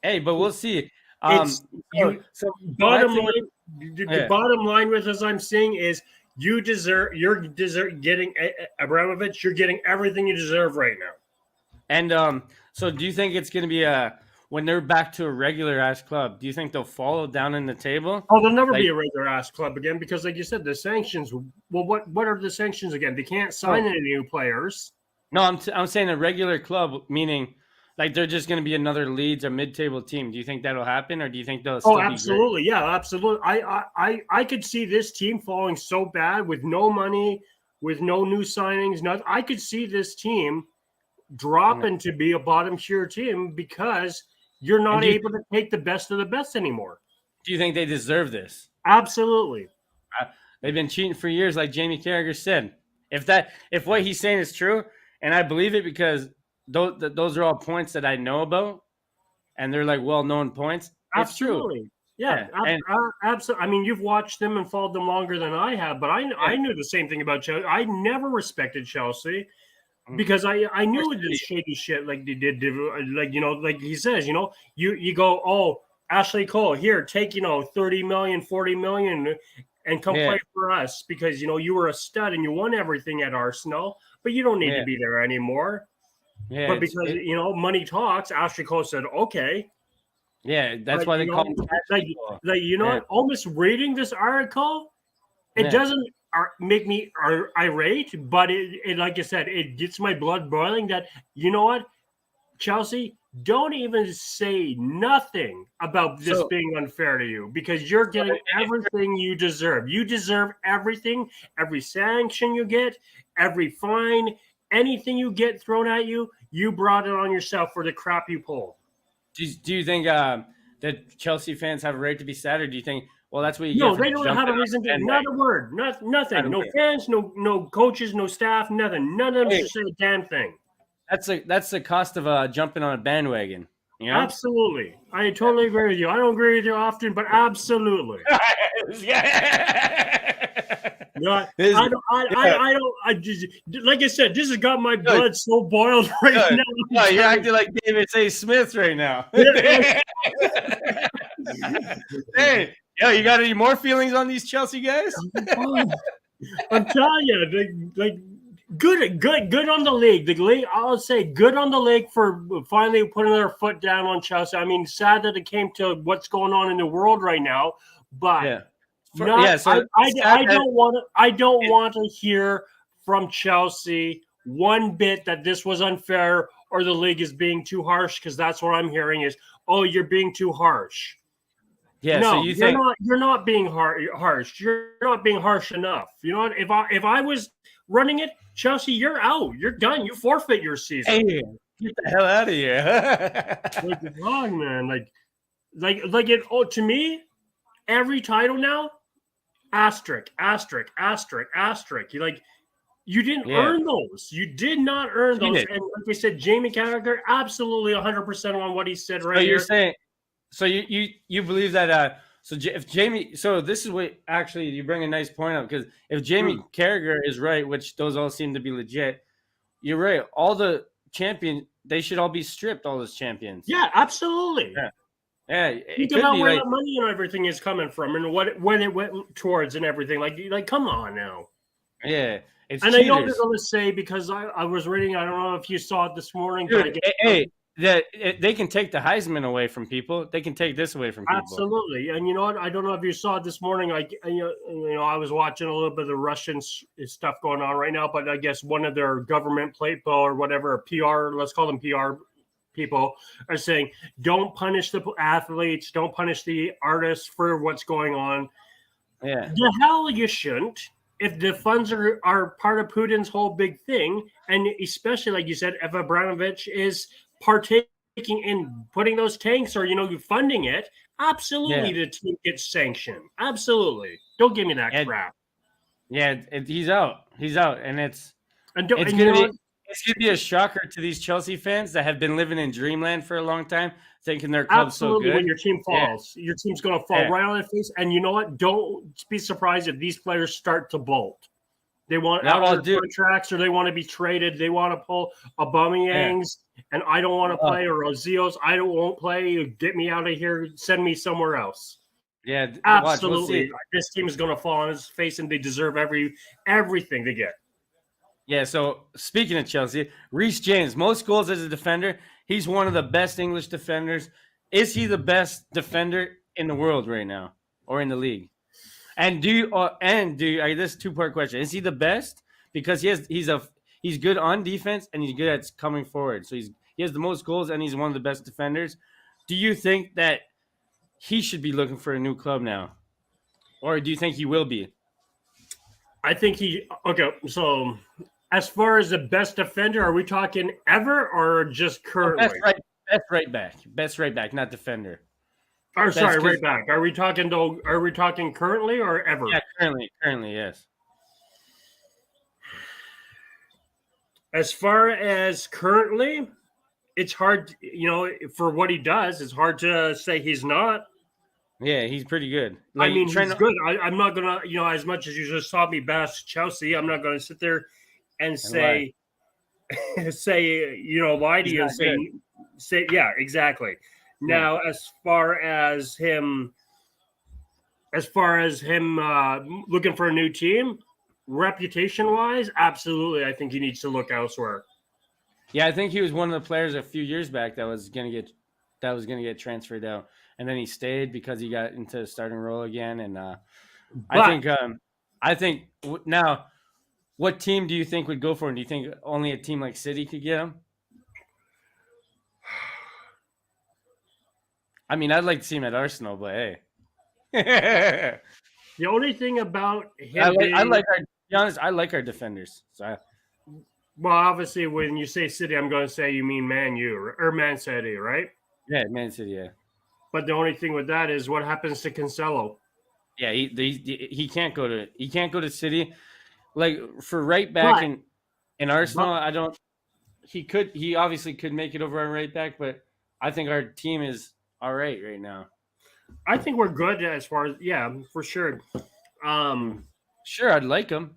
Hey, but we'll see. The bottom line with as I'm saying is you're getting Abramovich. You're getting everything you deserve right now. And so do you think it's going to be when they're back to a regular ass club, do you think they'll follow down in the table? Oh, they'll never be a regular ass club again because, like you said, the sanctions. Well, what are the sanctions again? They can't sign any new players. No, I'm saying a regular club, meaning like they're just going to be another Leeds or mid-table team. Do you think that'll happen, or do you think they'll still absolutely, be great? Yeah, absolutely. I could see this team falling so bad with no money, with no new signings. I could see this team dropping to be a bottom tier team because you're not able to take the best of the best anymore. Do you think they deserve this? Absolutely. They've been cheating for years, like Jamie Carragher said. If what he's saying is true, and I believe it because those are all points that I know about, and they're like well-known points. Absolutely. It's true. Yeah, absolutely. I mean, you've watched them and followed them longer than I have, but I knew the same thing about Chelsea. I never respected Chelsea. Because I knew this shady shit like they did, like he says, you go, Ashley Cole, here, take 30 million, 40 million, and come play for us because, you were a stud and you won everything at Arsenal, but you don't need to be there anymore. Yeah, but because, money talks, Astrikos said, okay. Yeah, that's why they call him almost reading this article, it doesn't make me irate, but it, like I said, it gets my blood boiling that, you know what, Chelsea, don't even say nothing about this being unfair to you because you're getting everything you deserve. You deserve everything, every sanction you get, every fine, anything you get thrown at you, you brought it on yourself for the crap you pulled. Do you think that Chelsea fans have a right to be sad, or do you think, well, that's what you get? No, they don't have a reason to. Not a word. Nothing. No fans. No coaches. No staff. Nothing. None of them should say a damn thing. That's the cost of jumping on a bandwagon. You know? Absolutely, I totally agree with you. I don't agree with you often, but absolutely. I just, like I said, this has got my blood so boiled right now. No, you're acting like David A. Smith right now. Hey, you got any more feelings on these Chelsea guys? I'm telling you, good on the league. The league, I'll say, good on the league for finally putting their foot down on Chelsea. I mean, sad that it came to what's going on in the world right now, but I don't want to hear from Chelsea one bit that this was unfair or the league is being too harsh, because that's what I'm hearing is, oh, you're being too harsh. Yeah, no, so you're not being harsh. You're not being harsh enough. You know what? If I was running it, Chelsea, you're out. You're done. You forfeit your season. Hey, get the hell out of here. Man. Like it. Oh, to me, every title now, asterisk. You didn't earn those. You did not earn those. And like I said, Jamie Carragher, absolutely 100% on what he said right here. You're saying, so you believe that if Jamie, so this is what actually you bring a nice point up, because if Jamie Carragher is right, which those all seem to be legit, you're right. All the champions, they should all be stripped. All those champions. Yeah, absolutely. Yeah. Think about where the money and everything is coming from, and when it went towards and everything. Like, come on now. Yeah. And cheaters. I know what they're going to say, because I was reading. I don't know if you saw it this morning. Dude, they can take the Heisman away from people. They can take this away from people. Absolutely. And you know what? I don't know if you saw it this morning. I was watching a little bit of the Russian stuff going on right now, but I guess one of their government people or whatever, PR, let's call them PR people, are saying, don't punish the athletes, don't punish the artists for what's going on. Yeah. The hell you shouldn't. If the funds are part of Putin's whole big thing, and especially, like you said, if Abramovich is partaking in putting those tanks or, funding it, absolutely the team gets sanctioned. Absolutely. Don't give me that crap. Yeah, he's out. And it's going to be a shocker to these Chelsea fans that have been living in dreamland for a long time, thinking their club's so good. When your team falls, your team's going to fall right on their face. And you know what? Don't be surprised if these players start to bolt. They want contracts, or they want to be traded. They want to pull Aubameyangs, and I don't want to play, or Ozil's. Won't play. Get me out of here. Send me somewhere else. Yeah, absolutely. This team is going to fall on its face, and they deserve everything they get. Yeah, so speaking of Chelsea, Reece James, most goals as a defender. He's one of the best English defenders. Is he the best defender in the world right now, or in the league? And this two-part question: is he the best because he's good on defense and he's good at coming forward? So he has the most goals and he's one of the best defenders. Do you think that he should be looking for a new club now, or do you think he will be? I think okay. So, as far as the best defender, are we talking ever or just currently? Best right back, not defender. Or sorry, right back. Are we talking currently or ever? Yeah, currently, yes. As far as currently, it's hard, for what he does, it's hard to say he's not. Yeah, he's pretty good. He's good. I'm not gonna, as much as you just saw me bash Chelsea, I'm not gonna sit there and say, lie to you and say, yeah, exactly. Now, as far as him As far as him looking for a new team, reputation-wise, absolutely, I think he needs to look elsewhere. Yeah, I think he was one of the players a few years back that was gonna get transferred out, and then he stayed because he got into the starting role again. And But I think now, what team do you think would go for him? Do you think only a team like City could get him? I mean, I'd like to see him at Arsenal, but hey. the only thing about him to be honest, I like our defenders. So well, obviously, when you say City, I'm going to say you mean Man U or Man City, right? yeah, Man City, yeah. But the only thing with that is what happens to Cancelo. Yeah, he can't go to City. Like for right back in Arsenal, I don't. He obviously could make it over on right back, but I think our team is all right now. I think we're good as far as for sure. Sure, I'd like him,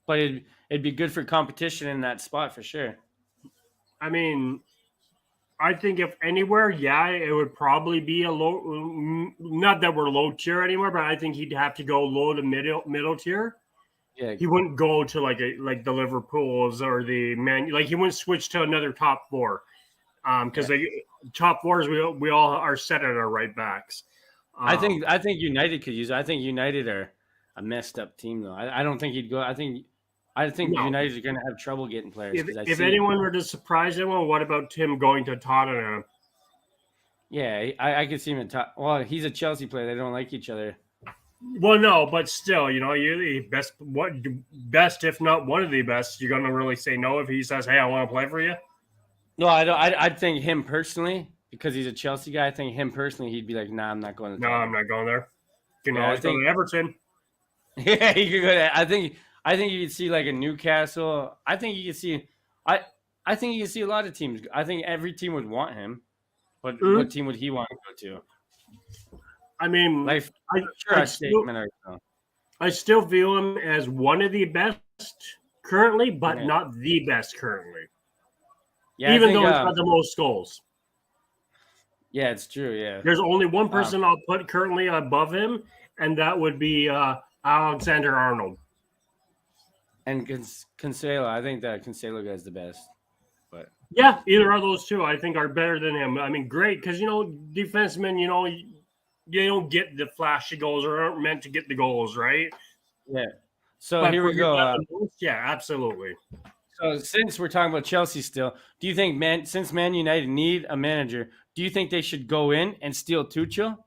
but it'd be good for competition in that spot for sure. I mean, I think if anywhere, it would probably be a low. Not that we're low tier anymore, but I think he'd have to go low to middle tier. Yeah, He wouldn't go to like the Liverpools or the Man. Like he wouldn't switch to another top four, because top fours we all are set at our right backs. I think United could use it. I think United are a messed up team though. I don't think he'd go. I think United are going to have trouble getting players. If anyone were to surprise anyone, what about Tim going to Tottenham? Yeah, I could see him in top. Well, he's a Chelsea player. They don't like each other. Well, no, but still, you're the best, if not one of the best. You're gonna really say no if he says, "Hey, I want to play for you." No, I don't. I think him personally, because he's a Chelsea guy. I think him personally, he'd be like, "Nah, I'm not going to." No, I'm not going there. You can always go to Everton. Yeah, he could go to. I think you could see like a Newcastle. I think you could see. I think you can see a lot of teams. I think every team would want him, but what team would he want to go to? I mean, like, I still view him as one of the best currently, but not the best currently. Yeah, even though he's got the most goals. Yeah, it's true. Yeah, there's only one person I'll put currently above him, and that would be Alexander-Arnold. And Cancelo, I think that Cancelo guy's the best. But yeah, either of those two, I think, are better than him. I mean, great because defensemen, they don't get the flashy goals or aren't meant to get the goals, right? Yeah. So here we go. Yeah, absolutely. So since we're talking about Chelsea still, do you think since Man United need a manager, do you think they should go in and steal Tuchel?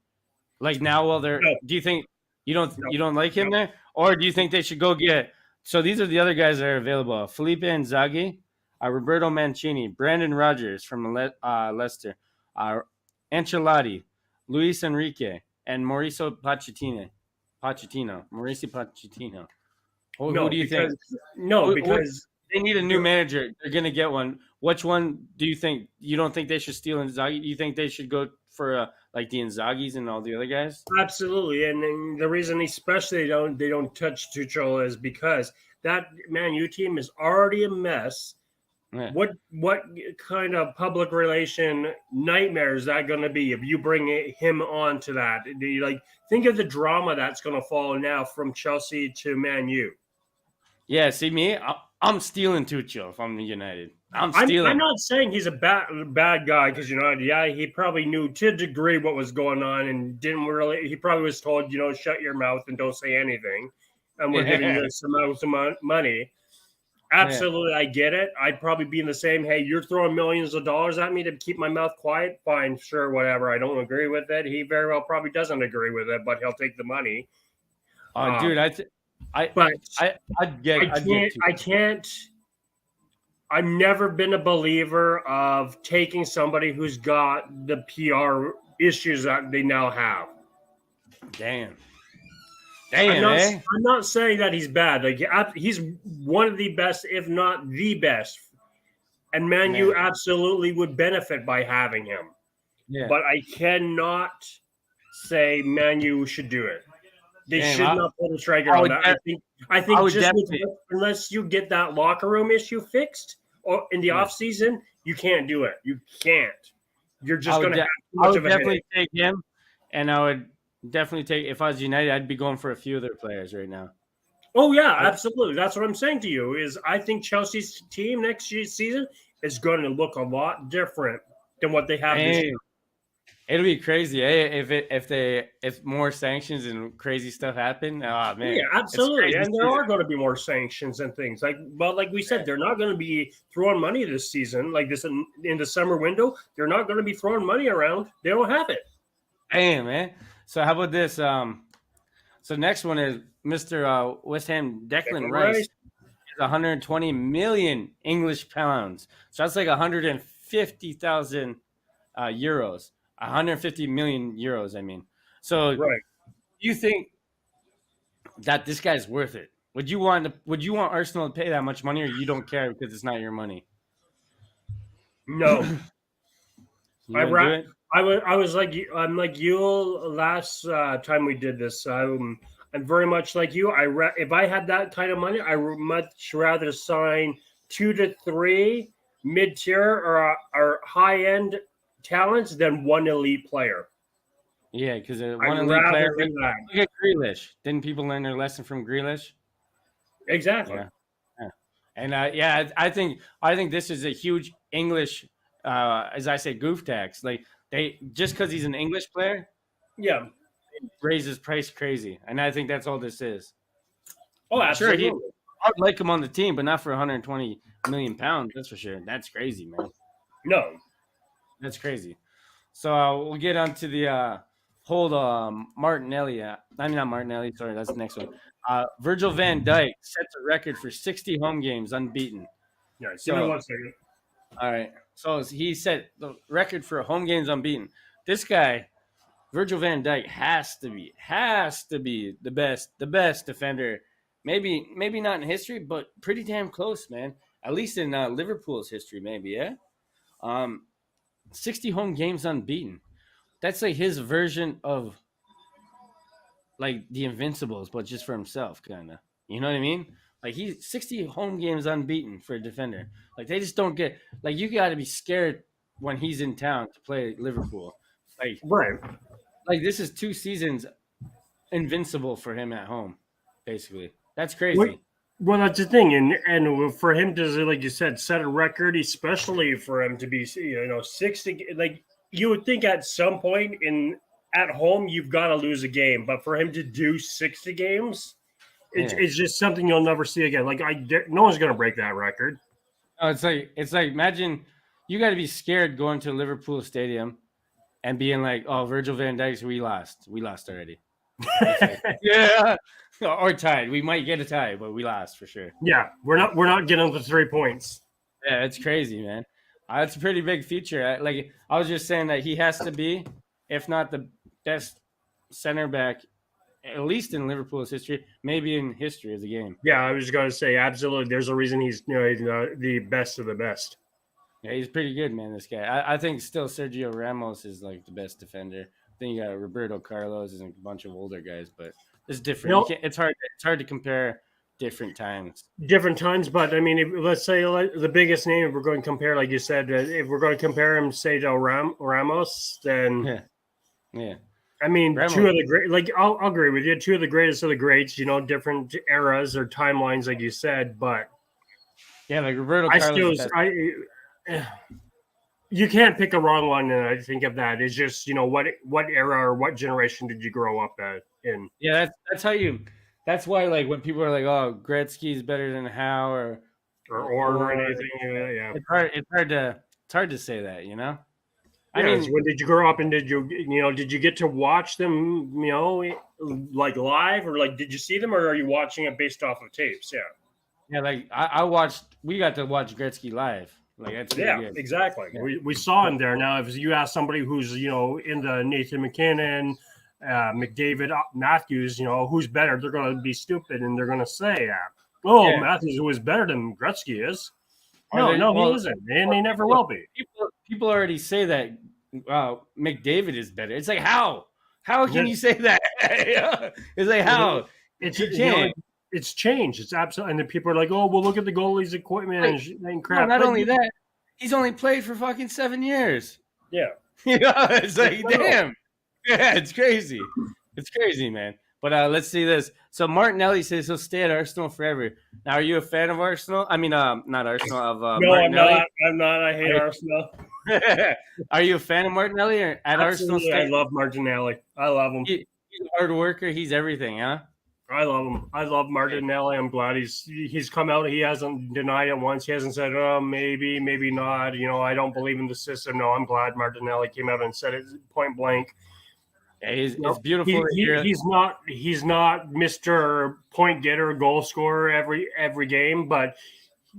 Like now while they're do you think you don't like him there? Or do you think they should go get so these are the other guys that are available. Felipe Inzaghi, Roberto Mancini, Brandon Rodgers from Leicester, Ancelotti, Luis Enrique, and Mauricio Pochettino. Mauricio Pochettino. Who do you think? No, because they need a new manager. They're going to get one. Which one do you think? You don't think they should steal Inzaghi? Do you think they should go for like the Inzaghis and all the other guys? Absolutely, and the reason especially they don't touch Tuchel is because that Man U team is already a mess. Yeah. What kind of public relation nightmare is that going to be if you bring him on to that? Think of the drama that's going to follow now from Chelsea to Man U. Yeah, see me, I'm stealing Tuchel if I'm United. I'm stealing. I'm not saying he's a bad guy because he probably knew to a degree what was going on and didn't really. He probably was told shut your mouth and don't say anything, and we're giving you some money. Absolutely, I get it. I'd probably be in the same. Hey, you're throwing millions of dollars at me to keep my mouth quiet. Fine, sure, whatever. I don't agree with it. He very well probably doesn't agree with it, but he'll take the money. Dude, I can't. I've never been a believer of taking somebody who's got the PR issues that they now have. Damn. I'm not saying that he's bad. Like he's one of the best, if not the best. And Man U absolutely would benefit by having him. Yeah. But I cannot say Man U should do it. They should not pull the trigger on that. I think just unless you get that locker room issue fixed or in the off season, you can't do it. You can't. You're just going to have too much of a headache. Take him, and I would Definitely take. If I was United, I'd be going for a few of their players right now. Oh yeah, absolutely. That's what I'm saying to you. Is I think Chelsea's team next season is going to look a lot different than what they have this year. It'll be crazy, if more sanctions and crazy stuff happen. Oh man, Yeah, absolutely. And there are going to be more sanctions and things like we said, they're not going to be throwing money this season, like this in the summer window. They're not going to be throwing money around. They don't have it. Damn, man. So how about this? So next one is Mr. West Ham Declan Rice. Is 120 million English pounds. So that's like 150,000 euros. 150 million euros, I mean. So right. You think that this guy's worth it? Would you want Arsenal to pay that much money, or you don't care because it's not your money? No. I was like you last time we did this. I'm very much like you. If I had that kind of money, I would much rather sign 2 to 3 mid-tier or high-end talents than one elite player. Yeah, because one elite player. Look at Grealish. Didn't people learn their lesson from Grealish? Exactly. Yeah. And I think this is a huge English, as I say, goof tax. Like they just because he's an English player, raises price crazy, and I think that's all this is. Oh, absolutely. Sure, I'd like him on the team, but not for 120 million pounds. That's for sure. That's crazy, man. No, that's crazy. So we'll get on to the Martinelli. I mean, not Martinelli. Sorry, that's the next one. Virgil van Dijk sets a record for 60 home games unbeaten. Yeah, give me 1 second. All right. So he set the record for home games unbeaten. This guy, Virgil van Dijk, has to be the best defender. Maybe not in history, but pretty damn close, man. At least in Liverpool's history, maybe, yeah. 60 home games unbeaten. That's like his version of like the Invincibles, but just for himself, kind of. You know what I mean? Like he's 60 home games unbeaten for a defender. Like they just don't get like you got to be scared when he's in town to play Liverpool. Like right. Like this is 2 seasons invincible for him at home, basically. That's crazy. Well, that's the thing, and for him to, like you said, set a record, especially for him to be 60. Like you would think at some point at home you've got to lose a game, but for him to do 60 games. It's just something you'll never see again. Like no one's going to break that record. Oh, it's like imagine you got to be scared going to Liverpool Stadium and being like, "Oh, Virgil van Dijk, we lost already." Yeah, or tied. We might get a tie, but we lost for sure. Yeah, we're not getting the 3 points. Yeah, it's crazy, man. That's a pretty big feature. I was just saying that he has to be, if not the best center back. At least in Liverpool's history, maybe in history of the game. Yeah, I was going to say absolutely. There's a reason he's the best of the best. Yeah, he's pretty good, man. This guy. I think still Sergio Ramos is like the best defender. I think you got Roberto Carlos and a bunch of older guys, but it's different. It's hard to compare different times. But I mean, let's say the biggest name, if we're going to compare, like you said, if we're going to compare him, say to Ramos, then yeah. I mean, Ramos. 2 of the great, like I'll agree with you. 2 of the greatest of the greats, different eras or timelines, like you said. But yeah, like Roberto Carlos. You can't pick a wrong one. And I think of that. It's just what era or what generation did you grow up in? Yeah, that's how you. That's why like when people are like, "Oh, Gretzky's better than Howe," or anything. Yeah, it's hard to say that, I mean, when did you grow up and did you get to watch them, like live or like, did you see them or are you watching it based off of tapes? Yeah. Yeah. Like we got to watch Gretzky live. Like that's good. Exactly. Yeah. We saw him there. Now, if you ask somebody who's, in the Nathan McKinnon, McDavid, Matthews, who's better, they're going to be stupid and they're going to say, Matthews was better than Gretzky is. He isn't, and he never will be. People already say that McDavid is better. It's like how can you say that? It's like how it's changed. It's absolutely, and then people are like, oh, well, look at the goalie's equipment and crap. Not only that, he's only played for fucking 7 years. Yeah, it's like damn, yeah, it's crazy. It's crazy, man. But let's see this. So Martinelli says he'll stay at Arsenal forever. Now, are you a fan of Arsenal? I mean, not Arsenal, of No, Martinelli. I'm not. I hate Arsenal. Are you a fan of Martinelli or at Arsenal? Absolutely, I love Martinelli. I love him. He's a hard worker. He's everything, huh? I love him. I love Martinelli. I'm glad he's come out. He hasn't denied it once. He hasn't said, "Oh, maybe, maybe not." I don't believe in the system. No, I'm glad Martinelli came out and said it point blank. Yeah, it's beautiful. He's not Mr. Point getter, goal scorer every game, but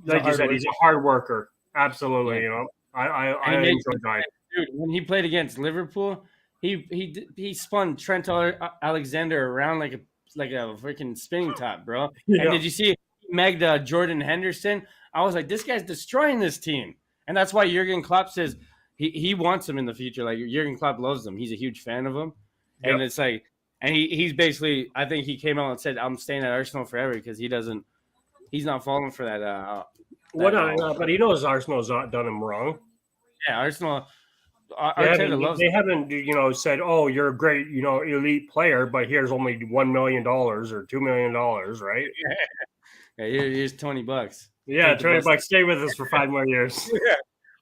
like you said, he's a hard worker. Absolutely, Yeah. I enjoy that. Dude, when he played against Liverpool, he spun Trent Alexander around like a freaking spinning top, bro. Yeah. And did you see Megged Jordan Henderson? I was like, this guy's destroying this team, and that's why Jurgen Klopp says he wants him in the future. Like Jurgen Klopp loves him. He's a huge fan of him. And it's like, and he's basically, I think he came out and said, I'm staying at Arsenal forever because he's not falling for that. But he knows Arsenal's not done him wrong. Yeah, Arsenal, Arteta loves they haven't, said, oh, you're a great, elite player, but here's only $1 million or $2 million, right? Yeah, here's $20. Yeah, $20. Stay with us for 5 more years. Yeah.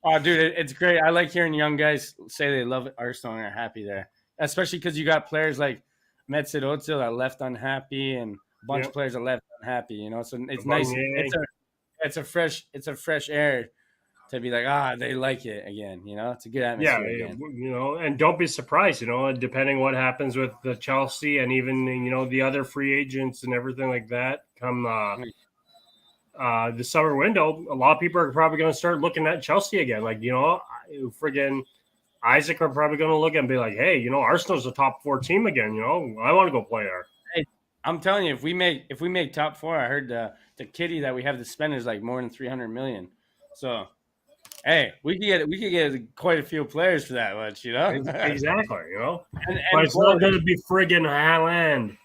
Oh, dude, it's great. I like hearing young guys say they love Arsenal and are happy there. Especially because you got players like Mesut Ozil that left unhappy, and a bunch of players that left unhappy. So it's nice. It's a fresh air to be like, they like it again. It's a good atmosphere again. And don't be surprised. Depending what happens with the Chelsea and even the other free agents and everything like that come the summer window, a lot of people are probably going to start looking at Chelsea again. Like friggin' Isaac are probably going to look and be like, hey, Arsenal's a top 4 team again. I want to go play there. Hey, I'm telling you, if we make top 4, I heard the kitty that we have to spend is like more than $300 million. So, hey, we could get quite a few players for that much, Exactly, And but it's not going to be friggin' Haaland.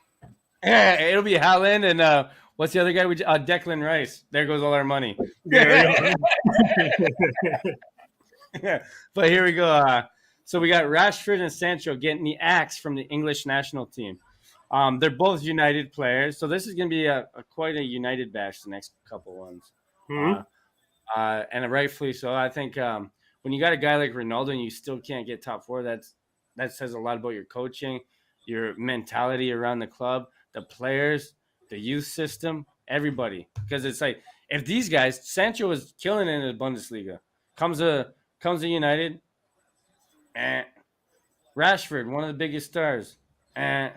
Yeah, it'll be Haaland and what's the other guy? Declan Rice. There goes all our money. But here we go. So we got Rashford and Sancho getting the axe from the English national team. They're both United players, so this is going to be quite a United bash the next couple ones. Mm-hmm. And rightfully so. I think when you got a guy like Ronaldo and you still can't get top 4, that says a lot about your coaching, your mentality around the club, the players, the youth system, everybody. Because it's like, if these guys, Sancho was killing it in the Bundesliga, comes to United, Rashford, one of the biggest stars, what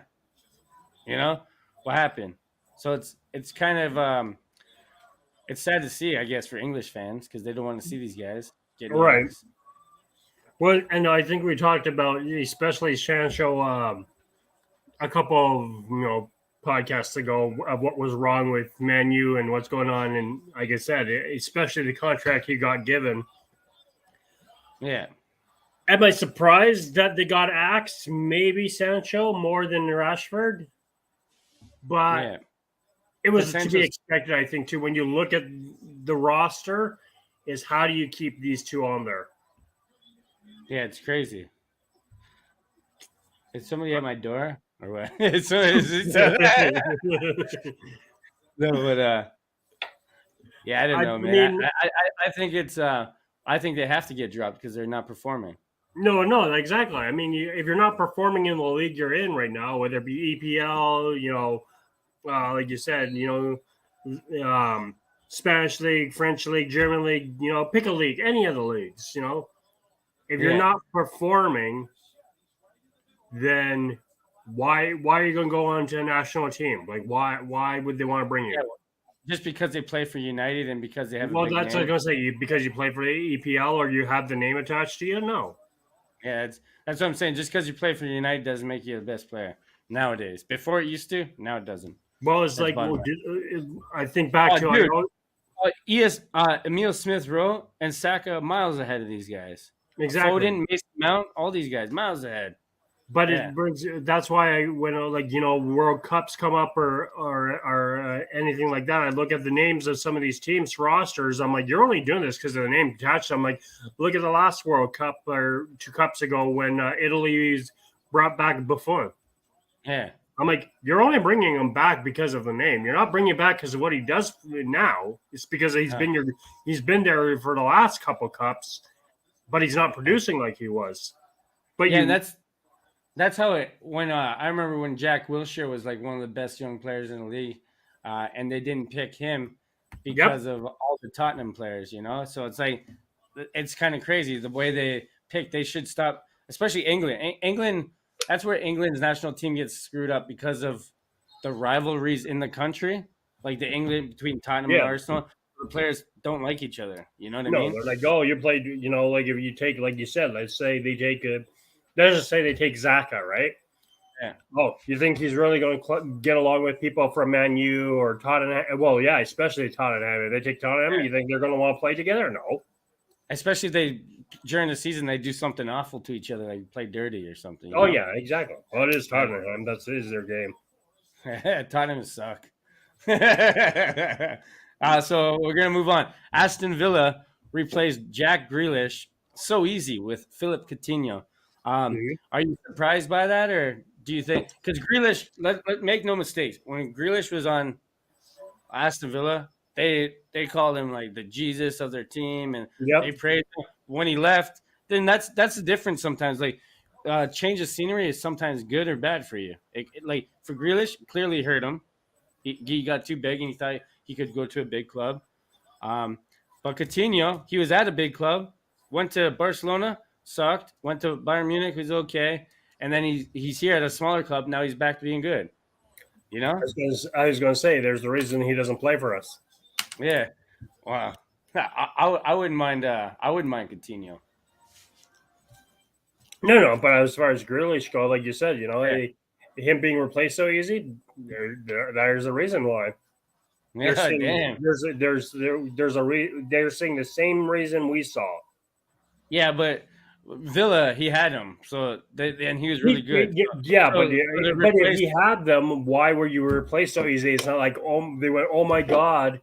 happened? So it's kind of it's sad to see, I guess, for English fans because they don't want to see these guys getting right. Yards. Well, and I think we talked about, especially Sancho, a couple of podcasts ago of what was wrong with Man U and what's going on, and like I said, especially the contract he got given. Yeah. Am I surprised that they got axed? Maybe Sancho more than Rashford, but it was to be expected, I think, too. When you look at the roster, is how do you keep these two on there? Yeah, it's crazy. Is somebody at my door or what? No, but yeah, I don't know, man. I think it's I think they have to get dropped because they're not performing. No, exactly. I mean, if you're not performing in the league you're in right now, whether it be EPL, like you said, Spanish league, French league, German league, pick a league, any of the leagues, if you're not performing, then why are you going to go on to a national team? Like, why would they want to bring you? Just because they play for United and because they have that's what I was going to say. Because you play for the EPL or you have the name attached to you? No. Yeah, that's what I'm saying. Just because you play for United doesn't make you the best player nowadays. Before it used to, now it doesn't. Well, it's that's I think back to Emile Smith-Rowe and Saka miles ahead of these guys. Exactly. Foden, Mason Mount, all these guys miles ahead. But it brings. That's why when World Cups come up or anything like that, I look at the names of some of these teams rosters. I'm like, you're only doing this because of the name attached. I'm like, look at the last World Cup or 2 cups ago when Italy brought back Buffon. Yeah. I'm like, you're only bringing him back because of the name. You're not bringing him back because of what he does now. It's because he's been there for the last couple cups, but he's not producing like he was. But yeah, that's how it when I remember when Jack Wilshere was like one of the best young players in the league, and they didn't pick him because of all the Tottenham players, So it's like it's kind of crazy the way they pick. They should stop, especially England. England, that's where England's national team gets screwed up because of the rivalries in the country, like the England between Tottenham and Arsenal. The players don't like each other. You know what I mean? No, they're like, oh, you played. Like if you take, like you said, let's say they take let's just say they take Xhaka, right? Yeah. Oh, you think he's really going to get along with people from Man U or Tottenham? Well, yeah, especially Tottenham. If they take Tottenham, you think they're going to want to play together? No. Especially if they during the season they do something awful to each other, like play dirty or something. Oh yeah, exactly. Well, it is Tottenham. That is their game. Tottenham suck. So we're gonna move on. Aston Villa replaced Jack Grealish so easy with Philip Coutinho. Are you surprised by that, or do you think because Grealish? Let make no mistakes. When Grealish was on Aston Villa, they called him like the Jesus of their team, and they praised him. When he left, then that's the difference. Sometimes, like change of scenery is sometimes good or bad for you. Like for Grealish, clearly hurt him. He got too big, and he thought he could go to a big club. But Coutinho, he was at a big club, went to Barcelona, sucked, went to Bayern Munich, was okay, and then he's here at a smaller club. Now he's back to being good. I was going to say, there's the reason he doesn't play for us. Yeah, wow. I wouldn't mind. I wouldn't mind Coutinho. No. But as far as Grealish go, like you said, him being replaced so easy, there's a reason why. Yeah, damn. They're saying the same reason we saw. Yeah, but Villa, he had him, and he was really good. But if he had them, why were you replaced so easy? It's not like they went, oh my god.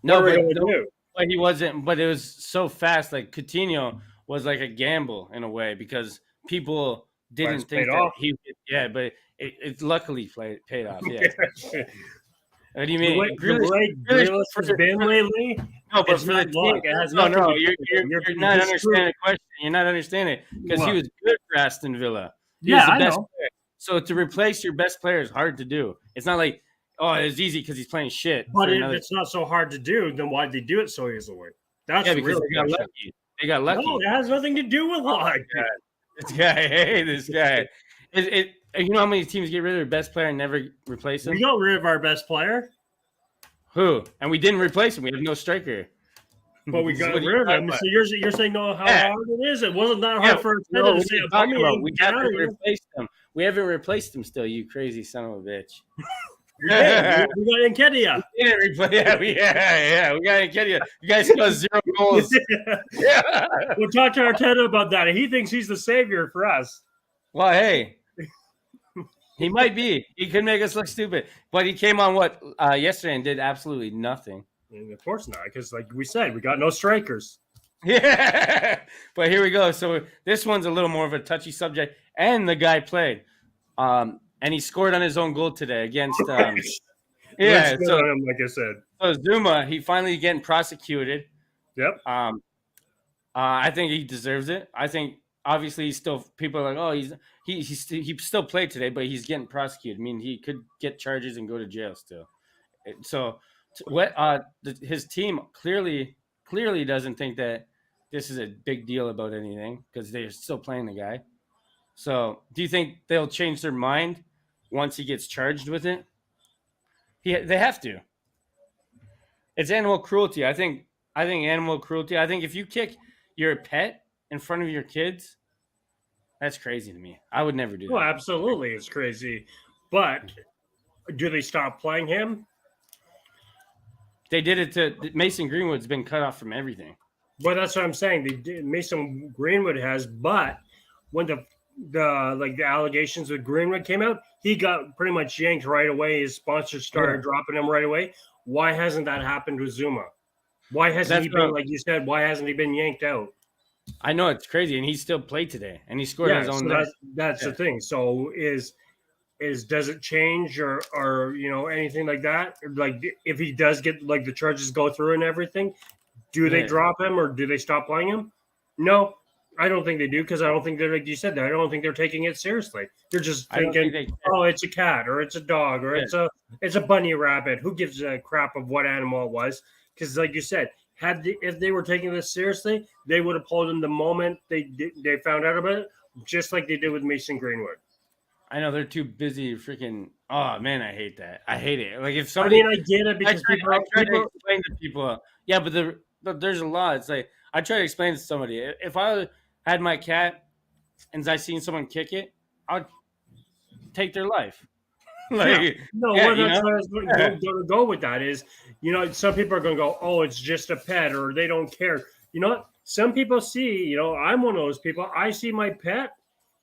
But he wasn't. But it was so fast. Like Coutinho was like a gamble in a way because people didn't think that he. Yeah, but it luckily paid off. Yeah. What do you mean? Grealish has been lately. No, but for the team, you're not understanding the question. You're not understanding it because he was good for Aston Villa. He was the best player. So to replace your best player is hard to do. It's not like, it's easy because he's playing shit. But if it's not so hard to do, then why'd they do it so easily? That's because they got lucky. They got lucky. No, it has nothing to do with luck. This guy. You know how many teams get rid of their best player and never replace him? We got rid of our best player. Who? And we didn't replace him. We have no striker. But we got rid of him. So you're saying how hard it is? It wasn't that hard for Arteta to say. We haven't replaced him. We haven't replaced him still. You crazy son of a bitch. We got Nketiah. We got Nketiah. You guys got 0 goals. We'll talk to Arteta about that. He thinks he's the savior for us. Well, hey. He might be. He could make us look stupid. But he came on yesterday and did absolutely nothing. And of course not, because like we said, we got no strikers. Yeah. But here we go. So this one's a little more of a touchy subject. And the guy played. And he scored on his own goal today against so like I said. So Zuma, he finally getting prosecuted. Yep. I think he deserves it. I think obviously he's still people are like, he still played today, but he's getting prosecuted. I mean, he could get charges and go to jail still. So his team clearly doesn't think that this is a big deal about anything because they're still playing the guy. So do you think they'll change their mind once he gets charged with it? They have to. It's animal cruelty. I think animal cruelty. I think if you kick your pet in front of your kids, that's crazy to me. I would never do that. Well, absolutely, it's crazy. But do they stop playing him? They did it to Mason Greenwood's been cut off from everything. Well, that's what I'm saying. Mason Greenwood has, but when the allegations with Greenwood came out, he got pretty much yanked right away. His sponsors started dropping him right away. Why hasn't that happened with Zuma? Why hasn't he been, like you said, why hasn't he been yanked out? I know it's crazy, and he still played today, and he scored his own. So that's the thing. So does it change or anything like that? Like if he does get like the charges go through and everything, do they drop him or do they stop playing him? No, I don't think they do because I don't think they're like you said. I don't think they're taking it seriously. They're just thinking, oh, it's a cat or it's a dog or it's a bunny rabbit. Who gives a crap of what animal it was? Because like you said, if they were taking this seriously, they would have pulled him the moment they found out about it, just like they did with Mason Greenwood. I know they're too busy freaking. Oh man, I hate that. I hate it. Like if somebody, I get it because I try to explain to people. Yeah, but there's a lot. It's like I try to explain to somebody. If I had my cat and I seen someone kick it, I'd take their life. That's where I was going to go with that is, some people are going to go, oh, it's just a pet or they don't care. You know what? Some people see, I'm one of those people. I see my pet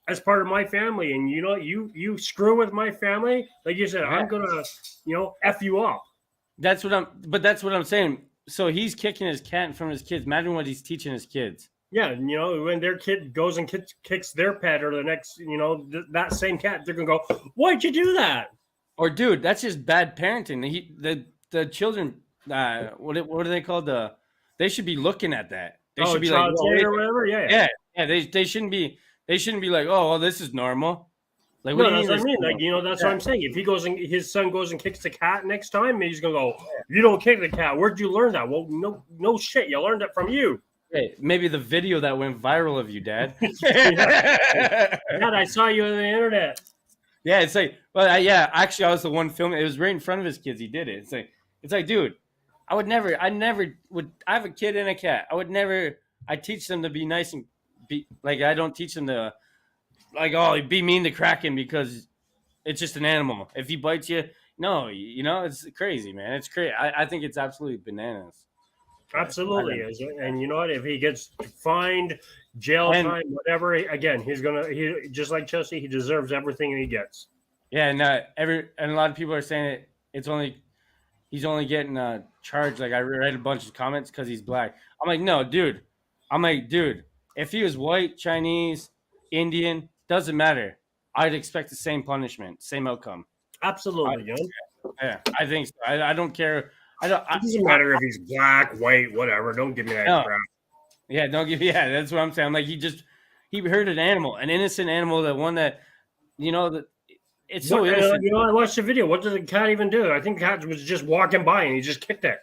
as part of my family, and you screw with my family, like you said, I'm gonna, F you up. That's what I'm saying. So he's kicking his cat in front of his kids. Imagine what he's teaching his kids. Yeah, when their kid goes and kicks their pet or the next, that same cat, they're gonna go, why'd you do that? Or dude, that's just bad parenting. The children, what are they called? They should be looking at that. They should be like, or whatever. Yeah. They shouldn't be. They shouldn't be like, oh, well, this is normal. Like, that's what I mean. Like, that's what I'm saying. If he goes and his son goes and kicks the cat next time, he's gonna go, you don't kick the cat. Where'd you learn that? Well, no shit. You learned it from you. Hey, maybe the video that went viral of you, Dad. Dad, I saw you on the internet. Yeah, it's like, well, yeah. Actually, I was the one filming. It was right in front of his kids. He did it. It's like, dude, I never would. I have a kid and a cat. I teach them to be nice and be like. I don't teach them to like, oh, be mean to Kraken because it's just an animal. If he bites you, no, it's crazy, man. It's crazy. I think it's absolutely bananas. Absolutely is. And you know what? If he gets fined, jail time, whatever, again, he just like Chelsea, he deserves everything he gets. Yeah, and a lot of people are saying he's only getting charged. Like I read a bunch of comments because he's black. I'm like, no, dude. If he was white, Chinese, Indian, doesn't matter. I'd expect the same punishment, same outcome. Absolutely, yeah, I think so. I don't care. It doesn't matter if he's black, white, whatever. Don't give me that crap. Yeah, don't give. Yeah, that's what I'm saying. I'm like, he hurt an animal, an innocent animal, the one that, that it's so innocent. I watched the video. What did the cat even do? I think the cat was just walking by and he just kicked it.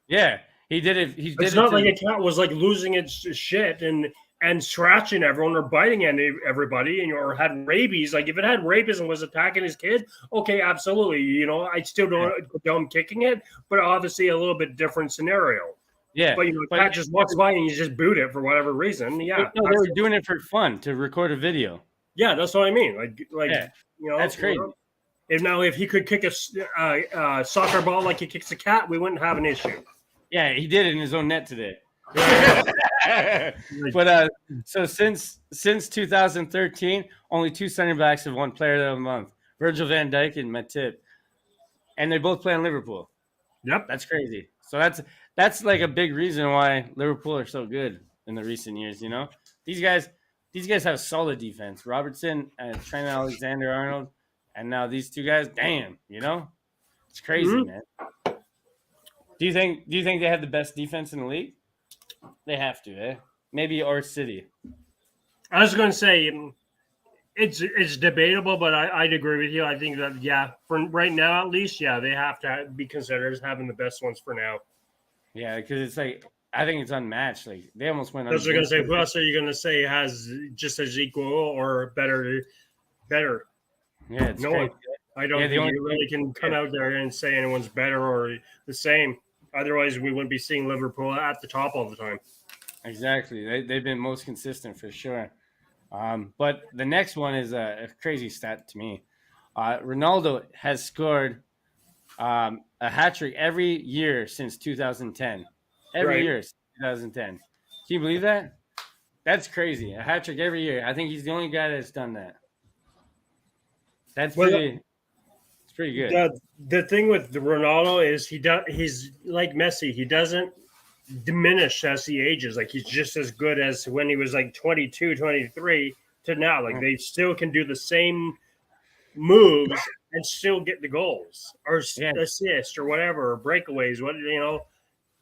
Yeah, he did it. It's not like a cat was like losing its shit and scratching everyone or biting everybody or had rabies. Like if it had rabies and was attacking his kid, okay, absolutely. I still don't condone kicking it, but obviously a little bit different scenario. Yeah. But cat just walks by and you just boot it for whatever reason. Yeah. No, they were doing it for fun to record a video. Yeah, that's what I mean. That's crazy. If he could kick a soccer ball like he kicks a cat, we wouldn't have an issue. Yeah, he did it in his own net today. But so since 2013, only two center backs have won Player of the Month: Virgil van Dijk and Matip, and they both play in Liverpool. Yep, that's crazy. So that's like a big reason why Liverpool are so good in the recent years. These guys have solid defense. Robertson and Trent Alexander-Arnold, and now these two guys. Damn, it's crazy, man. Do you think they have the best defense in the league? They have to, eh? Maybe or City. I was going to say it's debatable, but I'd agree with you. I think that for right now at least, they have to be considered as having the best ones for now. Yeah, because it's like I think it's unmatched. Like they almost went. I was going to say, who else are you going to say has just as equal or better? Yeah, it's no one. I don't think you really can come out there and say anyone's better or the same. Otherwise, we wouldn't be seeing Liverpool at the top all the time. Exactly. They've been most consistent for sure. But the next one is a crazy stat to me. Ronaldo has scored a hat trick every year since 2010. Every year since 2010. Can you believe that? That's crazy. A hat trick every year. I think he's the only guy that's done that. That's pretty good. The thing with Ronaldo is he's like Messi. He doesn't diminish as he ages. Like he's just as good as when he was like 22, 23 to now. Like they still can do the same moves and still get the goals or Yeah. assist or whatever, or breakaways. What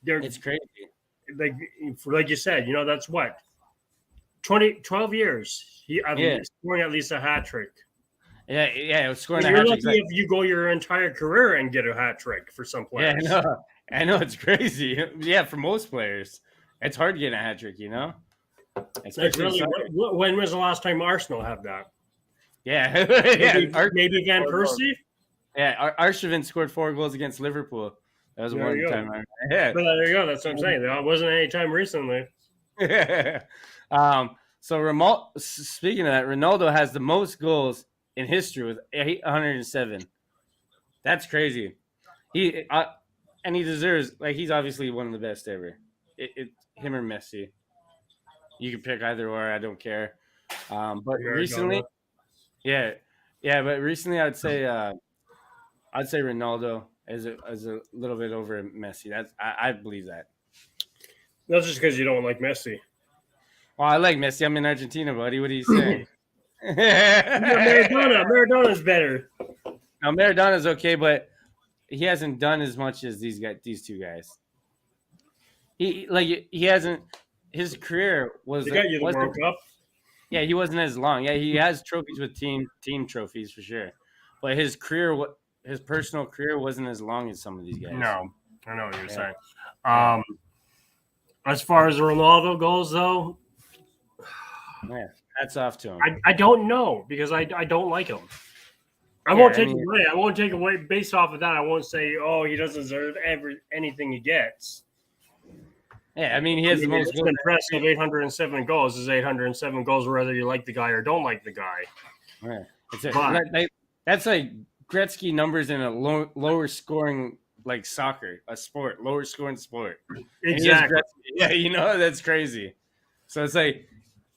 they're It's crazy. like you said. That's what 12 years. He scoring at least a hat trick. Yeah. Scoring a You're hat lucky trick. if you go your entire career and get a hat trick for some Yeah, players. I know it's crazy. Yeah, for most players, it's hard to get a hat trick. It's Especially really. When was the last time Arsenal had that? yeah, Maybe Van Persie. Yeah, Arshavin scored 4 goals against Liverpool. That was There one you go. time. Yeah. But there you go. That's what I'm saying. That wasn't any time recently. So speaking of that, Ronaldo has the most goals in history with 807. That's crazy. And he deserves, he's obviously one of the best ever. Him or Messi. You can pick either or. I don't care. But recently, but recently I'd say Ronaldo is a little bit over Messi. I believe that. That's just because you don't like Messi. Well, I like Messi. I'm in Argentina, buddy. What are you saying? Maradona's better. Now Maradona's okay, but he hasn't done as much as these two guys. He hasn't. His career was. They got you the World Cup. Yeah, he wasn't as long. Yeah, he has trophies with team trophies for sure, but his personal career wasn't as long as some of these guys. No, I know what you're saying. As far as Ronaldo goes, though, yeah, hats off to him. I don't know because I don't like him. I won't take away. I won't take away based off of that. I won't say, he doesn't deserve anything he gets. Yeah, I mean, he has the most impressive 807 goals. Is 807 goals whether you like the guy or don't like the guy. Yeah, that's like Gretzky numbers in a lower scoring soccer, a sport, lower scoring sport. Exactly. Yeah, that's crazy. So it's like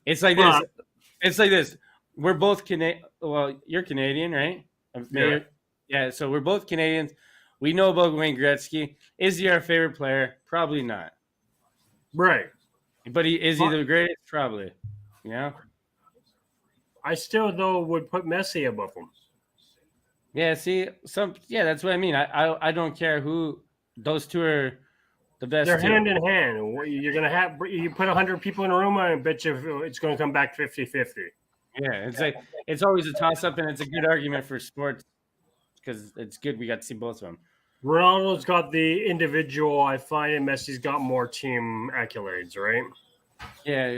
this. It's like this. We're both Canadian. Well, you're Canadian, right? Yeah. So we're both Canadians. We know about Wayne Gretzky. Is he our favorite player? Probably not. Right. But is he the greatest? Probably. Yeah. I still though would put Messi above him. Yeah. See, that's what I mean. I don't care who those two are. The best. They're hand in hand. You're gonna have you put 100 people in a room, I bet you it's going to come back 50-50. Yeah, it's always a toss up, and it's a good argument for sports because it's good we got to see both of them. Ronaldo's got the individual, I find, and Messi's got more team accolades, right? Yeah,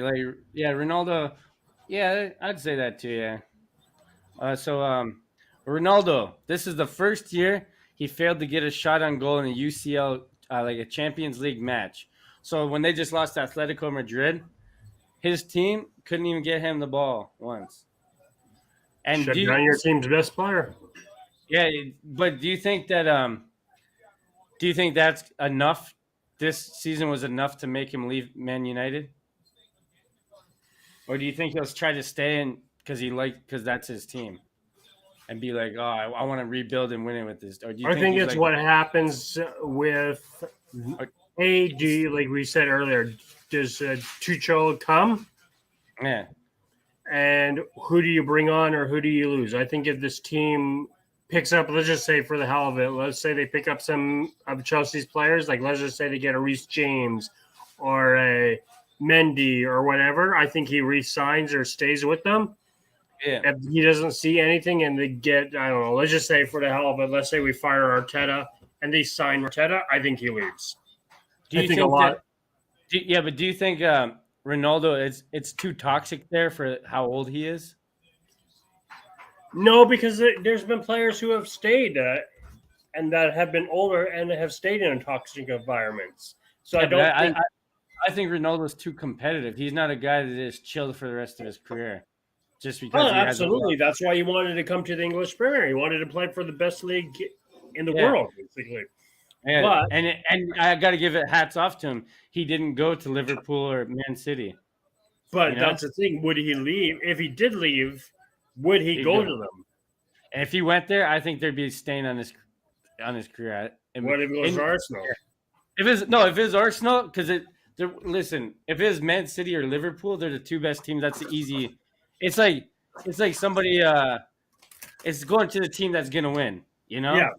Ronaldo. Yeah, I'd say that too. Yeah. So Ronaldo, this is the first year he failed to get a shot on goal in a UCL, a Champions League match. So when they just lost to Atletico Madrid, his team couldn't even get him the ball once. And should be on your team's best player. Yeah, but do you think that? Do you think that's enough? This season was enough to make him leave Man United, or do you think he'll try to stay in because that's his team, and be like, I want to rebuild and win it with this? Or do you I think it's what happens with AD, like we said earlier. Does Tuchel come? Yeah. And who do you bring on or who do you lose? I think if this team picks up, let's just say for the hell of it, let's say they pick up some of Chelsea's players, let's just say they get a Reece James or a Mendy or whatever. I think he re-signs or stays with them. Yeah. If he doesn't see anything and they get, I don't know, let's just say for the hell of it, let's say we fire Arteta and they sign Arteta, I think he leaves. Do you think a lot? But do you think Ronaldo it's too toxic there for how old he is? No, because there's been players who have stayed and that have been older and have stayed in toxic environments. So I think Ronaldo's too competitive. He's not a guy that is chilled for the rest of his career. Just because absolutely. That's why he wanted to come to the English Premier. He wanted to play for the best league in the world, basically. Yeah, and I got to give it hats off to him. He didn't go to Liverpool or Man City. But that's the thing. Would he leave? If he did leave, would he go to them? And if he went there, I think there'd be a stain on his career. What if it was Arsenal? If it's Arsenal, because listen, if it's Man City or Liverpool, they're the two best teams. That's the easy. It's like somebody it's going to the team that's gonna win. You know, Yeah.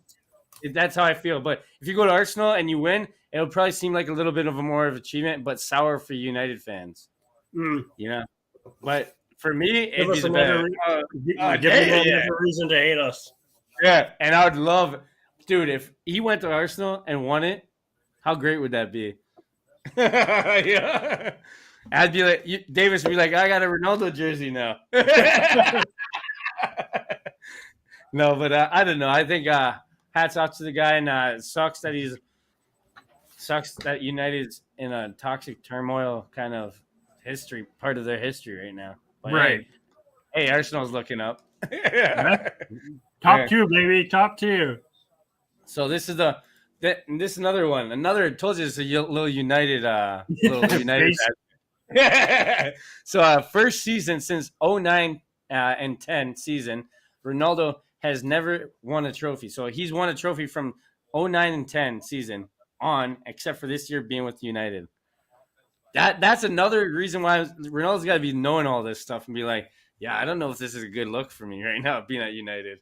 That's how I feel. But if you go to Arsenal and you win, it'll probably seem like a little bit of a more of achievement, but sour for United fans. Mm. You know, but for me, Give it'd be us the another, better. give me another reason to hate us. Yeah, and I would love, dude, if he went to Arsenal and won it, how great would that be? Yeah. I'd be like, Davis would be like, I got a Ronaldo jersey now. No, but I don't know. I think hats off to the guy, and it sucks that United's in a toxic turmoil kind of part of their history right now. But Right. Hey, Arsenal's looking up. Top 2, baby. Top 2. So this is this is another one. I told you it's a little United. Little United. So first season since 09 and 10 season, Ronaldo has never won a trophy. So he's won a trophy from 09 and 10 season on, except for this year being with United. That's another reason why Ronaldo's got to be knowing all this stuff and be like, yeah, I don't know if this is a good look for me right now being at United.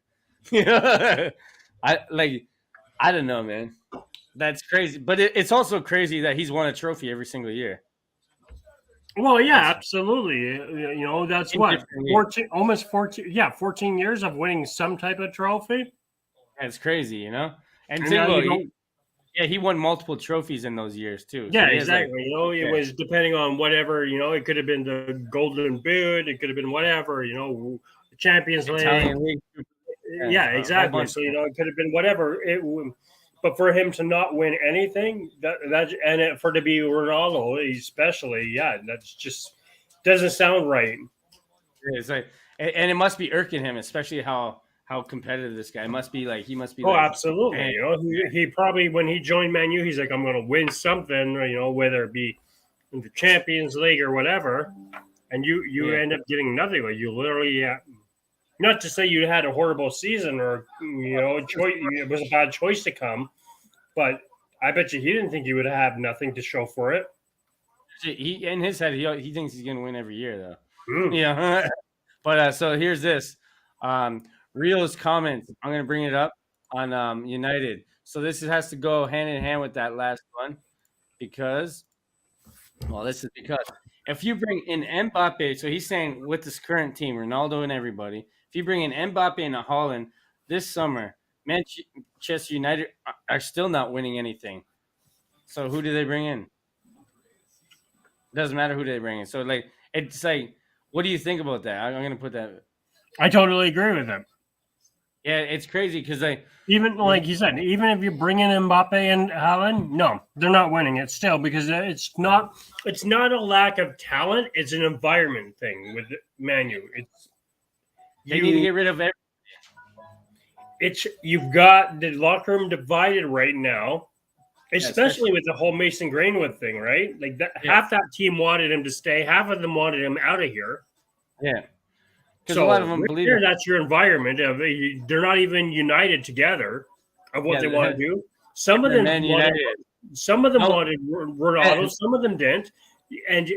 I don't know, man. That's crazy. But it's also crazy that he's won a trophy every single year. Well, yeah, absolutely. You know, that's what 14, almost 14. Yeah, 14 years of winning some type of trophy. That's crazy, you know. And he won multiple trophies in those years too. Yeah, so exactly. It was depending on whatever. It could have been the Golden Boot. It could have been whatever. The Champions League. Yeah, exactly. So it could have been whatever. But for him to not win anything, for it to be Ronaldo, especially, that just doesn't sound right. It's like, and it must be irking him, especially how competitive this guy must be. He must be. Oh, absolutely. He probably, when he joined Man U, he's like, I'm going to win something. Whether it be in the Champions League or whatever, and you end up getting nothing. Like, you literally. Not to say you had a horrible season or it was a bad choice to come, but I bet you he didn't think he would have nothing to show for it. He in his head he thinks he's going to win every year though. Yeah, but so here's this Rio's comments. I'm going to bring it up on United. So this has to go hand in hand with that last one because if you bring in Mbappe, so he's saying with this current team, Ronaldo and everybody. If you bring in Mbappe and Haaland this summer, Manchester United are still not winning anything. So who do they bring in? Doesn't matter who they bring in. So it's like, what do you think about that? I'm gonna put that. I totally agree with him. Yeah, it's crazy because even like you said, even if you bring in Mbappe and Haaland, no, they're not winning it still because it's not a lack of talent. It's an environment thing with Man U. They need to get rid of everything. You've got the locker room divided right now, especially with the whole Mason Greenwood thing, right? Like half that team wanted him to stay, half of them wanted him out of here. Yeah, because so a lot of them believe that's your environment. They're not even united together of what they want to do. Some of them wanted Ronaldo, some of them didn't, and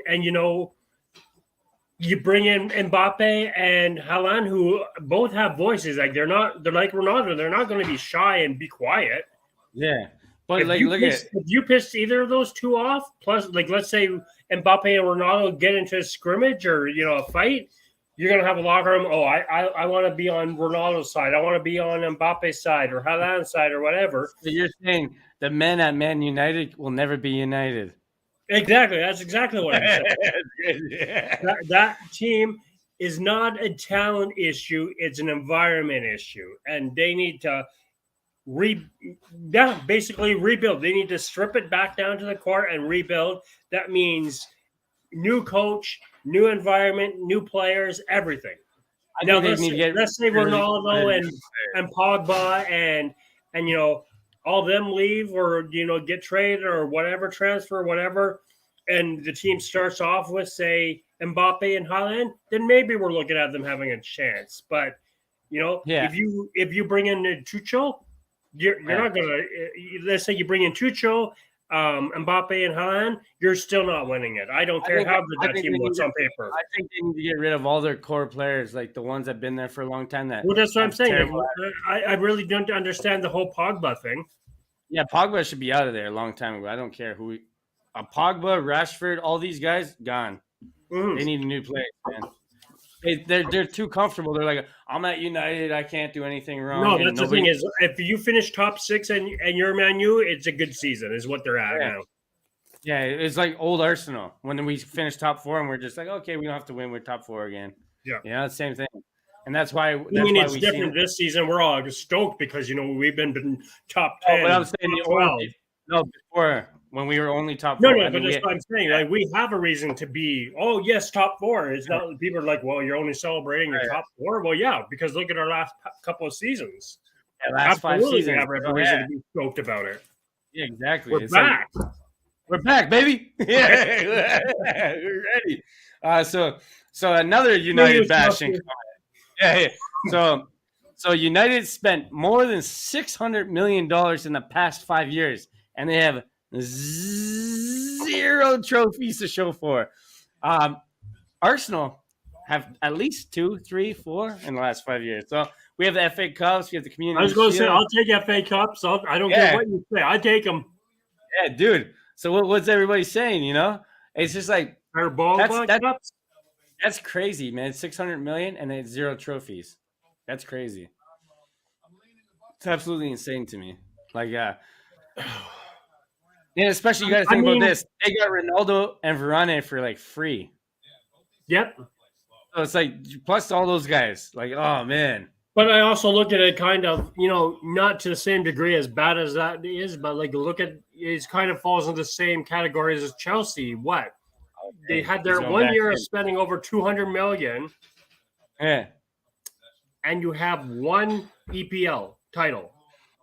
you bring in Mbappe and Haaland, who both have voices. Like they're like Ronaldo. They're not going to be shy and be quiet. Yeah, but if you piss either of those two off, plus let's say Mbappe and Ronaldo get into a scrimmage or a fight, you're going to have a locker room. Oh, I want to be on Ronaldo's side. I want to be on Mbappe's side or Haaland's side or whatever. So you're saying the men at Man United will never be united. Exactly. That's exactly what I'm saying. That team is not a talent issue. It's an environment issue. And they need to basically rebuild. They need to strip it back down to the core and rebuild. That means new coach, new environment, new players, everything. Now, let's say Ronaldo and Pogba and all them leave or get traded or whatever, transfer, whatever, and the team starts off with say Mbappe and Haaland, then maybe we're looking at them having a chance. But if you bring in Tuchel, you're not gonna. Let's say you bring in Tuchel Mbappe and Haaland, you're still not winning it. I don't care how good that team looks on paper. I think they need to get rid of all their core players, like the ones that've been there for a long time. Well, that's what I'm saying. I really don't understand the whole Pogba thing. Yeah, Pogba should be out of there a long time ago. I don't care who. Pogba, Rashford, all these guys gone. They need a new place, man. They're too comfortable. They're like, I'm at United. I can't do anything wrong. No, that's the thing is, if you finish top 6 and you're Man U, it's a good season, is what they're at now. Yeah, it's like old Arsenal when we finished top 4 and we're just like, okay, we don't have to win. We're top 4 again. Yeah, the same thing. And that's why. It's different this season. We're all stoked because we've been top 10. But I'm saying before. When we were only top 4. No, but that's what I'm saying. Like, we have a reason to be, yes, top 4. It's not, people are like, well, you're only celebrating your top 4. Well, yeah, because look at our last couple of seasons. Last 5 seasons. We have every reason to be stoked about it. Yeah, exactly. We're back. We're back, baby. Yeah, we're ready. So another United bashing. Yeah. So United spent more than $600 million in the past 5 years, and they have 0 trophies to show for. Arsenal have at least 2, 3, 4 in the last 5 years. So we have the FA Cups, we have the Community. I was going to say, I'll take FA Cups. I don't care what you say. I take them. Yeah, dude. So what's everybody saying? It's just like that's crazy, man. 600 million and they had 0 trophies. That's crazy. It's absolutely insane to me. Like, yeah, especially you got to think about this. They got Ronaldo and Varane for like free. Yep. So it's like plus all those guys. Like, oh man. But I also look at it kind of, not to the same degree as bad as that is, but like look at it kind of falls into the same categories as Chelsea. What? They had their 1 year of spending over 200 million. Yeah. And you have 1 EPL title.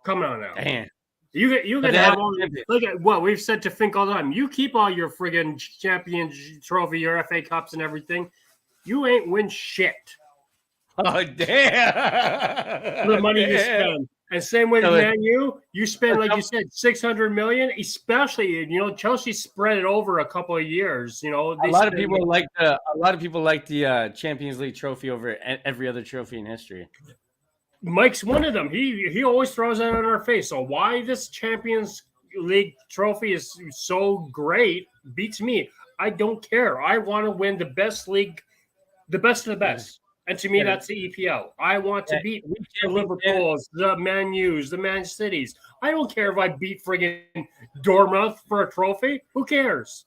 Come on now. Damn. You can have all. Look at what we've said to Fink all the time. You keep all your friggin' Champions Trophy, your FA Cups, and everything. You ain't win shit. Oh damn! The money you spend, and same with Man U. You spend like you said, 600 million. Especially, Chelsea spread it over a couple of years. A lot of people like the Champions League trophy over every other trophy in history. Mike's one of them. He always throws that on our face. So why this Champions League trophy is so great beats me. I don't care. I want to win the best league, the best of the best. And to me, that's the EPL. I want to beat the Liverpools, the Man U's, the Man Cities. I don't care if I beat friggin' Dortmund for a trophy. Who cares?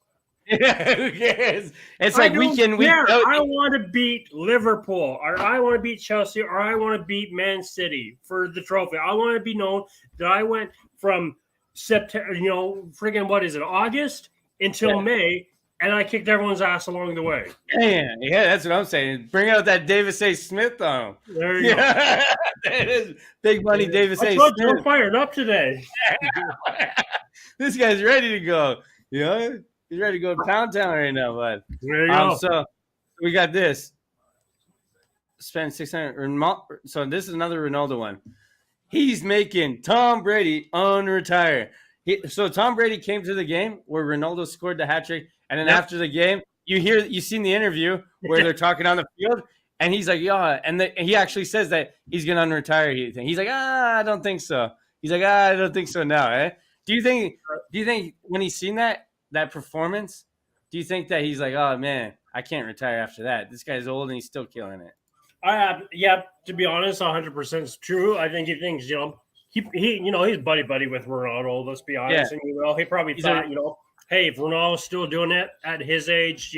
Yeah, who cares? It's like I want to beat Liverpool, or I want to beat Chelsea, or I want to beat Man City for the trophy. I want to be known that I went from September, friggin' what is it, August until May, and I kicked everyone's ass along the way. Yeah, that's what I'm saying. Bring out that Davis A. Smith on him. There you go. That is big money, Davis A. Smith. We're fired up today. This guy's ready to go. He's ready to go to Pound Town right now, bud. There you go. So we got this. Spend 600. So this is another Ronaldo one. He's making Tom Brady unretire. So Tom Brady came to the game where Ronaldo scored the hat trick, and then after the game, you seen the interview where they're talking on the field, and he's like, yeah, and he actually says that he's gonna unretire. He's like, I don't think so. He's like, I don't think so now. Eh? Do you think when he's seen that performance, do you think that he's like, oh man, I can't retire after that? This guy's old and he's still killing it. To be honest, 100% is true. I think he thinks, he's buddy with Ronaldo. Let's be honest, and he probably thought, hey, if Ronaldo's still doing it at his age,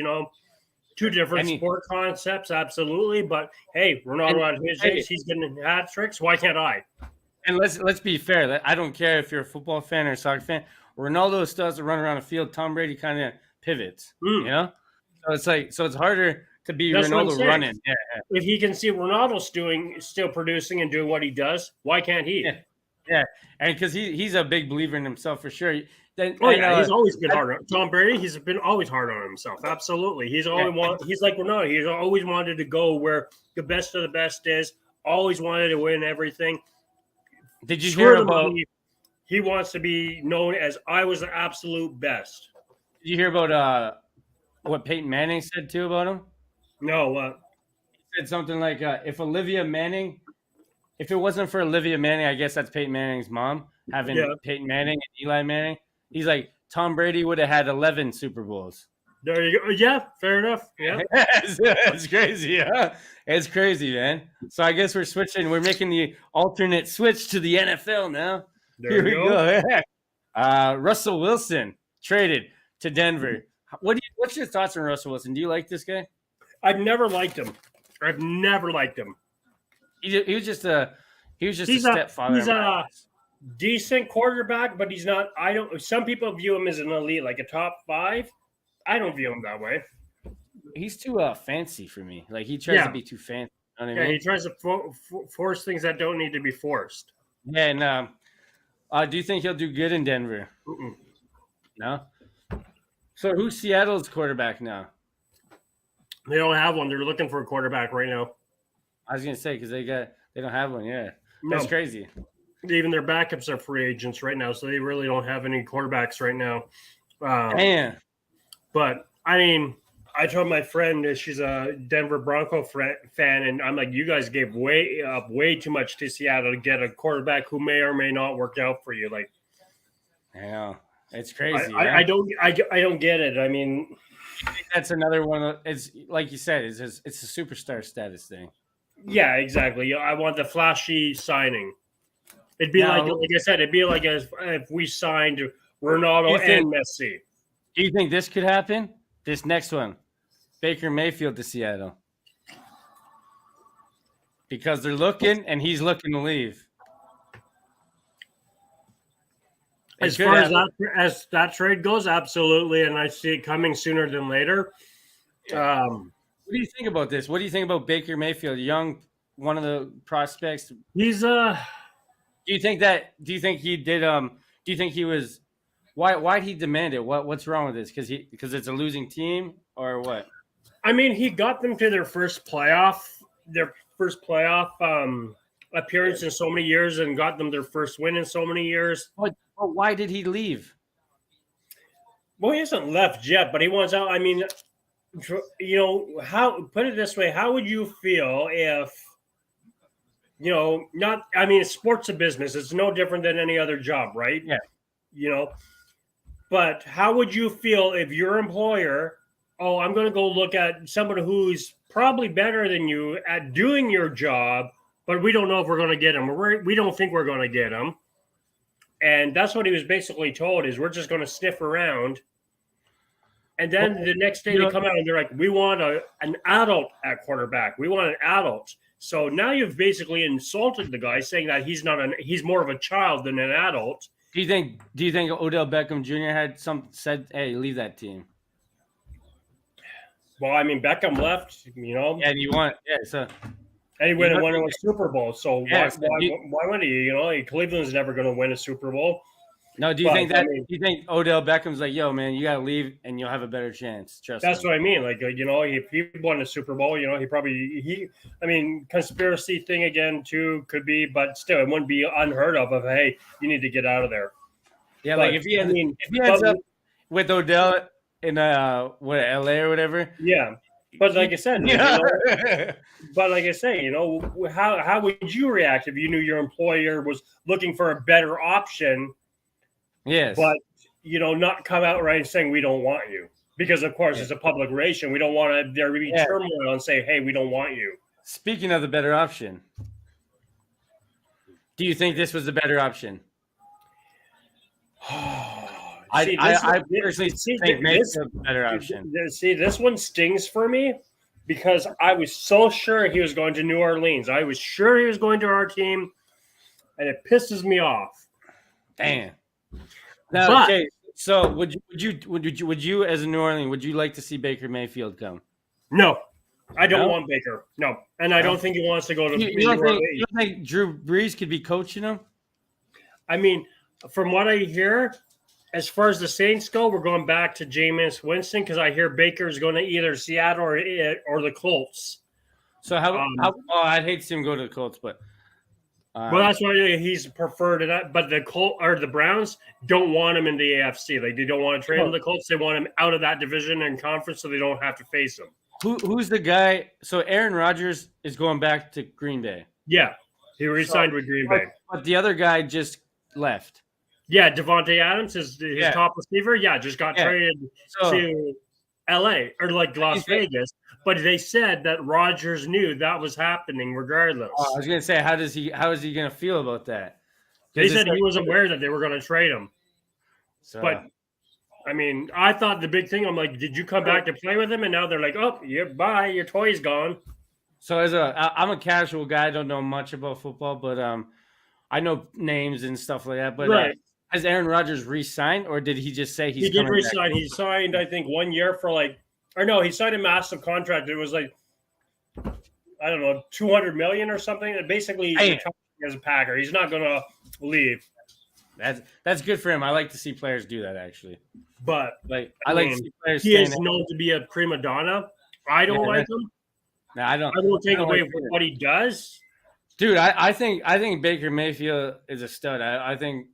two different sport concepts, absolutely. But hey, Ronaldo at his age, he's getting hat tricks. Why can't I? And let's be fair. I don't care if you're a football fan or a soccer fan. Ronaldo still has to run around the field. Tom Brady kind of pivots, So it's harder to be Ronaldo running. Yeah. If he can see Ronaldo still producing and doing what he does, why can't he? Yeah. And because he's a big believer in himself for sure. He's always been hard on Tom Brady. He's been always hard on himself. Absolutely. He's like Ronaldo. He's always wanted to go where the best of the best is. Always wanted to win everything. Did you hear about? he wants to be known as I was the absolute best. Did you hear about what Peyton Manning said too about him? No, He said something like, if it wasn't for Olivia Manning, I guess that's Peyton Manning's mom, having yeah, Peyton Manning and Eli Manning. He's like, Tom Brady would have had 11 Super Bowls. there you go. Yeah, fair enough. Yeah, It's crazy, yeah. It's crazy, man. So I guess we're switching. We're making the alternate switch to the NFL now. there Here we you go. go. Russell Wilson traded to Denver. What's your thoughts on Russell Wilson? Do you like this guy? I've never liked him. He was just a He's stepfather. He's a decent quarterback, but he's not. I don't. Some people view him as an elite, like a top 5. I don't view him that way. He's too fancy for me. Like he tries to be too fancy. You know what I mean? He tries to force things that don't need to be forced. Yeah, and do you think he'll do good in Denver? Mm-mm. No. So who's Seattle's quarterback now? They don't have one. They're looking for a quarterback right now. I was gonna say because they don't have one. Yeah, No. that's crazy. Even their backups are free agents right now, so they really don't have any quarterbacks right now. Man, But I mean, I told my friend that she's a Denver Bronco fan, and I'm like, you guys gave way too much to Seattle to get a quarterback who may or may not work out for you. Like, yeah, it's crazy. I don't get it. I mean, that's another one. It's like you said, it's a superstar status thing. yeah, exactly. I want the flashy signing. It'd be like I said, it'd be like as if we signed Ronaldo and Messi. Do you think this could happen? This next one, Baker Mayfield to Seattle, because they're looking and he's looking to leave. As far as that trade goes, absolutely, and I see it coming sooner than later. What do you think about this? What do you think about Baker Mayfield, young, one of the prospects? He's Do you think he did? Do you think he was? Why'd he demand it? What's wrong with this? Because it's a losing team or what? I mean, he got them to their first playoff appearance in so many years, and got them their first win in so many years. But why did he leave? Well, he hasn't left yet, but he wants out. I mean, how put it this way: how would you feel if? Not. I mean, sports a business. It's no different than any other job, right? Yeah. But how would you feel if your employer, I'm going to go look at someone who's probably better than you at doing your job, but we don't know if we're going to get him. We don't think we're going to get him. And that's what he was basically told is we're just going to sniff around. And then the next day they come out and they're like, we want an adult at quarterback. We want an adult. So now you've basically insulted the guy saying that he's more of a child than an adult. Do you think Odell Beckham Jr. had said, "Hey, leave that team"? Well, I mean, Beckham left, And you want, so. And he won a Super Bowl. So yeah, why would he? Cleveland's never going to win a Super Bowl. No, do you think Odell Beckham's like, yo, man, you got to leave and you'll have a better chance? Trust me. That's what I mean. Like, if he won a Super Bowl, conspiracy thing again, too, could be, but still, it wouldn't be unheard of, hey, you need to get out of there. Yeah, but, like if he ends up with Odell in LA or whatever. Yeah. But like I said, how would you react if you knew your employer was looking for a better option? Yes. But, not come out right and saying we don't want you. Because, of course, it's a public relation. We don't want there to be turmoil and say, hey, we don't want you. Speaking of the better option, do you think this was the better option? I personally think it's a better option. See, this one stings for me because I was so sure he was going to New Orleans. I was sure he was going to our team, and it pisses me off. Damn. Now, okay. So, would you as a New Orleans, would you like to see Baker Mayfield come? No, I don't want Baker. No, and I don't think he wants to go to. You don't think Drew Brees could be coaching him? I mean, from what I hear, as far as the Saints go, we're going back to Jameis Winston because I hear Baker's going to either Seattle or the Colts. So I'd hate to see him go to the Colts, but Well, that's why he's preferred it. But the Browns don't want him in the AFC. Like they don't want to trade him to the Colts. They want him out of that division and conference, so they don't have to face him. Who's the guy? So Aaron Rodgers is going back to Green Bay. Yeah, he re-signed with Green Bay. But the other guy just left. Yeah, Devontae Adams is his top receiver. Yeah, just got traded to L.A. or like Las Vegas. But they said that Rodgers knew that was happening regardless. I was gonna say, how is he gonna feel about that? They said he was aware that they were going to trade him. So, but I mean, I thought the big thing. I'm like, did you come back to play with him? And now they're like, oh, bye, your toy's gone. So I'm a casual guy. I don't know much about football, but I know names and stuff like that. But has Aaron Rodgers re-signed, or did he just say he did re-sign? He signed, I think, 1 year for he signed a massive contract. It was like, I don't know, $200 million or something. And basically, as a Packer, he's not going to leave. That's good for him. I like to see players do that, actually. But I like to see players. He is known to be a prima donna. I don't like him. No, I don't. I won't take away from what he does. Dude, I think Baker Mayfield is a stud. I think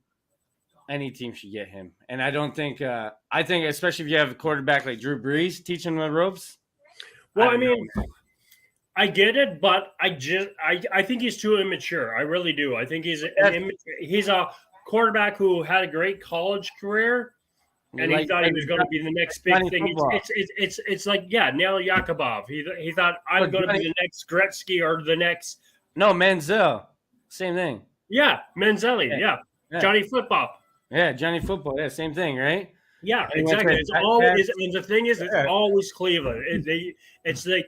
any team should get him. And I don't think I think especially if you have a quarterback like Drew Brees teaching the ropes. Well, I mean, I get it, but I think he's too immature. I really do. I think he's a quarterback who had a great college career, and he thought he was going to be the next big thing. It's like Nail Yakubov. He thought I'm going to be the next Gretzky or the next. No, Manziel, same thing. Yeah, Manzelli. Yeah. Johnny Football. Yeah, Johnny Football. Yeah, same thing, right? Yeah, exactly. It's always, and the thing is, it's always Cleveland. It's like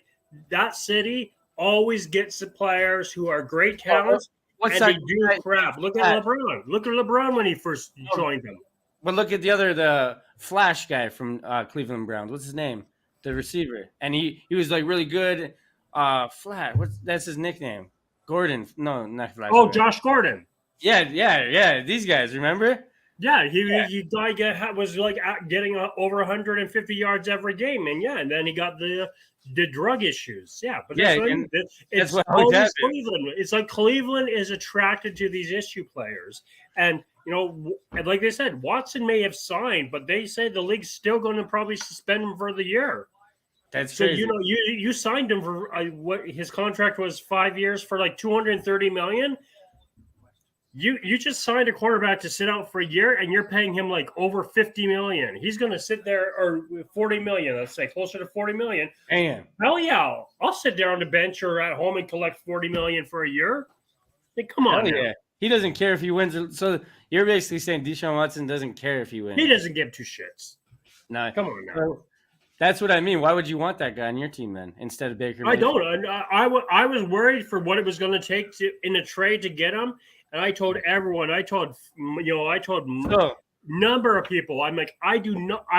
that city always gets the players who are great talents, and they do crap. Look at LeBron. Look at LeBron when he first joined them. But look at the Flash guy from Cleveland Browns. What's his name? The receiver, and he was like really good. That's his nickname? Gordon. No, not Flash. Oh, Josh Gordon. Yeah. These guys, remember? Yeah, he was like getting over 150 yards every game, and then he got the drug issues. Yeah, but it's always Cleveland. It's like Cleveland is attracted to these issue players, and and like they said, Watson may have signed, but they say the league's still going to probably suspend him for the year. That's crazy. So you signed him for what his contract was 5 years for like $230 million. You just signed a quarterback to sit out for a year, and you're paying him like over $50 million. He's going to sit there, or $40 million, let's say, closer to $40 million. Damn. Hell yeah, I'll sit there on the bench or at home and collect $40 million for a year. Come on, yeah. He doesn't care if he wins. So you're basically saying Deshaun Watson doesn't care if he wins. He doesn't give two shits. No, come on now. So that's what I mean. Why would you want that guy on your team then instead of Baker? I don't. I was worried for what it was going to take in a trade to get him. And I told everyone, I told number of people, I'm like, I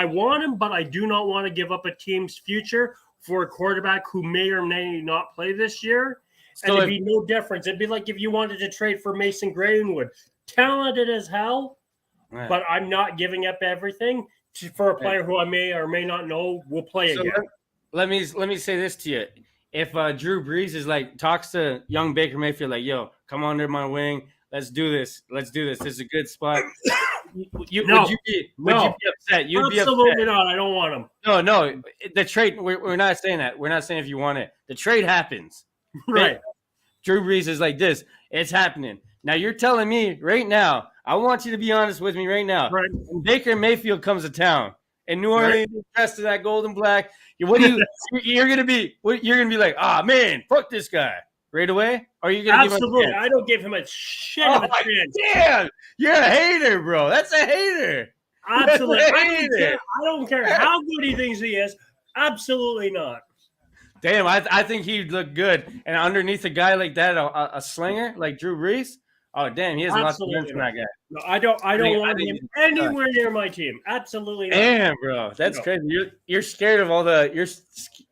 want him, but I do not want to give up a team's future for a quarterback who may or may not play this year. So it'd be no difference. It'd be like if you wanted to trade for Mason Greenwood, talented as hell, but I'm not giving up everything for a player who I may or may not know will play again. Let me say this to you. If Drew Brees is talks to young Baker Mayfield, like, yo, come under my wing. Let's do this. This is a good spot. Would you be upset? You'd absolutely be upset. Not. I don't want him. No. The trade. We're not saying that. We're not saying if you want it. The trade happens. Right. Drew Brees is like this. It's happening. Now you're telling me right now. I want you to be honest with me right now. Right. When Baker Mayfield comes to town in New Orleans, dressed in that gold and black, you're gonna be like, man, fuck this guy. Right away? Or are you going to give him a chance? I don't give him a shit of a chance. Damn! You're a hater, bro. That's a hater. Absolutely. I don't care how good he thinks he is. Absolutely not. Damn, I think he'd look good. And underneath a guy like that, a slinger like Drew Brees, oh, damn, he has lots of learn from that guy. No, I don't want him anywhere near my team. Absolutely not. Damn, bro, that's crazy. You're scared of all the. You're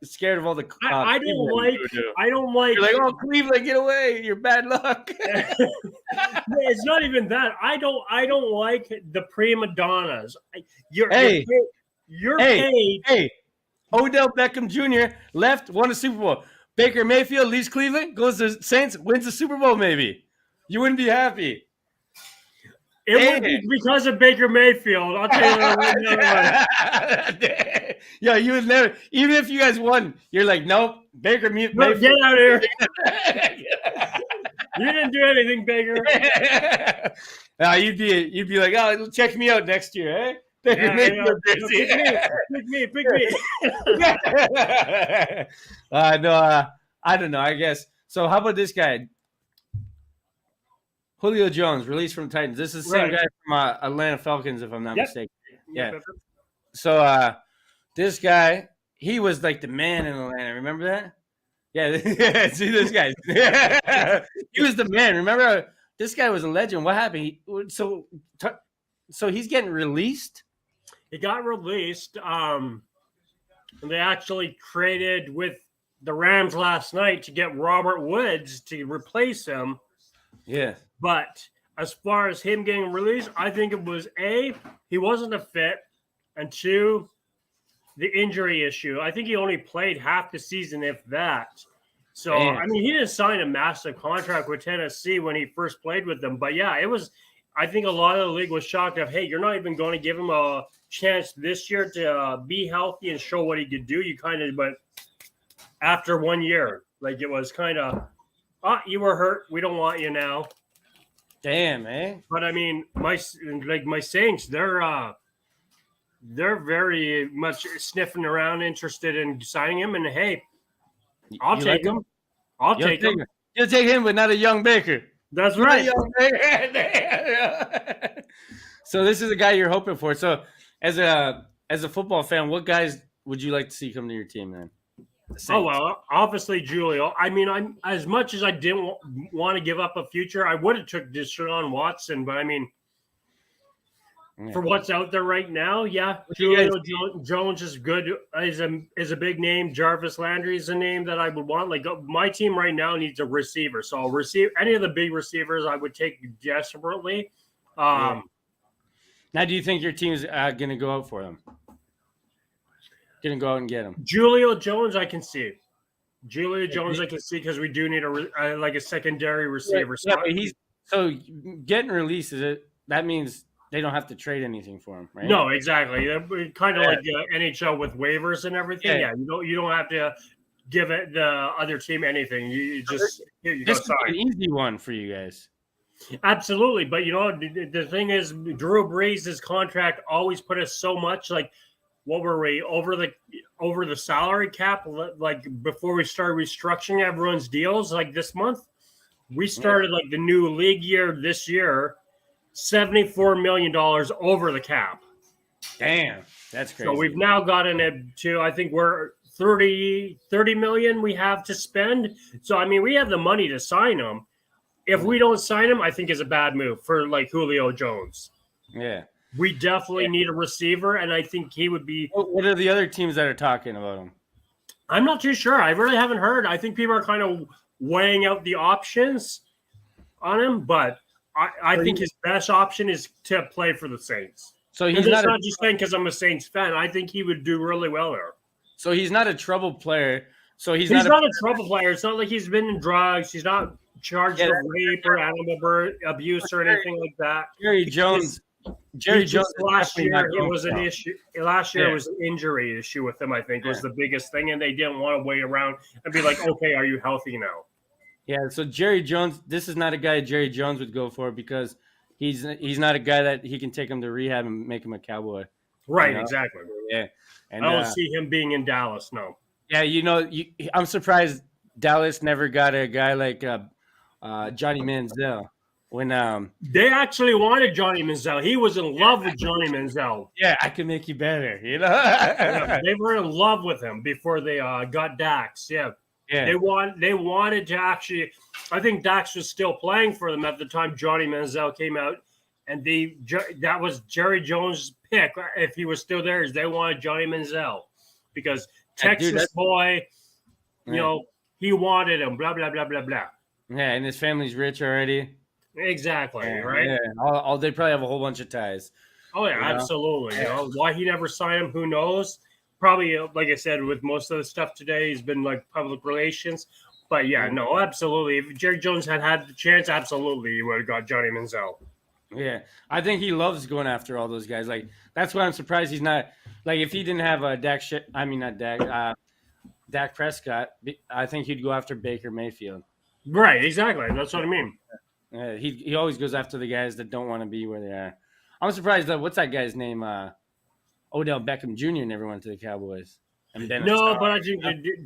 scared of all the. I don't like. You're like, oh, Cleveland, get away! You're bad luck. It's not even that. I don't like the prima donnas. You're paid. Hey, Odell Beckham Jr. left, won a Super Bowl. Baker Mayfield leaves Cleveland, goes to Saints, wins the Super Bowl, maybe. You wouldn't be happy. It would be because of Baker Mayfield. I'll tell you that right now. Yeah, you would never. Even if you guys won, you're like, nope, Baker Mayfield. Get out of here. You didn't do anything, Baker. No, you'd be like, oh, check me out next year, eh? Baker Mayfield. Pick me. No, I don't know. I guess. So how about this guy? Julio Jones, released from Titans. This is the same guy from Atlanta Falcons, if I'm not mistaken. Yeah. So this guy, he was like the man in Atlanta. Remember that? Yeah. See this guy. He was the man. Remember, this guy was a legend. What happened? So he's getting released? He got released. They actually traded with the Rams last night to get Robert Woods to replace him. Yeah. But as far as him getting released, I think it was A, he wasn't a fit, and 2, the injury issue. I think he only played half the season, if that. So, I mean, he didn't sign a massive contract with Tennessee when he first played with them. But, yeah, it was – I think a lot of the league was shocked of, hey, you're not even going to give him a chance this year to be healthy and show what he could do. You kind of – but after 1 year, like it was kind of – you were hurt. We don't want you now. Damn, man. But I mean, my Saints, they're very much sniffing around, interested in signing him. And hey, I'll take him. I'll take him. You'll take him, but not a young Baker. That's right. Young Baker. So this is the guy you're hoping for. So as a football fan, what guys would you like to see come to your team, man? Oh, well, obviously, Julio. I mean, I'm as much as I didn't want to give up a future, I would have took Deshaun Watson. But I mean, for what's out there right now, Julio Jones is good. Is a big name. Jarvis Landry is a name that I would want. Like my team right now needs a receiver, so I'll receive any of the big receivers I would take desperately. Now, do you think your team's going to go out for them? Going to go out and get him. Julio Jones, I can see. Julio Jones, I can see because we do need a secondary receiver. Yeah, but getting released. That means they don't have to trade anything for him, right? No, exactly. Kind of like NHL with waivers and everything. Yeah, you don't have to give it the other team anything. You just this is an easy one for you guys. Absolutely, but the thing is, Drew Brees' contract always put us so much like. What were we over the salary cap? Like before we started restructuring everyone's deals, like this month, we started like the new league year this year, $74 million over the cap. Damn, that's crazy. So we've now gotten it to, I think we're 30 million we have to spend. So I mean, we have the money to sign him. If we don't sign him, I think is a bad move for like Julio Jones. Yeah. We definitely need a receiver, and I think he would be. What are the other teams that are talking about him? I'm not too sure. I really haven't heard. I think people are kind of weighing out the options on him, but I think his best option is to play for the Saints. So he's not just saying because I'm a Saints fan. I think he would do really well there. So he's not a trouble player. So he's not a trouble player. It's not like he's been in drugs. He's not charged with rape or animal abuse or anything like that. Jerry Jones last year it was an issue. Last year it was an injury issue with him. I think was the biggest thing, and they didn't want to wait around and be like, "Okay, are you healthy now?" Yeah. So Jerry Jones, this is not a guy Jerry Jones would go for because he's not a guy that he can take him to rehab and make him a Cowboy. Right. Exactly. Yeah. And I don't see him being in Dallas. No. Yeah. I'm surprised Dallas never got a guy like Johnny Manziel. When they actually wanted Johnny Manziel. He was in love with Johnny Manziel. Yeah, I can make you better, They were in love with him before they got Dax. Yeah. They wanted to actually. I think Dax was still playing for them at the time Johnny Manziel came out, and that was Jerry Jones' pick if he was still there. Is they wanted Johnny Manziel because Texas boy, he wanted him. Blah blah blah blah blah. Yeah, and his family's rich already. Exactly, right? Yeah, they probably have a whole bunch of ties. Oh, yeah, absolutely. Why he never signed him, who knows? Probably, like I said, with most of the stuff today, he's been like public relations. But yeah, no, absolutely. If Jerry Jones had the chance, absolutely, he would have got Johnny Manziel. Yeah, I think he loves going after all those guys. Like that's why I'm surprised he's not like if he didn't have a Dak Prescott. I think he'd go after Baker Mayfield. Right, exactly. That's what I mean. Yeah, he always goes after the guys that don't want to be where they are. I'm surprised that what's that guy's name? Odell Beckham Jr. never went to the Cowboys. And then no, but I think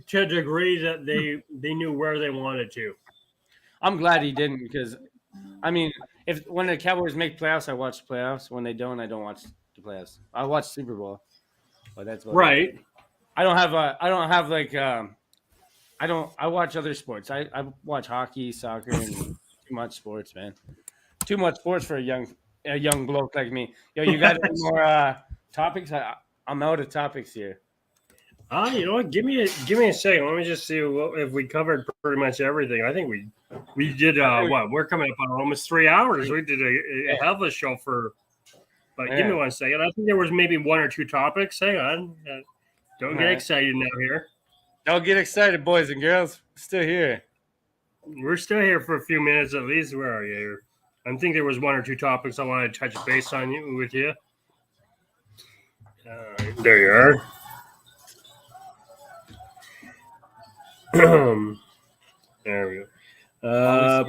to a degree that they knew where they wanted to. I'm glad he didn't because, I mean, when the Cowboys make playoffs, I watch the playoffs. When they don't, I don't watch the playoffs. I watch Super Bowl, but that's what right. I watch other sports. I watch hockey, soccer, and too much sports, man. Too much sports for a young bloke like me. Yo, you got any more topics? I'm out of topics here. You know what? Give me a second. Let me just see if we covered pretty much everything. I think we did. We're coming up on almost 3 hours. We did a hell of a show for. But give me 1 second. I think there was maybe 1 or 2 topics. Hang on. Don't get excited now here. Don't get excited, boys and girls. We're still here. We're still here for a few minutes at least. Where are you here? I think there was 1 or 2 topics I wanted to touch base on with you. There you are. There we go.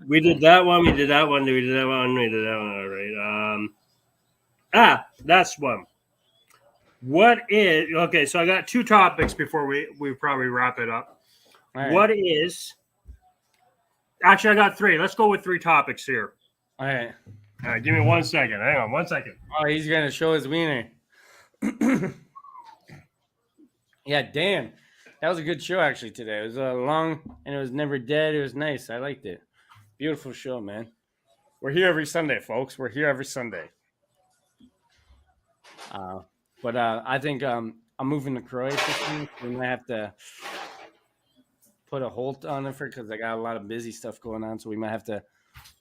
We did that one. We did that one. We did that one. We did that one. All right. That's one. What is okay? So I got 2 topics before we probably wrap it up. Right. What is? Actually, I got 3. Let's go with 3 topics here. All right. All right. Give me 1 second. Hang on 1 second. Oh, he's gonna show his wiener. Yeah, Dan. That was a good show actually today. It was long and it was never dead. It was nice. I liked it. Beautiful show, man. We're here every Sunday, folks. We're here every Sunday. But I think I'm moving to Croatia. We might have to put a halt on it because I got a lot of busy stuff going on. So we might have to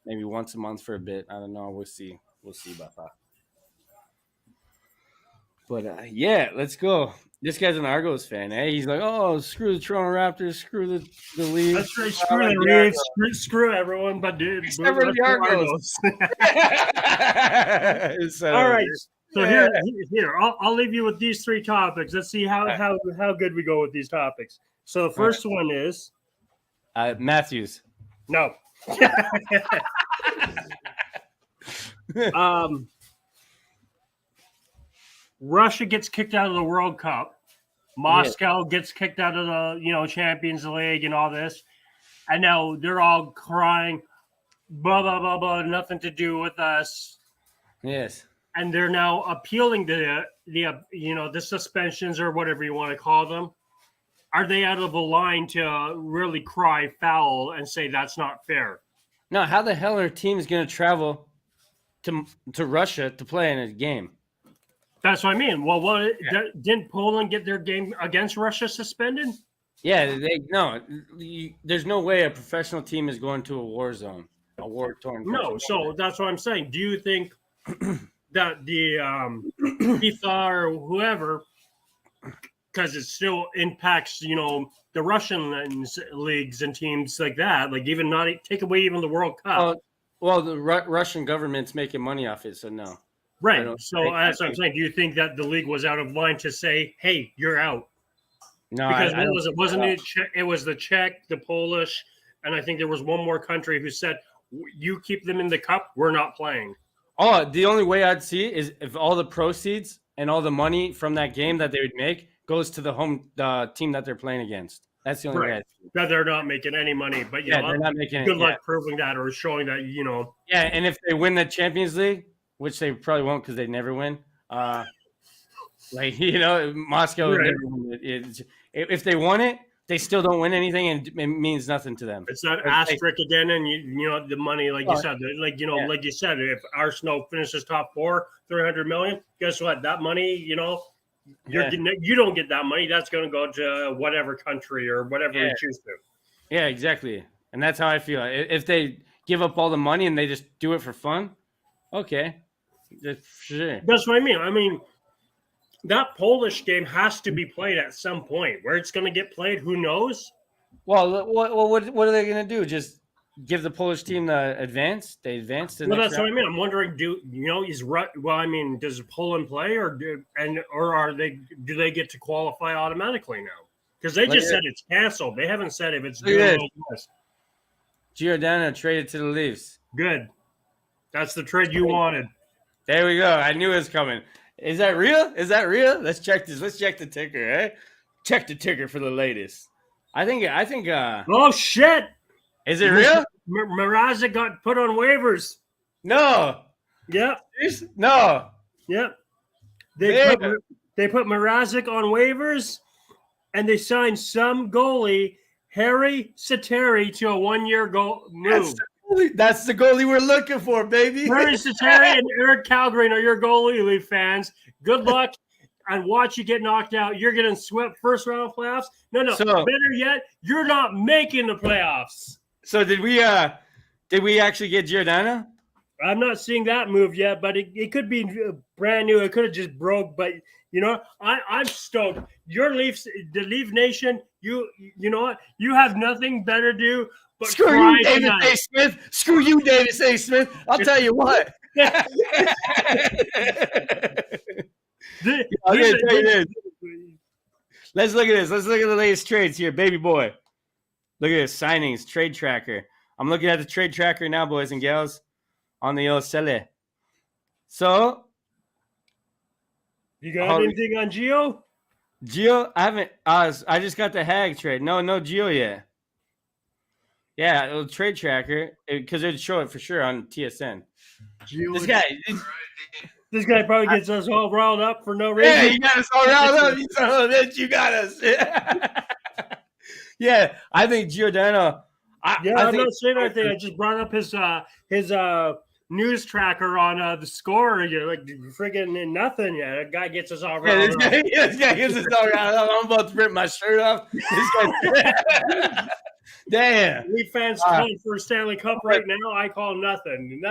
maybe once a month for a bit. I don't know. We'll see. We'll see about that. But yeah, let's go. This guy's an Argos fan, eh? He's like, oh, screw the Toronto Raptors, screw the Leafs. That's right, screw the Leafs, screw everyone, but dude, never the Argos. All right, so here, I'll leave you with these 3 topics. Let's see how good we go with these topics. So the first one is Matthews. No. Russia gets kicked out of the World Cup. Moscow gets kicked out of the Champions League and all this, and now they're all crying, blah blah blah blah, nothing to do with us. Yes, and they're now appealing to the suspensions or whatever you want to call them. Are they out of a line to really cry foul and say that's not fair? No, how the hell are teams going to travel to Russia to play in a game? That's what I mean. Well, didn't Poland get their game against Russia suspended? Yeah, there's no way a professional team is going to a war zone, a war-torn. No, so that's what I'm saying. Do you think that the FIFA or whoever, because it still impacts, the Russian leagues and teams like that, like even not take away even the World Cup? Well, the Russian government's making money off it, so no. Right. So that's what I'm saying. Do you think that the league was out of line to say, "Hey, you're out"? No, because it was the Czech, the Polish, and I think there was one more country who said, "You keep them in the cup, we're not playing." Oh, the only way I'd see it is if all the proceeds and all the money from that game that they would make goes to the team that they're playing against. That's the only way I'd see it. That they're not making any money, but they're not making good luck proving that or showing that Yeah, and if they win the Champions League, which they probably won't because they never win. Moscow would never win it. If they won it, they still don't win anything, and it means nothing to them. It's that asterisk again, and the money, like you said, like you said, if Arsenal finishes top 4, 300 million, guess what? That money, you don't get that money. That's going to go to whatever country or whatever you choose to. Yeah, exactly, and that's how I feel. If they give up all the money and they just do it for fun, okay. Sure. That's what I mean. I mean, that Polish game has to be played at some point. Where it's going to get played, who knows? Well, what are they going to do? Just give the Polish team the advance? They advanced to the Well, next that's what I round? mean. I'm wondering, well, I mean, does Poland play, or are they? Do they get to qualify automatically now? Because they Look just at said it's canceled. They haven't said if it's Look doing at this. like this. Giordano traded to the Leafs. Good. That's the trade you wanted. There we go. I knew it was coming. Is that real? Is that real? Let's check this. Let's check the ticker, eh? Check the ticker for the latest. I think Oh shit! is it real? Mrazek got put on waivers. No. Yep. No. Yep. Yeah. They put Mrazek on waivers, and they signed some goalie, Harry Sateri, to a 1-year goal move. That's the goalie we're looking for, baby. Harry Sateri and Eric Calgren are your goalie, Leaf fans. Good luck, and watch you get knocked out. You're getting swept first round of playoffs. No. So- better yet, you're not making the playoffs. So did we actually get Giordano? I'm not seeing that move yet, but it could be brand new. It could have just broke, but I'm stoked. Your Leafs, the Leaf Nation, you know what? You have nothing better to do but Screw cry you, Davis tonight. A. Smith. Screw you, Davis A. Smith. I'll tell you what. Th- I'm here's gonna tell you a- this. Let's look at this. Let's look at the latest trades here, baby boy. Look at this signings, trade tracker. I'm looking at the trade tracker now, boys and gals, on the UCL. So, You got anything on Gio? Gio, I haven't. I just got the Hag trade. No Gio yet. Yeah, it'll trade tracker because it'd show it for sure on TSN. This guy probably gets us all riled up for no reason. Yeah, you got us all riled up. You son of a bitch, you got us. Yeah, I think Giordano. I'm not saying anything. I just brought up his news tracker on the score. You're like friggin' nothing. Yeah, that guy gets us all riled up. This guy gets us all riled up. I'm about to rip my shirt off. This guy. Damn. Leaf fans calling for a Stanley Cup right now. I call nothing.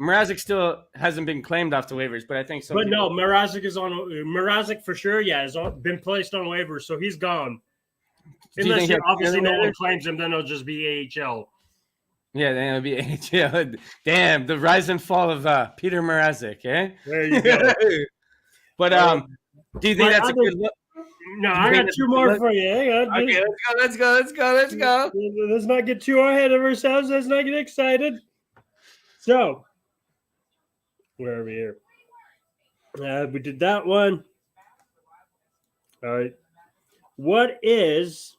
Mrazek still hasn't been claimed off the waivers, but I think so. But no, Mrazek is on. Mrazek for sure. Yeah, has been placed on waivers, so he's gone. Unless obviously no one claims him, then it'll just be AHL. Yeah, then it'll be AHL. Damn, the rise and fall of Peter Mrazek, eh? There you go. But do you think that's a good look? No, I got two more for you. Hang on. Okay, let's go. Let's not get too ahead of ourselves. Let's not get excited. So, where are we here? We did that one. All right. What is,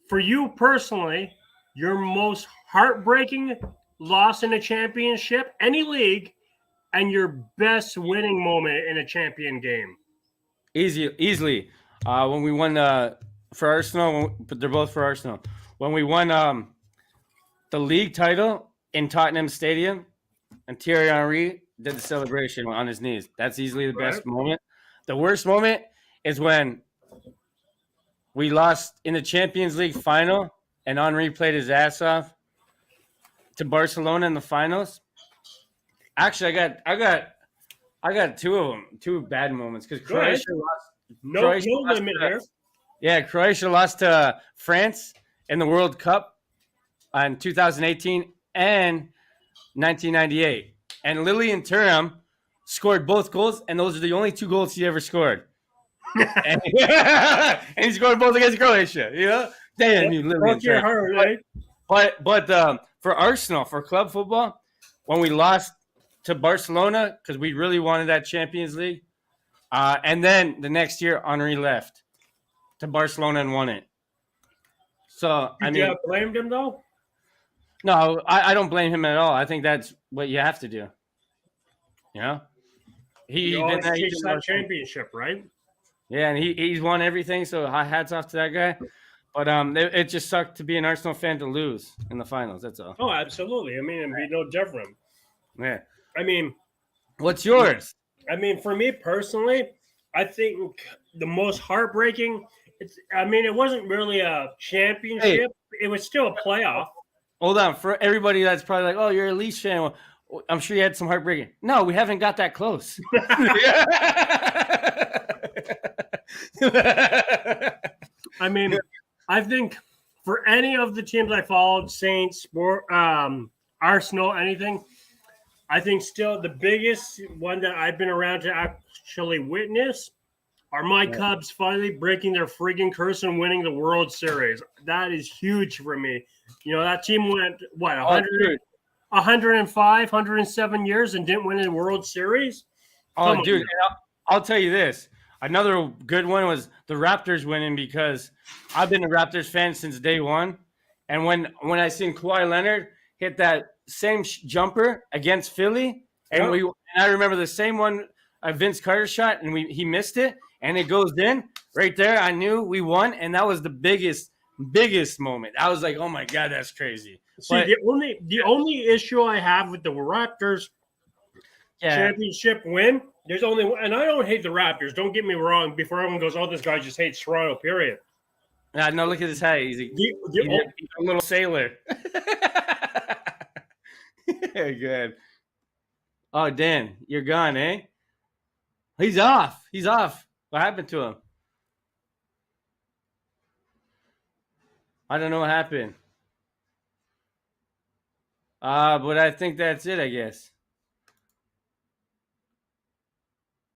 for you personally, your most heartbreaking loss in a championship, any league, and your best winning moment in a champion game? Easily. When we won for Arsenal, but they're both for Arsenal. When we won the league title in Tottenham Stadium, and Thierry Henry did the celebration on his knees. That's easily the best moment. The worst moment is when we lost in the Champions League final, and Henry played his ass off to Barcelona in the finals. Actually, I got two of them, two bad moments because Croatia lost. No limit here. Yeah, Croatia lost to France in the World Cup in 2018 and 1998. And Lilian Thuram scored both goals, and those are the only two goals he ever scored. and he scored both against Croatia. You know, damn you, Lilian Thuram. But for Arsenal, for club football, when we lost to Barcelona because we really wanted that Champions League, and then the next year Henry left to Barcelona and won it. So You blamed him though? No, I don't blame him at all. I think that's what you have to do. You know, he's that championship, right? Yeah, and he's won everything. So hats off to that guy. But it just sucked to be an Arsenal fan to lose in the finals. That's all. Oh, absolutely. I mean, it'd be no different. Yeah. I mean, what's yours? I mean, for me personally, I think the most heartbreaking. It wasn't really a championship. Hey, it was still a playoff. Hold on, for everybody that's probably like, "Oh, you're a Leafs fan." Well, I'm sure you had some heartbreaking. No, we haven't got that close. I mean, I think for any of the teams I followed, Saints, Arsenal, anything, I think still the biggest one that I've been around to actually witness are my Cubs finally breaking their freaking curse and winning the World Series. That is huge for me. You know, that team went, what, 105, 107 years and didn't win a World Series? Oh, dude, I'll tell you this. Another good one was the Raptors winning because I've been a Raptors fan since day one. And when I seen Kawhi Leonard hit that same jumper against Philly, and I remember the same one Vince Carter shot, and he missed it, and it goes in right there. I knew we won, and that was the biggest moment. I was like, oh my God, that's crazy. See, the only issue I have with the Raptors championship win, there's only one, and I don't hate the Raptors. Don't get me wrong. Before everyone goes, oh, this guy just hates Toronto. Period. No, look at his hat. He's a little sailor. Good. Oh, Dan, you're gone, eh? He's off. What happened to him? I don't know what happened. But I think that's it, I guess.